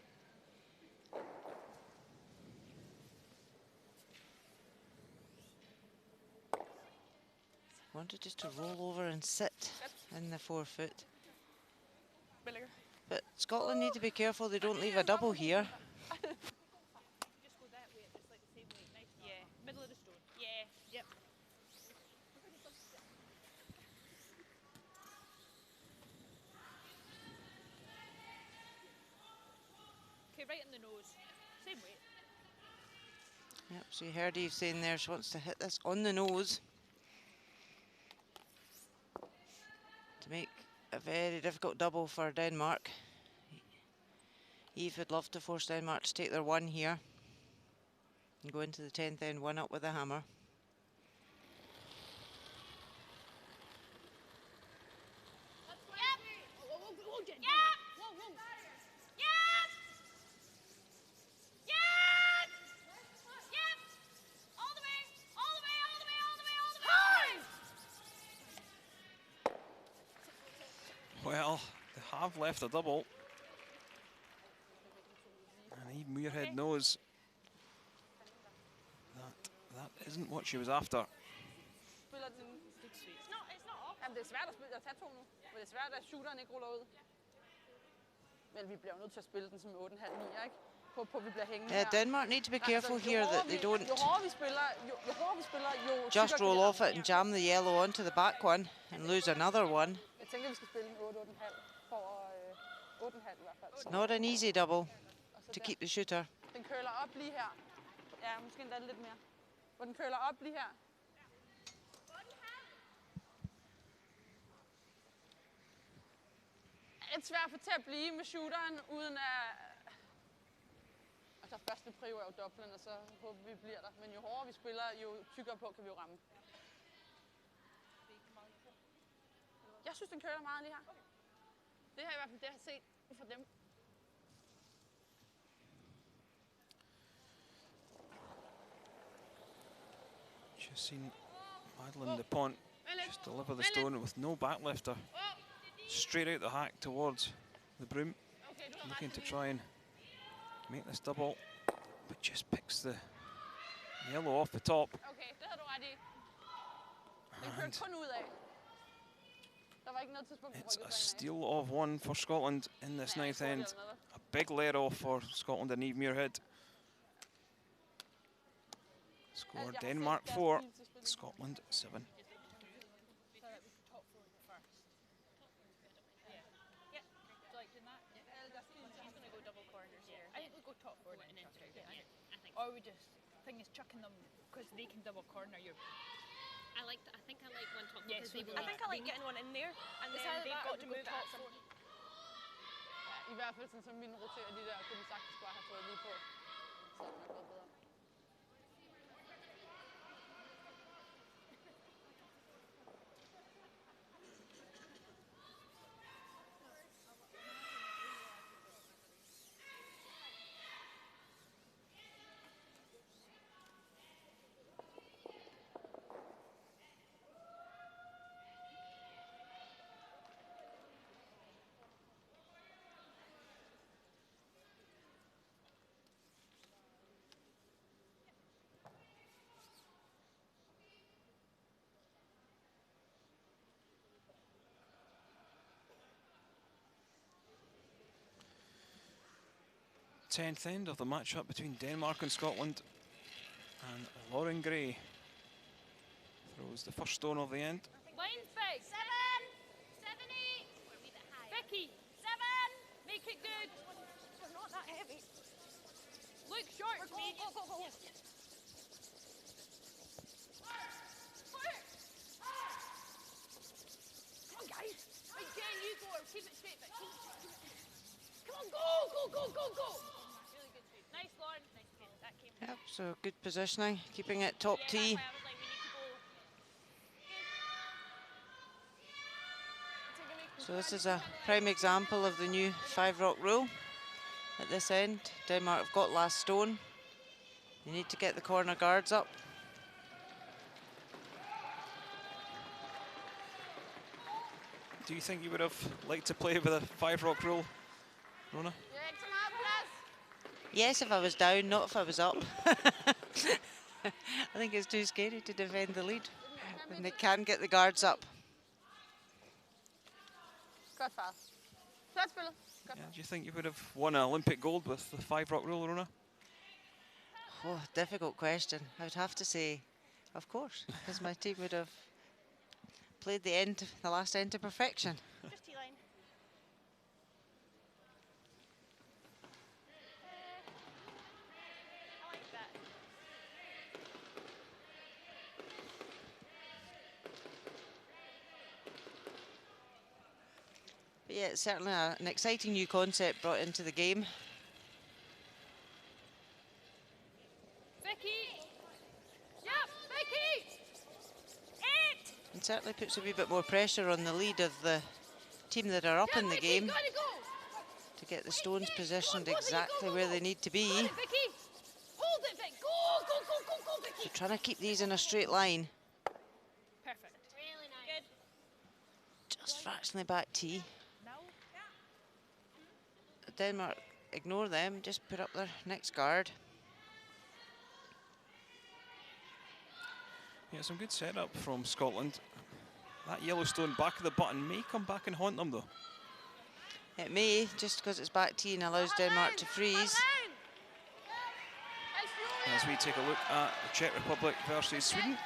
Wanted just to roll over and sit in the forefoot. But Scotland need to be careful they don't leave a double here. Just go that way, it's like the same way. Nice. Yeah, middle of the stone. Yeah. Yep. Okay, right in the nose. Same weight. Yep, so you heard Eve saying there she wants to hit this on the nose to make a very difficult double for Denmark. Eve would love to force Denmark to take their one here and go into the 10th end one up with a hammer. Well, they have left a double. And Eve Muirhead knows that isn't what she was after. Spiller den. Jamen, det er svært at tage to nu. Men det er svært, at shooteren ikke ruller ud. Men vi bliver nødt til at spille den som 8,5-9, ikke? På vi bliver hængende Yeah, her. Denmark need to be careful here that they don't Jo hårdere vi spiller, jo hårdere vi spiller, jo just tykkere kan roll vi off ramme. it and jam the yellow onto the back one and lose another one. Jeg tænker, vi skal spille en 8,5 for 8,5 i hvert fald. It's not an easy double to keep the shooter. Den køler op lige her. Ja, måske endda lidt mere. Hvor den køler op lige her. Det er lidt svært at få til at blive med shooteren, uden at... Altså første prio er jo doublen, og så håber vi bliver der. Men jo hårdere vi spiller, jo tykkere på kan vi jo ramme. Jeg synes, den køler meget lige her. Det her er i hvert fald det, jeg har set fra dem. Just seen Madeline DuPont just deliver the stone with no backlifter. Straight out the hack towards the broom. Looking to try and make this double, but just picks the yellow off the top. Okay, det havde du ret i. Den kørte kun ud af. Der var ikke noget tidspunkt, It's a steal of one for Scotland in this ninth end. A big let off for Scotland and Eve Muirhead. Score Denmark 4, Scotland 7. Or we just thing is chucking them because they can double corner you. I think I like one top Yes, because they we will. do. I think I like getting one in there and then they've got to move it at some point. I hvert fald sådan, som mine roterer de der, kunne de sagtens bare have fået lige på. Så er det nok gået bedre. Tenth end of the matchup between Denmark and Scotland, and Lauren Gray throws the first stone of the end. Line's big. 7, 8. Vicky. 7. Make it good. We're not that heavy. Look short. Go, go, go, go. Come on, guys. Right, Jen, you go. Keep it straight, Vic. Come on, go, go, go, go, go. Really good sweep. Nice, Lauren. Nice, Jen. That came. Yep, so good positioning, keeping it top tee. That's why I was like, we need to go. So this is a prime example of the new 5-rock rule. At this end, Denmark have got last stone. You need to get the corner guards up. Do you think you would have liked to play with a 5-rock rule, Rona? Yes, if I was down, not if I was up. I think it's too scary to defend the lead when they can get the guards up. Godt far. Flot spillet. Godt Yeah, do you think you would have won an Olympic gold with the 5-rock rule, Rona? Oh, difficult question. I would have to say, of course, because my team would have played the last end to perfection. Just T-line. I like that. But yeah, it's certainly an exciting new concept brought into the game. Vicky. Yep, Vicky. 8. And certainly puts a wee bit more pressure on the lead of the team that are up in the game Gotta go. to get the stones positioned exactly where they need to be. Hold it, Vicky. Hold it, Vic. Go, go, go, go, go, Vicky. So trying to keep these in a straight line. Perfect. Really nice. Good. Just fractionally back tee. Now. Denmark ignore them, just put up their next guard. Yeah, some good setup from Scotland. That Yellowstone back of the button may come back and haunt them though. It may, just because it's back teen, allows Denmark to freeze. As we take a look at the Czech Republic versus Sweden.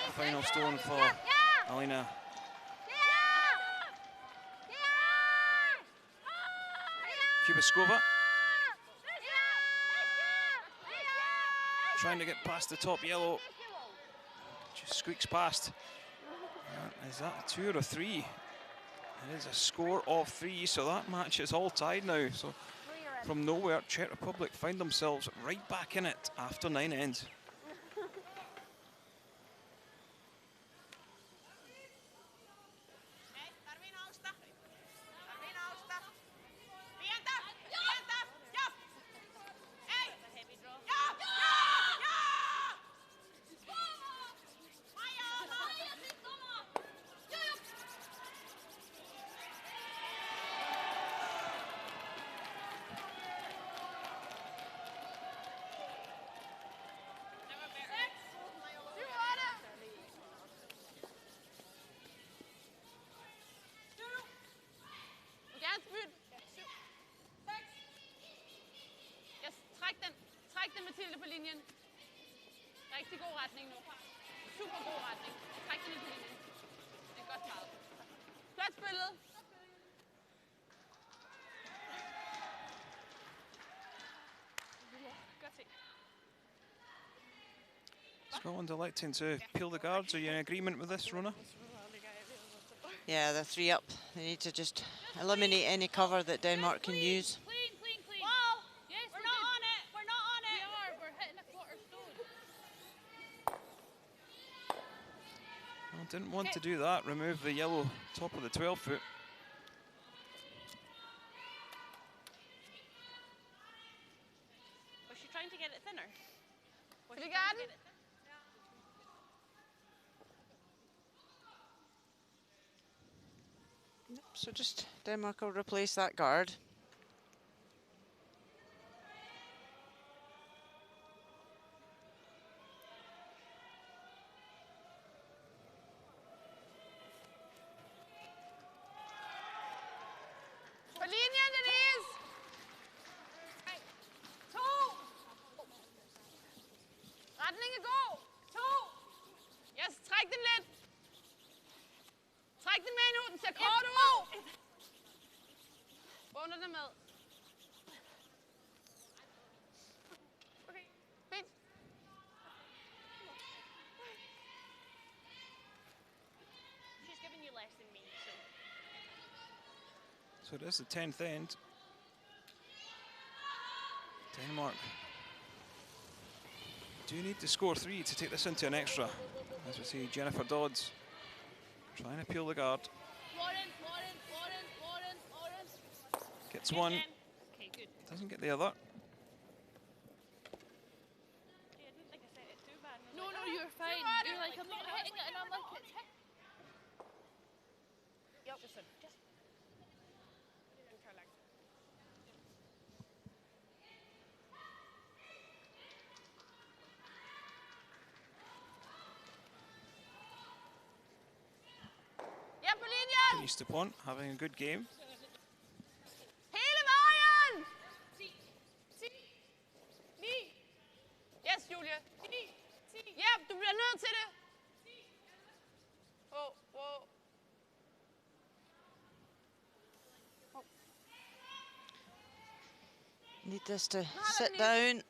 The final stone for Alina Kubiskova. Trying to get past the top yellow. Just squeaks past. Is that a 2 or a 3? It is a score of 3, so that match is all tied now. So from nowhere, Czech Republic find themselves right back in it after 9 ends. På linjen. Rigtig god retning nu. Super god retning. Træk den på linjen. Det er godt meget. Flot spillet. Godt set. Scotland electing to peel the guards. Are you in agreement with this, Rona? Yeah, they're 3 up. They need to just eliminate any cover that Denmark can use. Didn't want to do that, remove the yellow top of the 12-foot. Was she trying to get it thinner? Was she trying trying to get it thinner? So just Denmark will replace that guard. So it is the 10th end. Denmark do need to score 3 to take this into an extra. As we see, Jennifer Dodds trying to peel the guard. Gets one, Okay, good. doesn't get the other. Yeah, I didn't think I set it too bad. No, you're fine. You're like, I'm not hitting it, and I'm like, it's hit. Yep. Just and her leg. Ja, på linjen! Denise Dupont having a good game. Hele vejen! 10. 9. Yes, Julie. 10. Ja, du bliver nødt til det. Wow. Need this to sit down,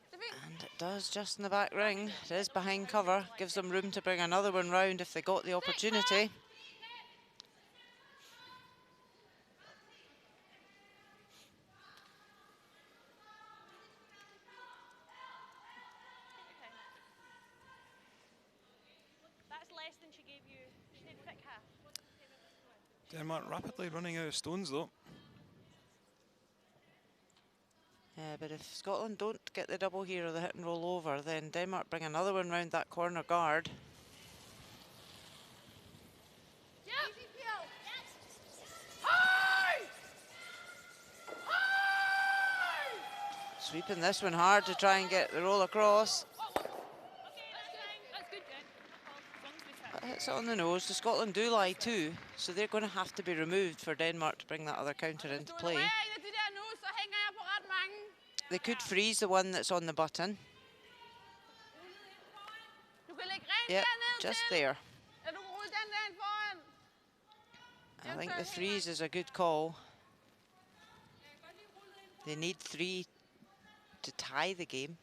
and it does just in the back ring. It is behind cover, gives them room to bring another one round if they got the opportunity. That's less than she gave you. She did pick half. Denmark rapidly running out of stones though. Yeah, but if Scotland don't get the double here or the hit and roll over, then Denmark bring another one round that corner guard. Sweeping this one hard to try and get the roll across. That's good, Jen. As long as we hits it on the nose. The Scotland do lie too, so they're going to have to be removed for Denmark to bring that other counter into play. They could freeze the one that's on the button. Yep, just there. I think the freeze is a good call. They need 3 to tie the game.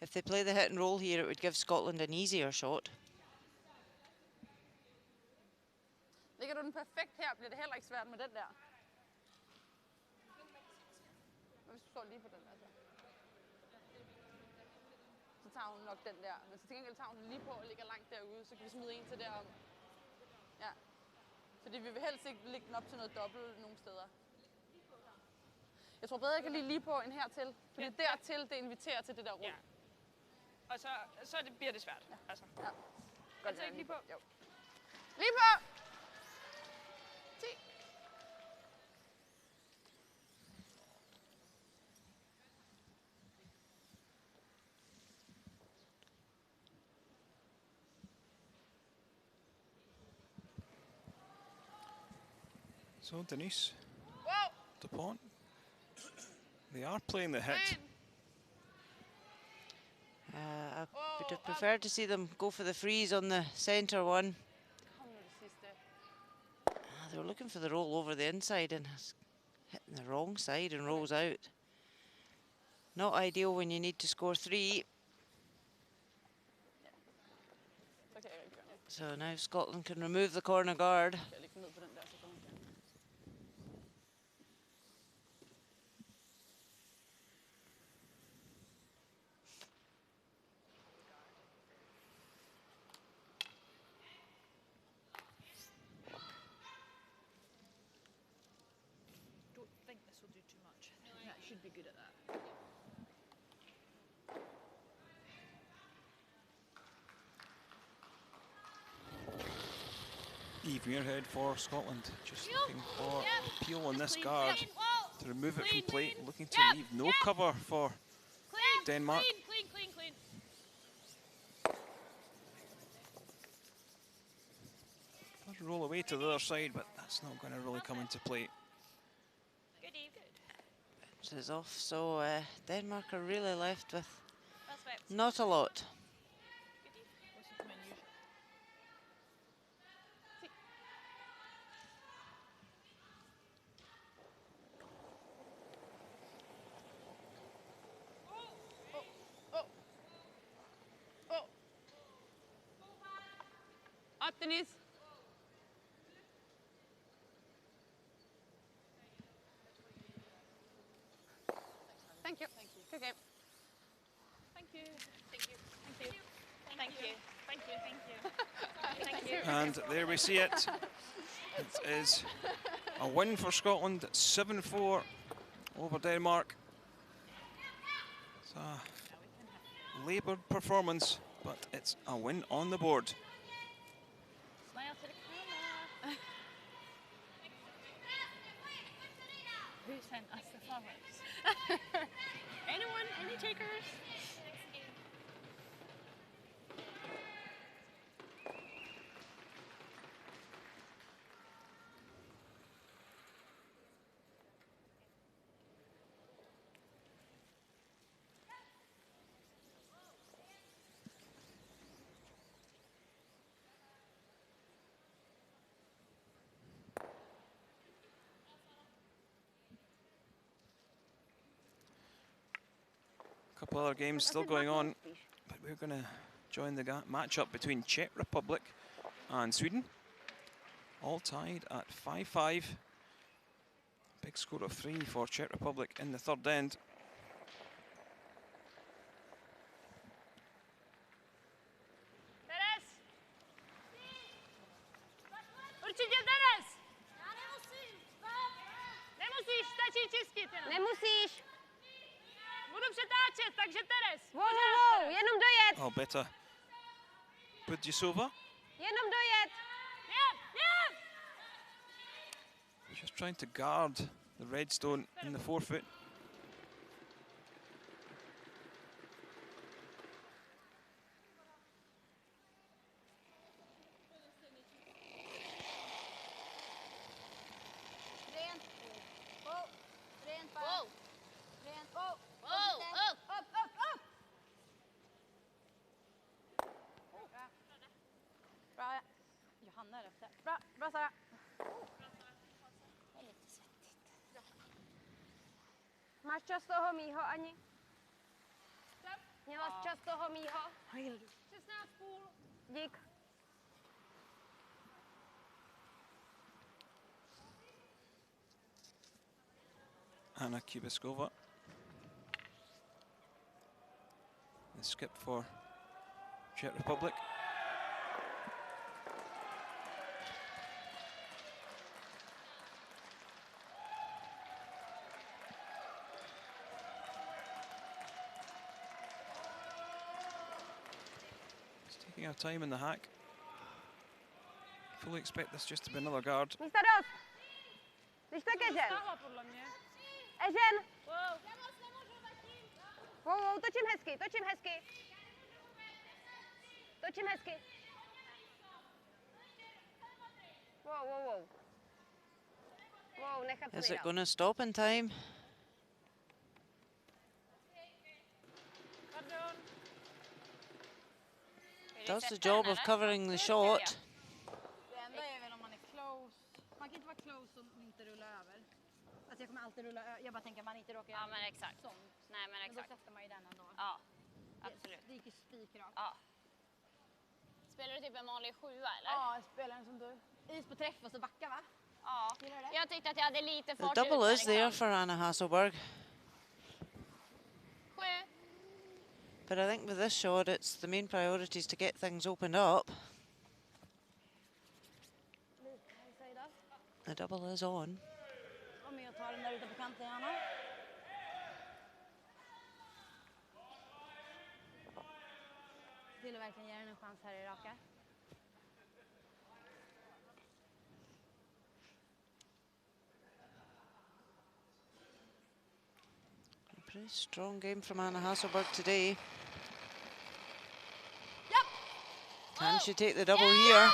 If they play the hit and roll here, it would give Scotland an easier shot. Ligger du den perfekt her, bliver det heller ikke svært med den der. Hvis du står lige på den der, så tager hun nok den der. Men så til gengæld tager hun den lige på og ligger langt derude, så kan vi smide en til derom. Ja. Fordi vi vil helst ikke lægge den op til noget dobbelt nogen steder. Jeg tror bedre, jeg kan lige på en hertil. Fordi dertil, det inviterer til det der rum. Ja. Og så bliver det svært. Ja. Altså. Ja. Godt ikke lige på. Jo. Lige på! 10. So Denise, the point. They are playing the hit. I would have preferred to see them go for the freeze on the centre one. They were looking for the roll over the inside and has hitting the wrong side and rolls out. Not ideal when you need to score 3. So now Scotland can remove the corner guard. Should be good at that. Eve Muirhead for Scotland, just looking for a peel on this guard to remove it from play, looking to leave no cover for Denmark. Clean. Does roll away to the other side, but that's not going to really come into play. Is off, so Denmark are really left with not a lot. Up, Denise. Thank you. Good game. Thank you. And there we see it. It is a win for Scotland, 7-4 over Denmark. It's a laboured performance, but it's a win on the board. Smile to the camera. Who sent us the flowers? Anyone? Any takers? Couple other games still going on, but we're going to join the matchup between Czech Republic and Sweden. All tied at 5-5. Big score of 3 for Czech Republic in the third end. Teres! Určitě Teres! Já nemusím. Nemusíš, stačí čistit jenom. Nemusíš. Budu přetáčet, takže Teres. Wow, jenom dojet. Oh, better. Budjisova. Jenom dojet. Jeb! Just trying to guard the red stone in the forefoot. Máš čas toho mýho, Ani? Měla jsi čas toho mýho? 16,5. Dík. Anna Kubiskova. The skip for Czech Republic. It's taking our time in the hack. Fully expect this just to be another guard. Místa dost. Když tak Ežen. Ežen. Wow, točím hezky, točím hezky. Točím hezky. Wow. Wow, nechat to Is it nejdál. going to stop in time? Does the job of covering the shot. Det enda är väl om man är close. Man kan inte vara close och inte rulla över. Alltså jag kommer alltid rulla över. Jag bara tänker att man inte råkar Ja, men exakt. sånt. Nej, men Men då exakt. sätter man ju den ändå. Ja, absolut. Det gick ju spikrakt. Ja. Spelar du typ en vanlig 7 eller? Ja, jag spelar en som du. Is på träff och så backa va? Ja. Gillar du det? Jag tyckte att jag hade lite The fart double ut is där, there liksom. for Anna Hasselberg. 7. But I think with this shot, it's the main priority is to get things opened up. The double is on. Var med och ta den där ute på kanten, Anna. Vill du verkligen ge den en chans här i raka? A pretty strong game from Anna Hasselberg today. Yep. Can she take the double here?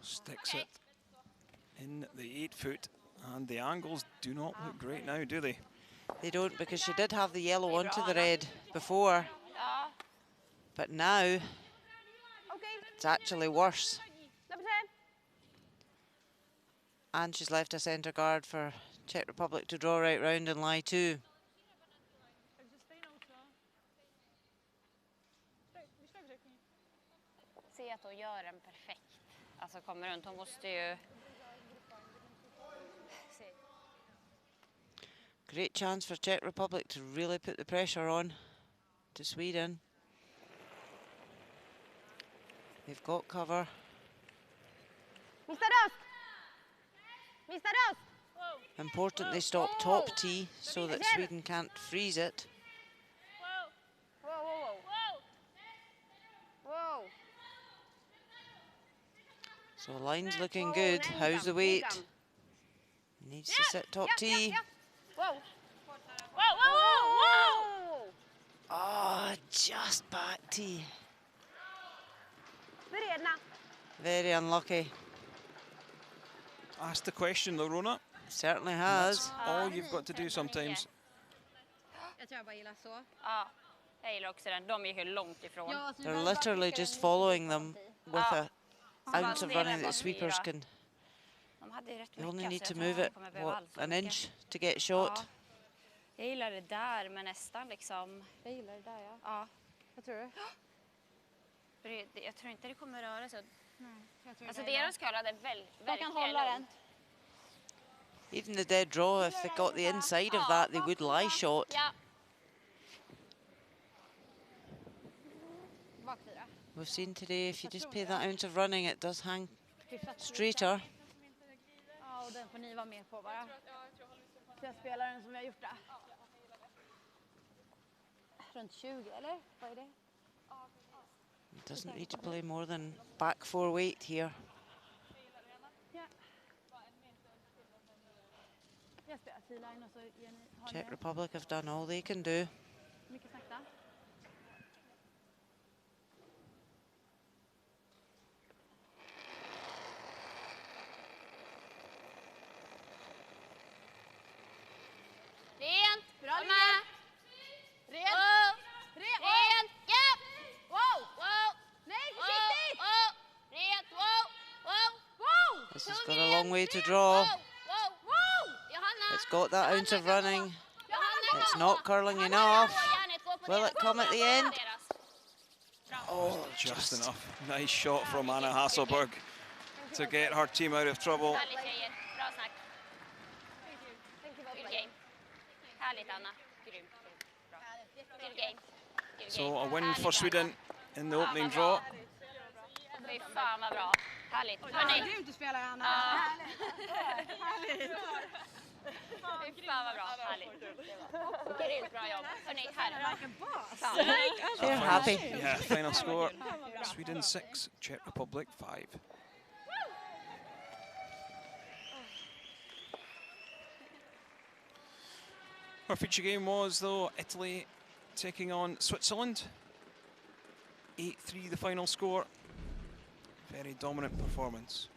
Sticks it in the 8 foot, and the angles do not look great now, do they? They don't, because she did have the yellow onto the red before. Ja. But now, Okej. it's actually worse. Släpp se. And she's left a centre guard for Czech Republic to draw right round and lie to. Se att hon gör den perfekt. Alltså kommer runt, hon måste ju... Se. Great chance for Czech Republic to really put the pressure on to Sweden. They've got cover. Místa dost. Místa dost. Important they stop top tee so that Sweden can't freeze it. Wow. So line's looking good. How's the weight? Needs to sit top tee. Wow. Oh, just back tee. Beredna. Very unlucky. Ask the question though, Rona. Certainly has. All you've got to do sometimes. Jag tror jag bara gillar så. Ja, jag gillar också den. De gick ju långt ifrån. Ja, så They're literally just following them with a ounce of running that the sweepers can. De hade rätt You only mycket, need så to jag tror move de it, kommer behöva what, allt för an mycket. inch to get shot. Ja. Jag gillar det där, men nästan liksom... Jag gillar det där, ja. Ja. Vad tror du? Jag tror inte det kommer röra sig. Nej, jag tror Alltså det är deras curl hade verkligen de kan hålla den. Even the dead draw, if they got the inside of that, they would lie shot. Ja. Baksida. We've seen today, if you just pay that ounce of running, it does hang straighter. Ja, och den får ni vara med på bara. Så jag spelar den som jag har gjort det. Runt 20 eller? Vad är det? It doesn't need to play more than back 4 weight here. Ja. Jag spelar T-line och så ger ni... Czech Republic have done all they can do. Mycket sakta. Rent! Bra, Kom med! Rent! Wow! Rent! Rent! Ja! Wow! Wow! Nej, försiktigt! Wow! Rent! Wow! Wow! Wow! long way to draw. It's got that ounce of running. It's not curling enough. Will it come at the end? Oh, just enough. Nice shot from Anna Hasselberg to get her team out of trouble. So a win for Sweden in the opening draw. Fy fan vad bra. Härligt. Hörni. Fy fan vad bra. Härligt. Grymt bra jobb. Hörni, här. They're happy. Yeah, final score, Sweden 6, Czech Republic 5. Our feature game was, though, Italy taking on Switzerland. 8-3 the final score. Very dominant performance.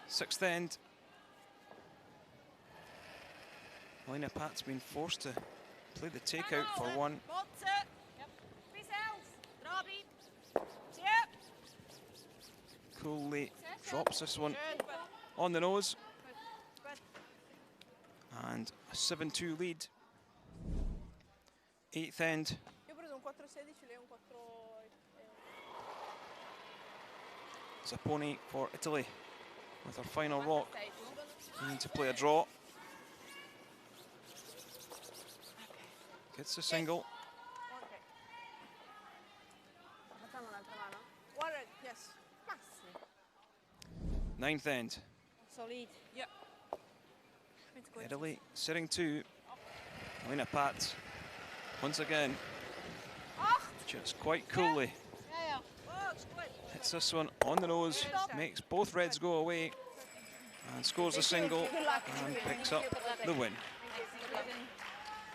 Sixth end. Elena Pat's been forced to play the takeout for one. Coolly drops this one on the nose. And a 7-2 lead. Eighth end. Zapponi for Italy with her final rock. We need to play a draw. Gets a single. Yes. Ninth end. Solid. Yeah. Italy sitting two. Elena Pat once again. Just quite coolly. Hits this one on the nose, makes both reds go away, and scores a single and picks up the win.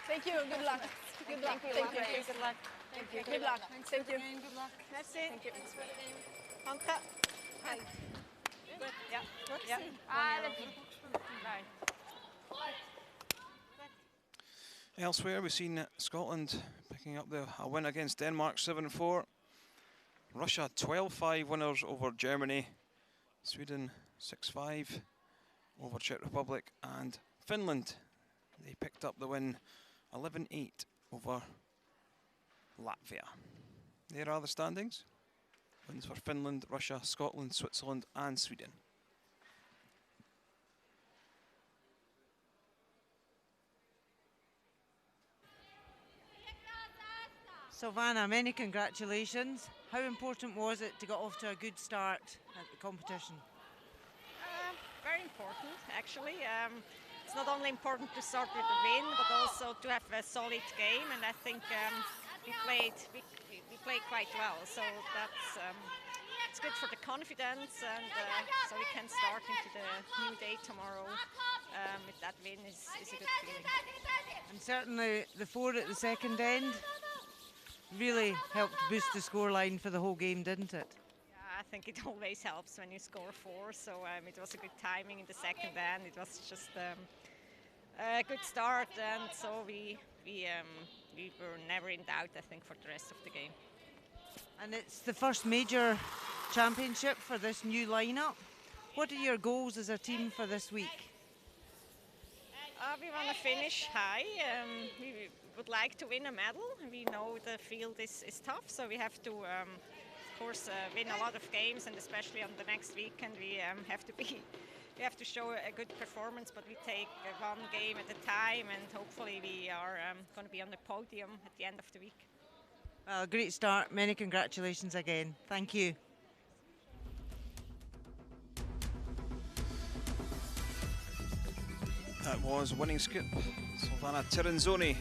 Thank you, good luck. Good luck. Thank you. Good luck. Thank you. Good luck. Thank you. Good luck. Merci. Thank you. Anka. Hi. Good. Yeah. Good. Yeah. Elsewhere, we've seen Scotland picking up a win against Denmark 7-4. Russia 12-5 winners over Germany. Sweden 6-5 over Czech Republic, and Finland, they picked up the win 11-8 over Latvia. There are the standings. Wins for Finland, Russia, Scotland, Switzerland and Sweden. Silvana, many congratulations. How important was it to get off to a good start at the competition? Very important, actually. It's not only important to start with a win, but also to have a solid game. And I think we played quite well. So that's it's good for the confidence, and so we can start into the new day tomorrow with that win is a good feeling. And certainly the 4 at the second end really helped boost the scoreline for the whole game, didn't it? Yeah, I think it always helps when you score 4. So it was a good timing in the second end. It was just a good start, and so we were never in doubt, I think, for the rest of the game. And it's the first major championship for this new lineup. What are your goals as a team for this week? We want to finish high. We would like to win a medal. We know the field is tough, so we have to, of course, win a lot of games, and especially on the next weekend, we have to show a good performance. But we take one game at a time, and hopefully we are going to be on the podium at the end of the week. Well, great start. Many congratulations again. Thank you. That was winning skip, Silvana Tirinzoni.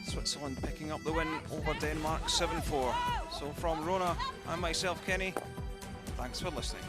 Switzerland picking up the win over Denmark 7-4. So from Rona and myself, Kenny, thanks for listening.